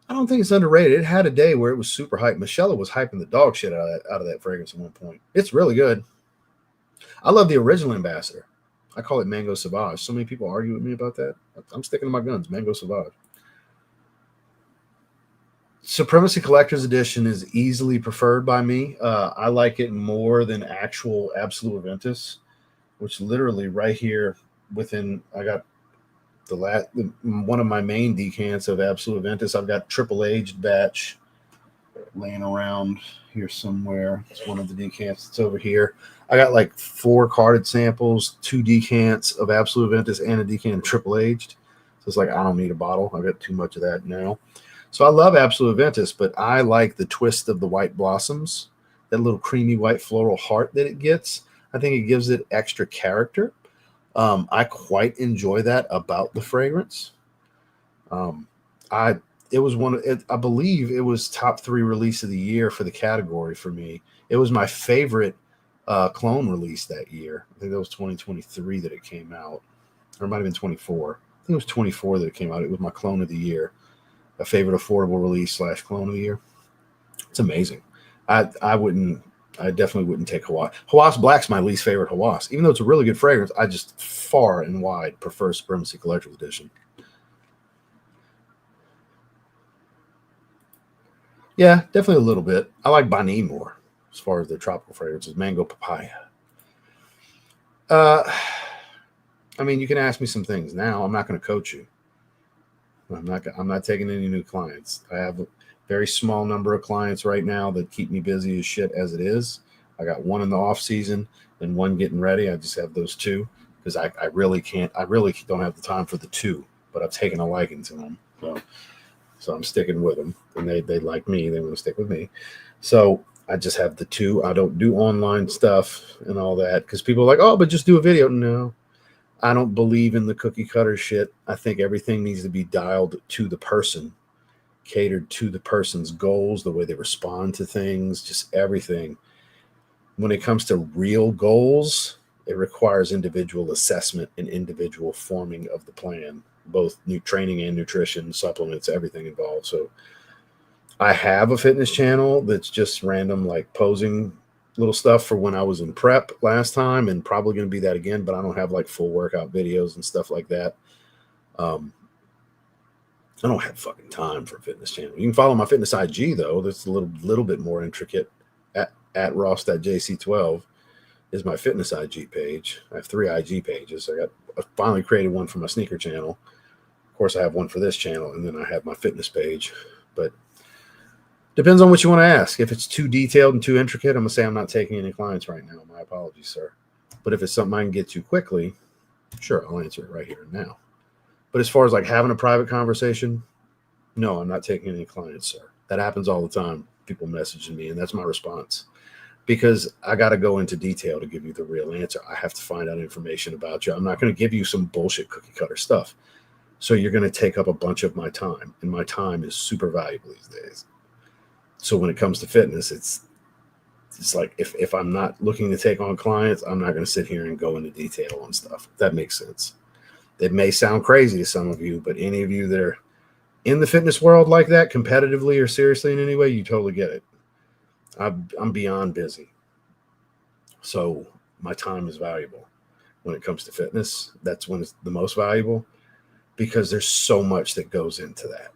I don't think it's underrated. It had a day where it was super hyped. Michelle was hyping the dog shit out of that fragrance at one point. It's really good. I love the original Ambassador. I call it Mango Sauvage. So many people argue with me about that. I'm sticking to my guns. Mango Sauvage. Supremacy Collector's Edition is easily preferred by me. I like it more than actual Absolute Aventus, which literally right here within, I got one of my main decants of Absolute Aventus. I've got triple aged batch laying around here somewhere. It's one of the decants that's over here. I got like 4 carded samples, 2 decants of Absolute Aventus, and a decant triple aged. So it's like, I don't need a bottle. I've got too much of that now. So I love Absolute Aventus, but I like the twist of the white blossoms, that little creamy white floral heart that it gets. I think it gives it extra character. I quite enjoy that about the fragrance. I believe it was top 3 release of the year for the category for me. It was my favorite clone release that year. I think that was 2023 that it came out, or it might have been 24. I think it was 24 that it came out. It was my clone of the year, a favorite affordable release / clone of the year. It's amazing. I definitely wouldn't take Hawass. Hawass Black's my least favorite Hawass. Even though it's a really good fragrance, I just far and wide prefer Supremacy Collector's Edition. Yeah, definitely a little bit. I like Bani more as far as their tropical fragrances. Mango Papaya. I mean, you can ask me some things now. I'm not going to coach you. I'm not taking any new clients. I have a very small number of clients right now that keep me busy as shit as it is. I got one in the off season and one getting ready. I just have those 2 because I really don't have the time for the 2, but I've taken a liking to them. So I'm sticking with them, and they like me. They want to stick with me. So I just have the 2. I don't do online stuff and all that because people are like, oh, but just do a video. No, I don't believe in the cookie cutter shit. I think everything needs to be dialed to the person, catered to the person's goals, the way they respond to things, just everything. When it comes to real goals, it requires individual assessment and individual forming of the plan, both new training and nutrition, supplements, everything involved. So I have a fitness channel that's just random, like posing little stuff for when I was in prep last time, and probably going to be that again, but I don't have like full workout videos and stuff like that. I don't have fucking time for a fitness channel. You can follow my fitness IG though. That's a little bit more intricate. At Ross.jc12 is my fitness IG page. I have 3 IG pages. I finally created one for my sneaker channel. Of course, I have one for this channel, and then I have my fitness page. But depends on what you want to ask. If it's too detailed and too intricate, I'm going to say I'm not taking any clients right now. My apologies, sir. But if it's something I can get to quickly, sure, I'll answer it right here and now. But as far as like having a private conversation, no, I'm not taking any clients, sir. That happens all the time. People messaging me, and that's my response. Because I got to go into detail to give you the real answer. I have to find out information about you. I'm not going to give you some bullshit cookie cutter stuff. So you're going to take up a bunch of my time, and my time is super valuable these days. So when it comes to fitness, it's like if I'm not looking to take on clients, I'm not going to sit here and go into detail on stuff. If that makes sense. It may sound crazy to some of you, but any of you that are in the fitness world like that, competitively or seriously in any way, you totally get it. I'm beyond busy. So my time is valuable. When it comes to fitness, that's when it's the most valuable, because there's so much that goes into that.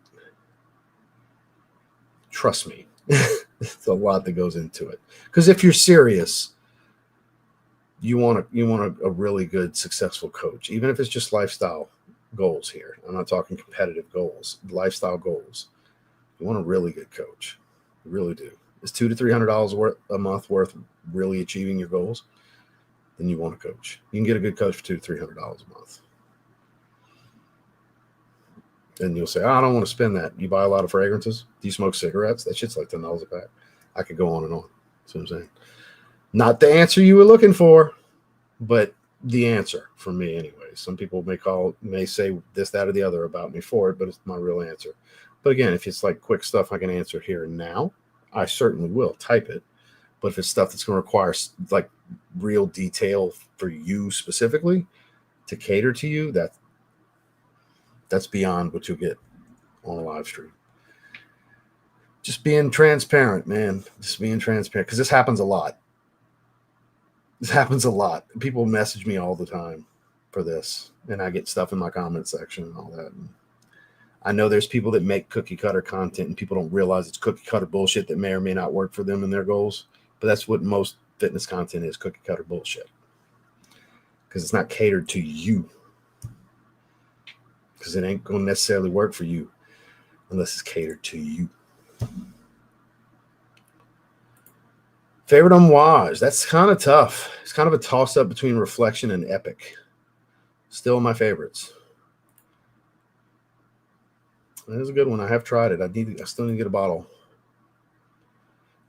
Trust me, it's a lot that goes into it. Because if you're serious, you want a really good, successful coach, even if it's just lifestyle goals here. I'm not talking competitive goals, lifestyle goals. You want a really good coach. You really do. Is $200 to $300 a month worth really achieving your goals? Then you want a coach. You can get a good coach for $200 to $300 a month. And you'll say, oh, I don't want to spend that. You buy a lot of fragrances. Do you smoke cigarettes? That shit's like $10 a pack. I could go on and on. That's what I'm saying. Not the answer you were looking for, but the answer for me anyway. Some people may say this, that, or the other about me for it, but it's my real answer. But again, if it's like quick stuff I can answer here and now, I certainly will type it. But if it's stuff that's going to require like real detail for you specifically, to cater to you, that's beyond what you'll get on a live stream. Just being transparent, man. Just being transparent, because this happens a lot. This happens a lot. People message me all the time for this, and I get stuff in my comment section and all that. And I know there's people that make cookie cutter content, and people don't realize it's cookie cutter bullshit that may or may not work for them and their goals. But that's what most fitness content is, cookie cutter bullshit. Because it's not catered to you. Because it ain't going to necessarily work for you unless it's catered to you. Favorite Amouage. That's kind of tough. It's kind of a toss-up between Reflection and Epic. Still my favorites. That is a good one. I have tried it. I still need to get a bottle.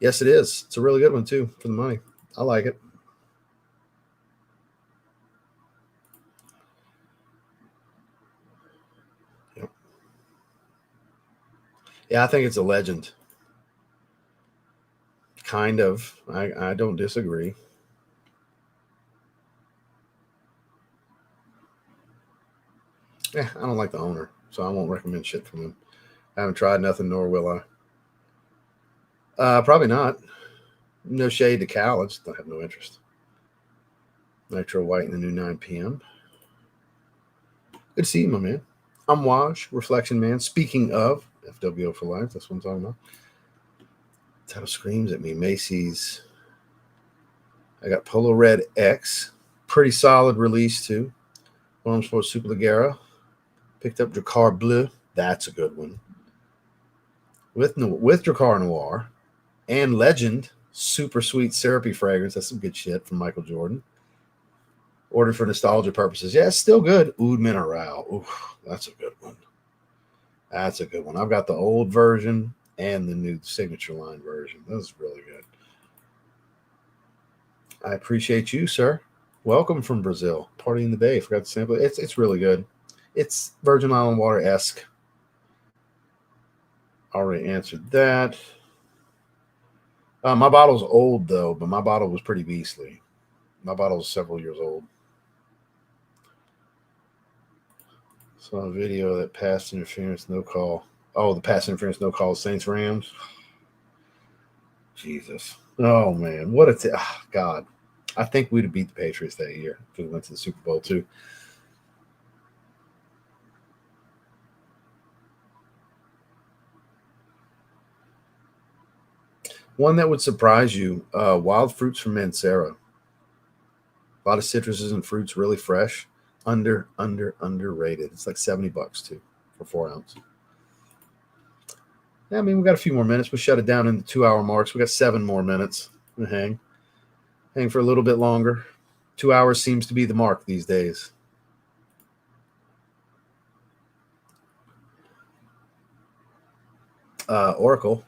Yes, it is. It's a really good one, too, for the money. I like it. Yep. Yeah, I think it's a legend. Kind of. I don't disagree. Yeah, I don't like the owner, so I won't recommend shit from him. I haven't tried nothing, nor will I. Probably not. No shade to Cal. I just don't have no interest. Nitro White in the new 9 p.m. Good to see you, my man. Amouage, Reflection Man. Speaking of FWO for life, that's what I'm talking about. Title screams at me. Macy's. I got Polo Red X. Pretty solid release, too. Orange Sports Super Ligera. Picked up Dracar Bleu. That's a good one. With Dracar Noir and Legend, super sweet syrupy fragrance. That's some good shit from Michael Jordan. Ordered for nostalgia purposes. Yeah, it's still good. Oud Mineral. Ooh, that's a good one. That's a good one. I've got the old version and the new signature line version. That was really good. I appreciate you, sir. Welcome from Brazil. Party in the Bay. Forgot to sample it. It's really good. It's Virgin Island water-esque. Already answered that. My bottle's old, though, but my bottle was pretty beastly. My bottle was several years old. Saw a video that pass interference, no call. Oh, the pass interference, no call, Saints Rams. Jesus. Oh, man. What a God. I think we'd have beat the Patriots that year if we went to the Super Bowl, too. One that would surprise you, wild fruits from Mancera. A lot of citruses and fruits, really fresh. Underrated. It's like $70 too for 4 ounce. Yeah, I mean, we got a few more minutes. We'll shut it down in the 2 hour marks. We got 7 more minutes to hang for a little bit longer. 2 hours seems to be the mark these days. Oracle.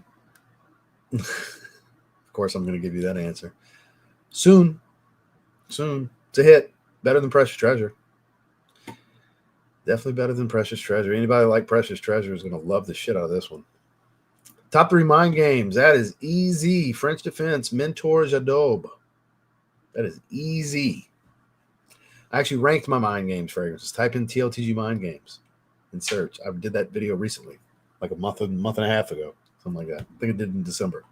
Of course, I'm going to give you that answer. Soon. It's a hit. Better than Precious Treasure. Definitely better than Precious Treasure. Anybody like Precious Treasure is going to love the shit out of this one. Top 3 mind games. That is easy. French Defense, Mentor, Jadobe. That is easy. I actually ranked my mind games fragrances. Type in TLTG mind games and search. I did that video recently, like a month and a half ago, something like that. I think I did in December.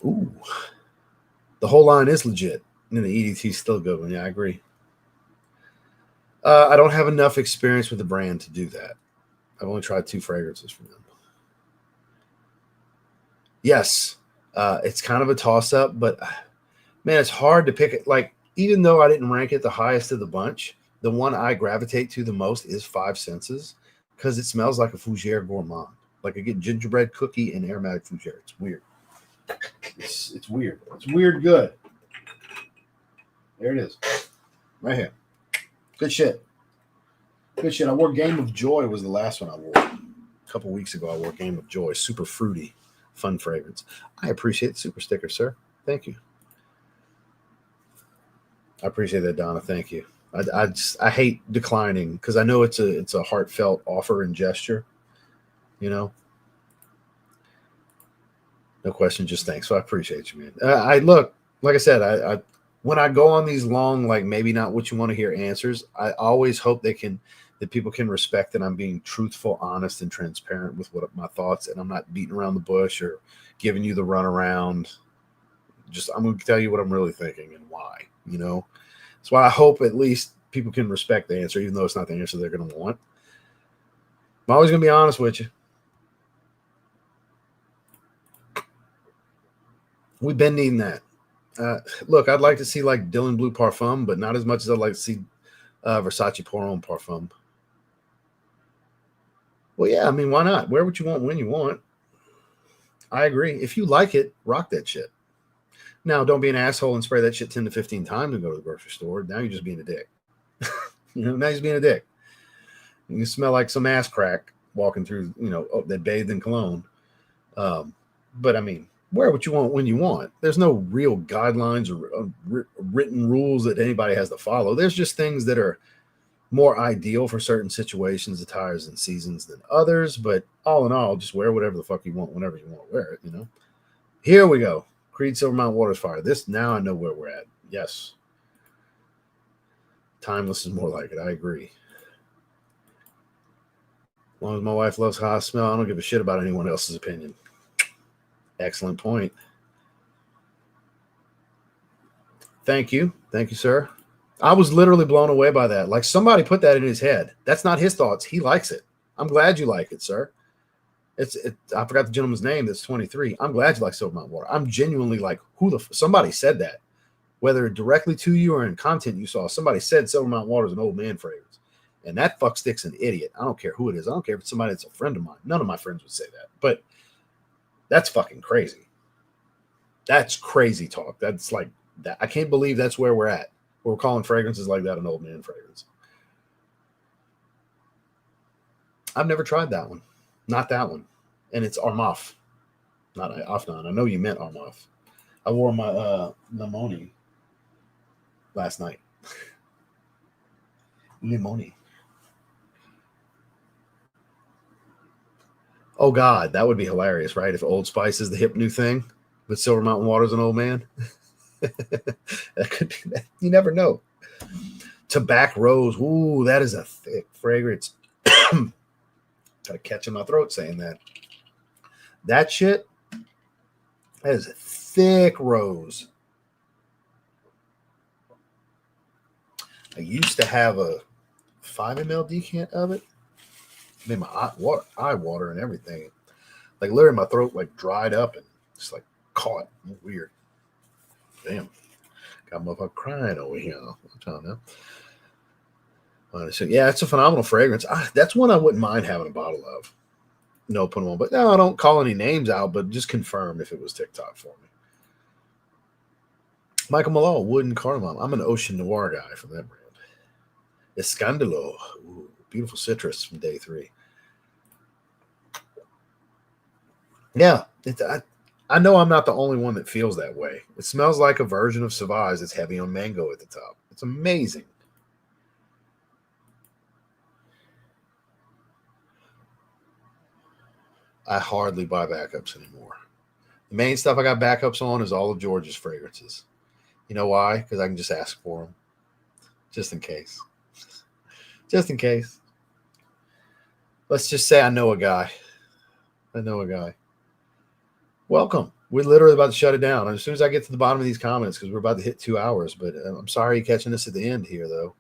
Ooh. The whole line is legit. And the EDT is still a good one. Yeah, I agree. I don't have enough experience with the brand to do that. I've only tried 2 fragrances from them. Yes, it's kind of a toss-up, but, man, it's hard to pick it. Like, even though I didn't rank it the highest of the bunch, the one I gravitate to the most is 5 Senses because it smells like a Fougere Gourmand. Like I get gingerbread cookie and aromatic Fougere. It's weird. It's weird. It's weird good. There it is. Right here. Good shit. Good shit. I wore Game of Joy was the last one I wore. A couple weeks ago, I wore Game of Joy. Super fruity, fun fragrance. I appreciate the super sticker, sir. Thank you. I appreciate that, Donna. Thank you. I hate declining because I know it's a heartfelt offer and gesture. You know? No question, just thanks. So I appreciate you, man. I look, like I said, when I go on these long, like maybe not what you want to hear answers, I always hope that people can respect that I'm being truthful, honest, and transparent with what my thoughts, and I'm not beating around the bush or giving you the runaround. Just I'm going to tell you what I'm really thinking and why. You know, that's why I hope at least people can respect the answer, even though it's not the answer they're going to want. I'm always going to be honest with you. We've been needing that. Look, I'd like to see like Dylan Blue Parfum, but not as much as I'd like to see Versace Pour Homme Parfum. Well, yeah, I mean, why not? Wear what you want when you want. I agree. If you like it, rock that shit. Now, don't be an asshole and spray that shit 10 to 15 times and go to the grocery store. Now you're just being a dick. You know, now you're just being a dick. You smell like some ass crack walking through, you know, that bathed in cologne. But I mean, wear what you want when you want. There's no real guidelines or written rules that anybody has to follow. There's just things that are more ideal for certain situations, attires, and seasons than others. But all in all, just wear whatever the fuck you want whenever you want to wear it, you know. Here we go. Creed Silver Mountain Waters Fire. This, now I know where we're at. Yes. Timeless is more like it. I agree. As long as my wife loves how I smell, I don't give a shit about anyone else's opinion. Excellent point. Thank you. Thank you, sir. I was literally blown away by that. Like somebody put that in his head. That's not his thoughts. He likes it. I'm glad you like it, sir. I forgot the gentleman's name. That's 23. I'm glad you like Silver Mountain Water. I'm genuinely like, somebody said that, whether directly to you or in content you saw. Somebody said Silver Mountain Water is an old man fragrance, and that fuck stick's an idiot. I don't care who it is. I don't care if it's somebody that's a friend of mine. None of my friends would say that, but that's fucking crazy. That's crazy talk. That's like that. I can't believe that's where we're at. We're calling fragrances like that an old man fragrance. I've never tried that one. Not that one. And it's Armaf, not Afnan. I know you meant Armaf. I wore my Limoni last night. Limoni. Oh, God, that would be hilarious, right? If Old Spice is the hip new thing, but Silver Mountain Water's an old man. That could be that. You never know. Tobacco Rose. Ooh, that is a thick fragrance. Got a catch in my throat saying that. That shit, that is a thick rose. I used to have a 5 ml decant of it. Made my eye water and everything. Like literally my throat like dried up and just like caught. Weird. Damn. Got motherfucker crying over here. I'm telling you. So yeah, it's a phenomenal fragrance. That's one I wouldn't mind having a bottle of. No, put them on. But no, I don't call any names out, but just confirm if it was TikTok for me. Michael Malone, Wood and Cardamom. I'm an Ocean Noir guy from that brand. Escandalo. Ooh, beautiful citrus from day 3. Yeah, I know I'm not the only one that feels that way. It smells like a version of Sauvage that's heavy on mango at the top. It's amazing. I hardly buy backups anymore. The main stuff I got backups on is all of George's fragrances. You know why? Because I can just ask for them. Just in case. Just in case. Let's just say I know a guy. Welcome. We're literally about to shut it down. As soon as I get to the bottom of these comments, because we're about to hit 2 hours. But I'm sorry you're catching this at the end here, though.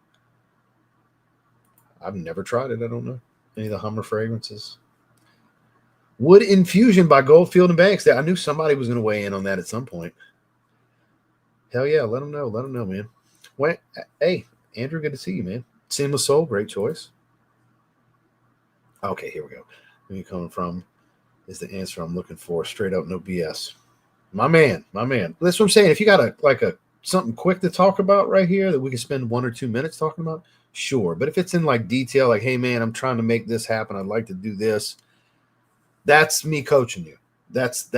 I've never tried it. I don't know. Any of the Hummer fragrances. Wood Infusion by Goldfield and Banks. I knew somebody was going to weigh in on that at some point. Hell yeah, let them know. Let them know, man. Hey, Andrew, good to see you, man. Seamless Soul, great choice. Okay, here we go. Where you coming from is the answer I'm looking for. Straight up, no BS. My man. That's what I'm saying. If you got a something quick to talk about right here that we can spend 1 or 2 minutes talking about, sure. But if it's in like detail, like, hey man, I'm trying to make this happen. I'd like to do this. That's me coaching you. That's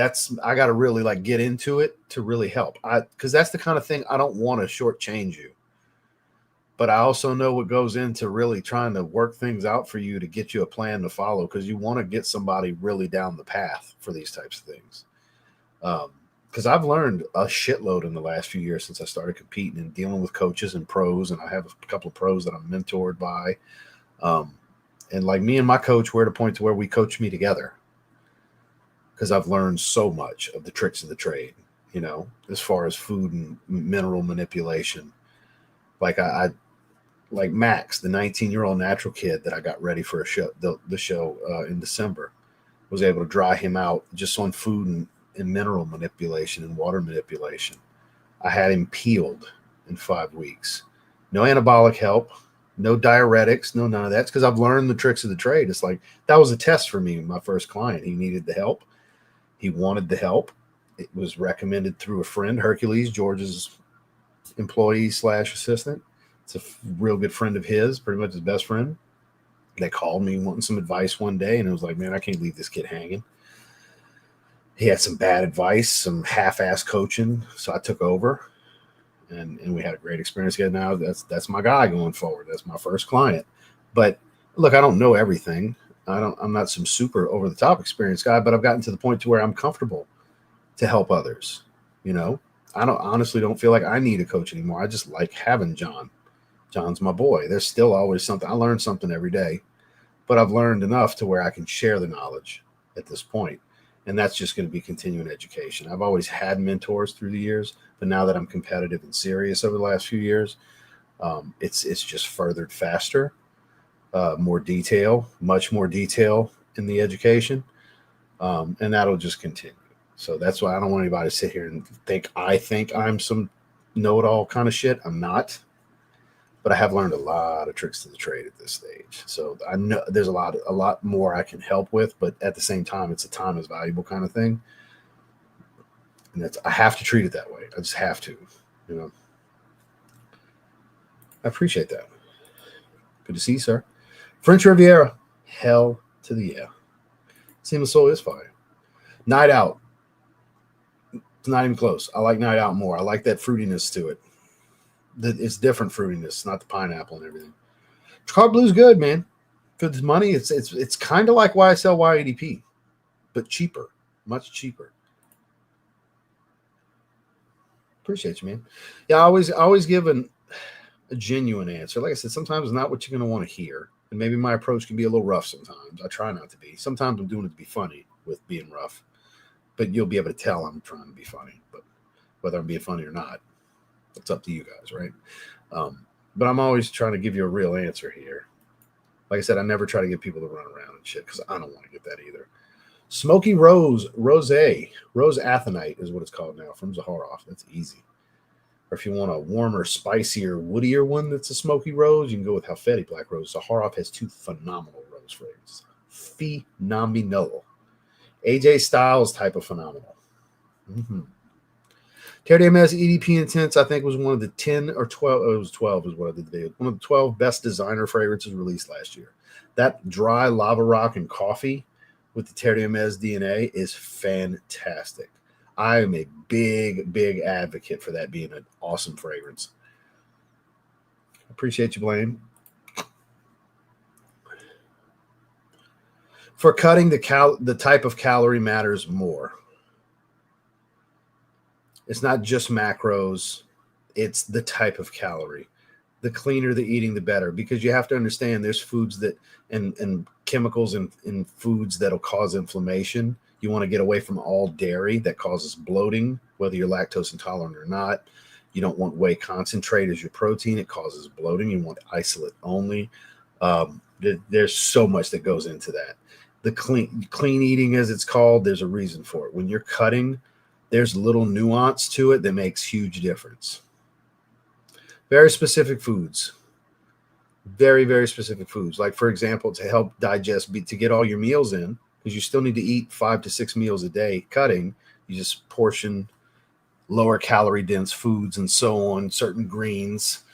I got to really like get into it to really help. Because that's the kind of thing I don't want to shortchange you. But I also know what goes into really trying to work things out for you to get you a plan to follow, because you want to get somebody really down the path for these types of things. because I've learned a shitload in the last few years since I started competing and dealing with coaches and pros, and I have a couple of pros that I'm mentored by. And like me and my coach, we're at a point to where we coach me together because I've learned so much of the tricks of the trade, you know, as far as food and mineral manipulation. Like like Max, the 19-year-old natural kid that I got ready for a show, the show in December, was able to dry him out just on food and mineral manipulation and water manipulation. I had him peeled in 5 weeks. No anabolic help, no diuretics, no none of that. It's because I've learned the tricks of the trade. It's like that was a test for me, my first client. He needed the help. He wanted the help. It was recommended through a friend, Hercules, George's employee / assistant. It's a real good friend of his, pretty much his best friend. They called me wanting some advice one day, and it was like, man, I can't leave this kid hanging. He had some bad advice, some half-ass coaching, so I took over, and we had a great experience together. Now that's my guy going forward. That's my first client. But look, I don't know everything. I'm not some super over-the-top experienced guy, but I've gotten to the point to where I'm comfortable to help others. You know, I honestly don't feel like I need a coach anymore. I just like having John. John's my boy. There's still always something. I learn something every day, but I've learned enough to where I can share the knowledge at this point. And that's just going to be continuing education. I've always had mentors through the years, but now that I'm competitive and serious over the last few years, it's just furthered faster, more detail, much more detail in the education. And that'll just continue. So that's why I don't want anybody to sit here and think I'm some know-it-all kind of shit. I'm not. But I have learned a lot of tricks to the trade at this stage. So I know there's a lot more I can help with, but at the same time, it's a time is valuable kind of thing. And I have to treat it that way. I just have to, you know. I appreciate that. Good to see you, sir. French Riviera, hell to the yeah. Seamless Soul is fire. Night Out. It's not even close. I like Night Out more. I like that fruitiness to it. It's different fruitiness, not the pineapple and everything. Chicago Blue's good, man. For the money, it's kind of like YSL YADP, but cheaper, much cheaper. Appreciate you, man. Yeah, I always give a genuine answer. Like I said, sometimes it's not what you're going to want to hear, and maybe my approach can be a little rough sometimes. I try not to be. Sometimes I'm doing it to be funny with being rough, but you'll be able to tell I'm trying to be funny. But whether I'm being funny or not, it's up to you guys, right? But I'm always trying to give you a real answer here. Like I said, I never try to get people to run around and shit because I don't want to get that either. Smoky Rose Athenite is what it's called now from Zaharoff. That's easy. Or if you want a warmer, spicier, woodier one that's a Smoky Rose, you can go with Halfeti Black Rose. Zaharoff has 2 phenomenal rose fragrances. Phenomenal. AJ Styles type of phenomenal. Mm-hmm. Terre d'Hermes EDP Intense, I think, was one of the 10 or 12. It was 12 is what I did today. One of the 12 best designer fragrances released last year. That dry lava rock and coffee with the Terre d'Hermes DNA is fantastic. I am a big, big advocate for that being an awesome fragrance. Appreciate you, Blaine. For cutting, the type of calorie matters more. It's not just macros. It's the type of calorie. The cleaner the eating, the better, because you have to understand there's foods that and chemicals in foods that'll cause inflammation. You want to get away from all dairy that causes bloating, whether you're lactose intolerant or not. You don't want whey concentrate as your protein. It causes bloating. You want isolate only. There's so much that goes into that. The clean eating, as it's called, there's a reason for it. When you're cutting, there's little nuance to it that makes huge difference. Very specific foods. Very, very specific foods. Like, for example, to help digest, to get all your meals in, because you still need to eat 5 to 6 meals a day cutting, you just portion lower calorie dense foods and so on, certain greens.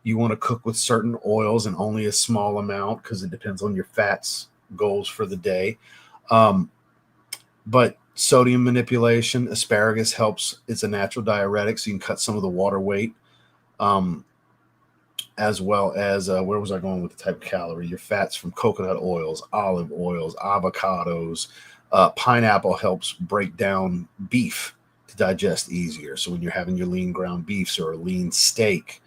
You want to cook with certain oils and only a small amount because it depends on your fats goals for the day. But sodium manipulation, asparagus helps. It's a natural diuretic, so you can cut some of the water weight. As well as, where was I going with the type of calorie? Your fats from coconut oils, olive oils, avocados. Pineapple helps break down beef to digest easier. So when you're having your lean ground beefs or a lean steak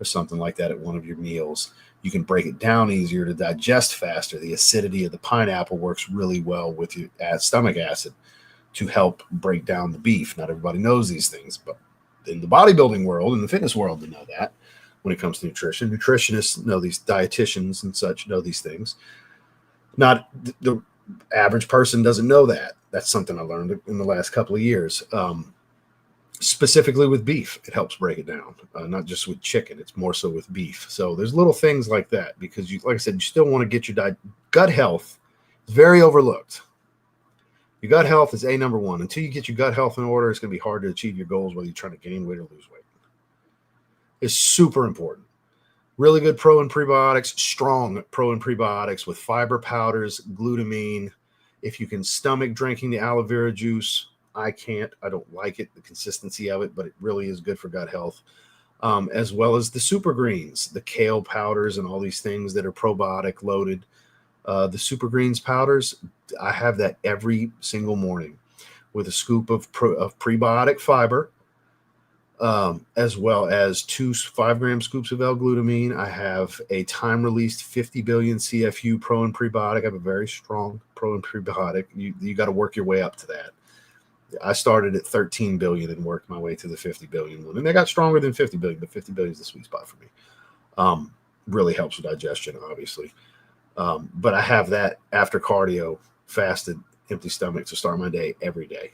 or something like that at one of your meals, you can break it down easier to digest faster. The acidity of the pineapple works really well with your stomach acid to help break down the beef. Not everybody knows these things, but in the bodybuilding world, in the fitness world, they know that when it comes to nutrition. Nutritionists know these, dietitians and such know these things. Not the average person doesn't know that. That's something I learned in the last couple of years. Specifically with beef, it helps break it down. Not just with chicken, it's more so with beef. So there's little things like that because, you, like I said, you still want to get your gut health. It's very overlooked. Your gut health is number one. Until you get your gut health in order, it's going to be hard to achieve your goals, whether you're trying to gain weight or lose weight. It's super important. Really good pro and prebiotics, strong pro and prebiotics with fiber powders, glutamine. If you can stomach drinking the aloe vera juice, I can't. I don't like it, the consistency of it, but it really is good for gut health. As well as the super greens, the kale powders, and all these things that are probiotic loaded. The super greens powders, I have that every single morning with a scoop of prebiotic fiber, as well as 2 5-gram scoops of L-glutamine. I have a time-released 50 billion CFU pro and prebiotic. I have a very strong pro and prebiotic. You got to work your way up to that. I started at 13 billion and worked my way to the 50 billion one. And they got stronger than 50 billion, but 50 billion is the sweet spot for me. Really helps with digestion, obviously. But I have that after cardio, fasted, empty stomach to start my day every day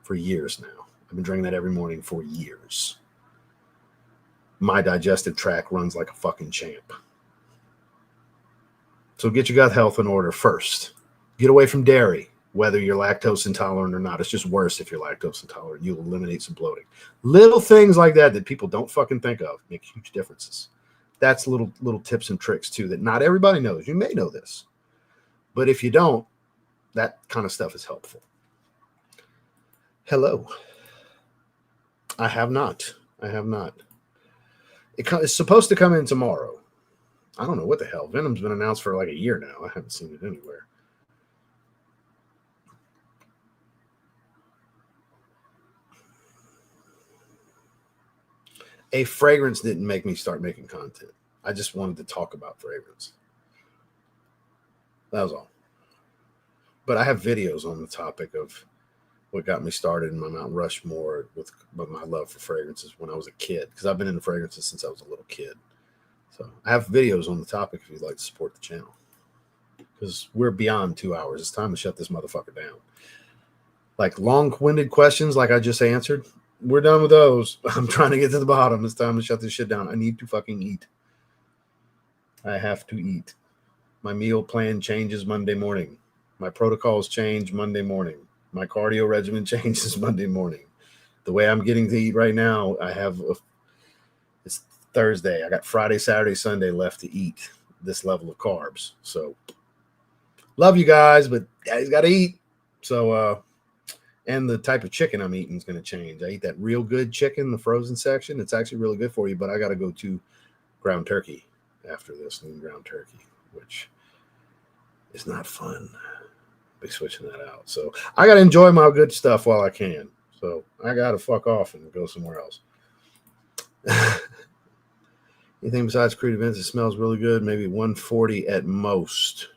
for years now. I've been drinking that every morning for years. My digestive tract runs like a fucking champ. So get your gut health in order first. Get away from dairy, whether you're lactose intolerant or not. It's just worse if you're lactose intolerant. You'll eliminate some bloating. Little things like that people don't fucking think of make huge differences. That's little tips and tricks too that not everybody knows. You may know this, but if you don't, that kind of stuff is helpful. Hello. I have not. It's supposed to come in tomorrow. I don't know what the hell. Venom's been announced for like a year now. I haven't seen it anywhere. A fragrance didn't make me start making content. I just wanted to talk about fragrance. That was all. But I have videos on the topic of what got me started in my Mount Rushmore with my love for fragrances when I was a kid, because I've been into fragrances since I was a little kid. So I have videos on the topic if you'd like to support the channel, because we're beyond 2 hours. It's time to shut this motherfucker down. Like long-winded questions like I just answered, we're done with those. I'm trying to get to the bottom. It's time to shut this shit down. I need to fucking eat. I have to eat. My meal plan changes Monday morning. My protocols change Monday morning. My cardio regimen changes Monday morning. The way I'm getting to eat right now, it's Thursday. I got Friday, Saturday, Sunday left to eat this level of carbs. So love you guys, but daddy's got to eat. So, and the type of chicken I'm eating is going to change. I eat that real good chicken, the frozen section. It's actually really good for you, but I got to go to ground turkey after this, lean ground turkey, which is not fun. Be switching that out. So I got to enjoy my good stuff while I can. So I got to fuck off and go somewhere else. Anything besides Creed events? It smells really good. Maybe 140 at most.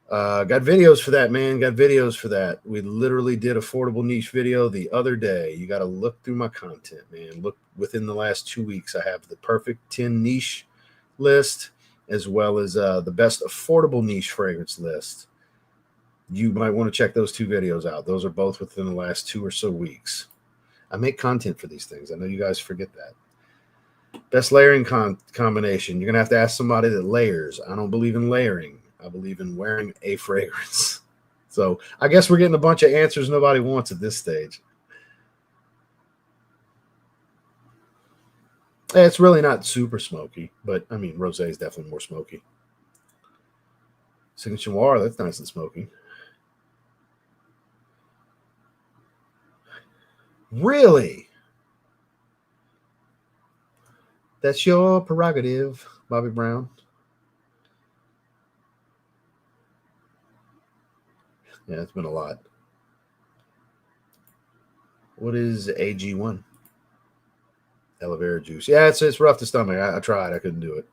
Got videos for that, man. Got videos for that. We literally did affordable niche video the other day. You got to look through my content, man. Look within the last 2 weeks. I have the perfect 10 niche list, as well as the best affordable niche fragrance list. You might want to check those 2 videos out. Those are both within the last 2 or so weeks. I make content for these things. I know you guys forget that. Best layering combination. You're going to have to ask somebody that layers. I don't believe in layering. I believe in wearing a fragrance. So I guess we're getting a bunch of answers nobody wants at this stage. It's really not super smoky, but I mean, rosé is definitely more smoky. Signature Noir, that's nice and smoky. Really? That's your prerogative, Bobby Brown. Yeah, it's been a lot. What is AG1? Aloe vera juice. Yeah, it's rough to stomach. I tried. I couldn't do it.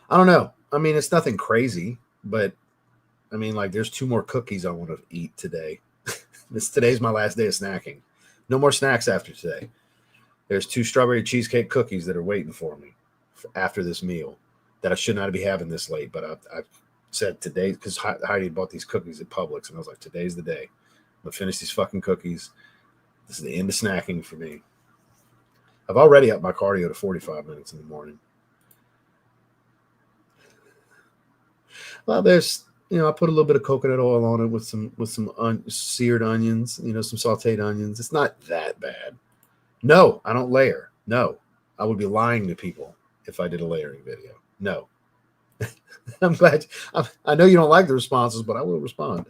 I don't know. I mean, it's nothing crazy, but I mean, like, there's 2 more cookies I want to eat today. Today's my last day of snacking. No more snacks after today. There's 2 strawberry cheesecake cookies that are waiting for me after this meal that I should not be having this late. But I've said today, because Heidi bought these cookies at Publix, and I was like, today's the day. I'm going to finish these fucking cookies. This is the end of snacking for me. I've already upped my cardio to 45 minutes in the morning. Well, there's, I put a little bit of coconut oil on it with some seared onions, some sauteed onions. It's not that bad. No, I don't layer. No, I would be lying to people if I did a layering video. No. I'm glad. I know you don't like the responses, but I will respond.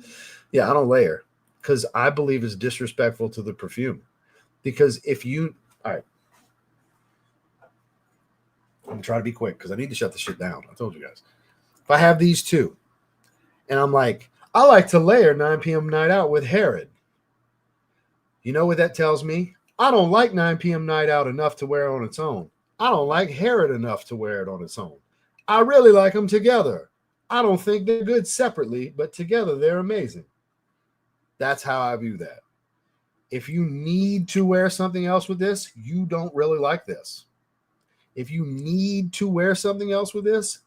Yeah, I don't layer because I believe it's disrespectful to the perfume. Because all right, I'm going to try to be quick because I need to shut this shit down. I told you guys. If I have these 2 and I'm like, I like to layer 9 p.m. night out with Herod. You know what that tells me? I don't like 9 p.m. night out enough to wear it on its own. I don't like Herod enough to wear it on its own. I really like them together. I don't think they're good separately, but together they're amazing. That's how I view that. If you need to wear something else with this, you don't really like this. If you need to wear something else with this,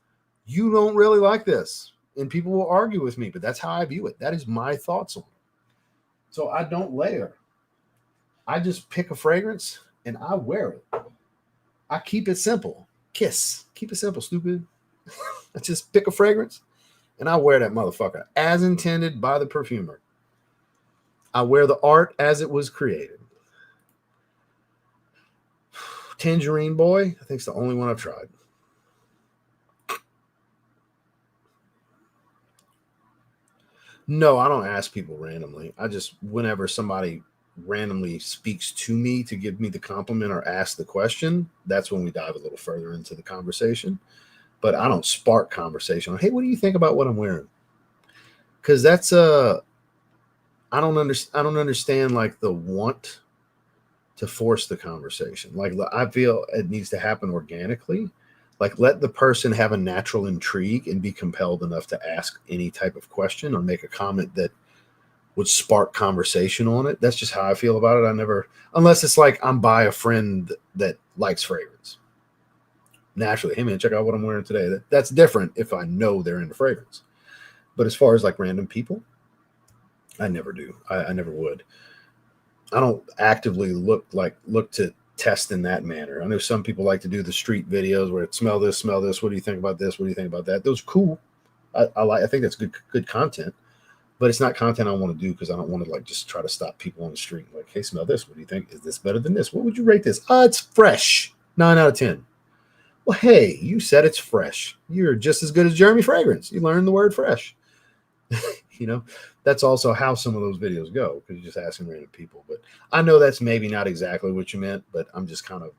you don't really like this. And people will argue with me, but that's how I view it. That is my thoughts on it. So I don't layer. I just pick a fragrance and I wear it. I keep it simple. Kiss. Keep it simple, stupid. I just pick a fragrance and I wear that motherfucker as intended by the perfumer. I wear the art as it was created. Tangerine Boy, I think it's the only one I've tried. No, I don't ask people randomly. I just, whenever somebody randomly speaks to me to give me the compliment or ask the question, that's when we dive a little further into the conversation. But I don't spark conversation. Hey, what do you think about what I'm wearing? Because that's I don't understand like the want to force the conversation. Like, I feel it needs to happen organically. Like, let the person have a natural intrigue and be compelled enough to ask any type of question or make a comment that would spark conversation on it. That's just how I feel about it. I never, unless it's like I'm by a friend that likes fragrance. Naturally, hey man, check out what I'm wearing today. That's different if I know they're into fragrance. But as far as like random people, I never do. I never would. I don't actively look to test in that manner. I know some people like to do the street videos where it smell this. What do you think about this? What do you think about that? Those are cool. I think that's good content, but it's not content I want to do because I don't want to like just try to stop people on the street. Like, hey, smell this. What do you think? Is this better than this? What would you rate this? It's fresh. 9 out of 10. Well, hey, you said it's fresh. You're just as good as Jeremy Fragrance. You learned the word fresh. That's also how some of those videos go because you're just asking random people. But I know that's maybe not exactly what you meant, but I'm just kind of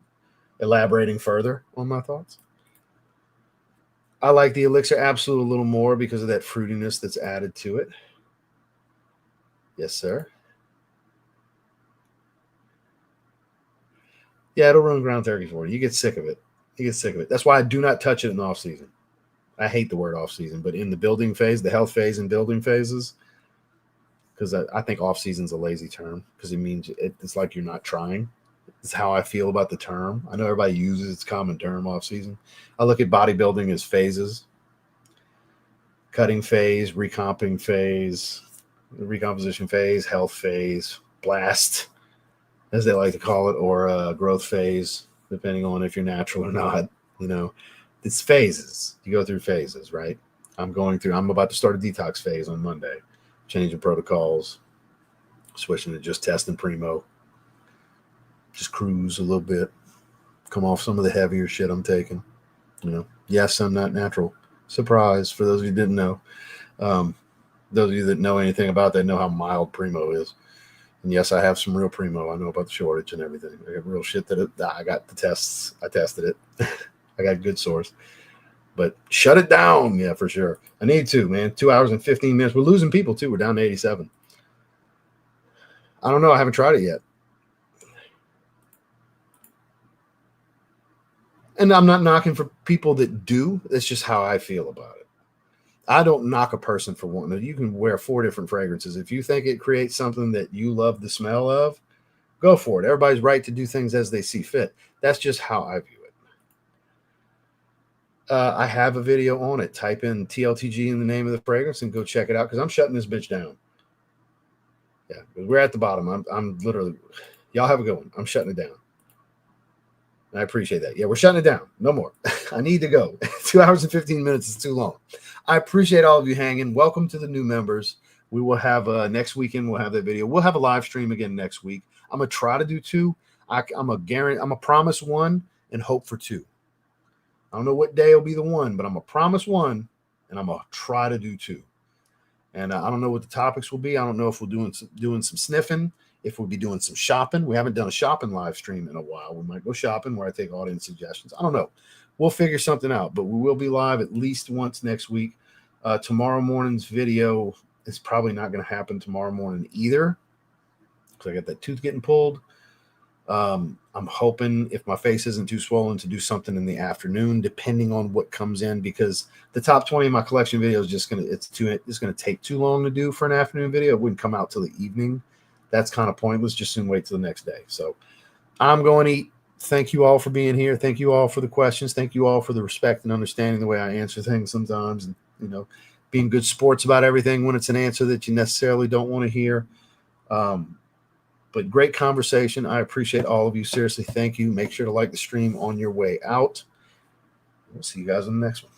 elaborating further on my thoughts. I like the Elixir Absolute a little more because of that fruitiness that's added to it. Yes, sir. Yeah, it'll ruin ground turkey for you. You get sick of it. That's why I do not touch it in off season. I hate the word off season, but in the building phase, the health phase and building phases, because I think off season's a lazy term because it means it's like you're not trying. It's how I feel about the term. I know everybody uses its common term off season. I look at bodybuilding as phases: cutting phase, recomping phase, recomposition phase, health phase, blast, as they like to call it, or growth phase, depending on if you're natural or not. It's phases. You go through phases, right? I'm about to start a detox phase on Monday, changing protocols, switching to just testing Primo, just cruise a little bit, come off some of the heavier shit I'm taking. Yes, I'm not natural. Surprise for those of you who didn't know. Those of you that know anything about that know how mild Primo is. And yes, I have some real Primo. I know about the shortage and everything. I got real shit that I got the tests. I tested it. I got a good source. But shut it down. Yeah, for sure. I need to, man. 2 hours and 15 minutes. We're losing people, too. We're down to 87. I don't know. I haven't tried it yet. And I'm not knocking for people that do. It's just how I feel about it. I don't knock a person for wanting. You can wear 4 different fragrances. If you think it creates something that you love the smell of, go for it. Everybody's right to do things as they see fit. That's just how I view it. I have a video on it. Type in TLTG in the name of the fragrance and go check it out because I'm shutting this bitch down. Yeah, we're at the bottom. I'm literally, y'all have a good one. I'm shutting it down. I appreciate that. Yeah, we're shutting it down. No more. I need to go. 2 hours and 15 minutes is too long. I appreciate all of you hanging. Welcome to the new members. We will have next weekend. We'll have that video. We'll have a live stream again next week. I'm gonna try to do 2. I'm a promise 1 and hope for 2. I don't know what day will be the 1, but I'm gonna promise 1 and I'm gonna try to do 2. And I don't know what the topics will be. I don't know if we're doing some sniffing. If we'll be doing some shopping. We haven't done a shopping live stream in a while. We might go shopping where I take audience suggestions. I don't know. We'll figure something out, but we will be live at least once next week. Tomorrow morning's video is probably not going to happen tomorrow morning either because I got that tooth getting pulled. I'm hoping if my face isn't too swollen to do something in the afternoon, depending on what comes in, because the top 20 of my collection video is just going to, it's going to take too long to do for an afternoon video. It wouldn't come out till the evening. That's kind of pointless. Just soon wait till the next day. So I'm going to eat. Thank you all for being here. Thank you all for the questions. Thank you all for the respect and understanding the way I answer things sometimes, and, you know, being good sports about everything when it's an answer that you necessarily don't want to hear. But great conversation. I appreciate all of you. Seriously, thank you. Make sure to like the stream on your way out. We'll see you guys on the next one.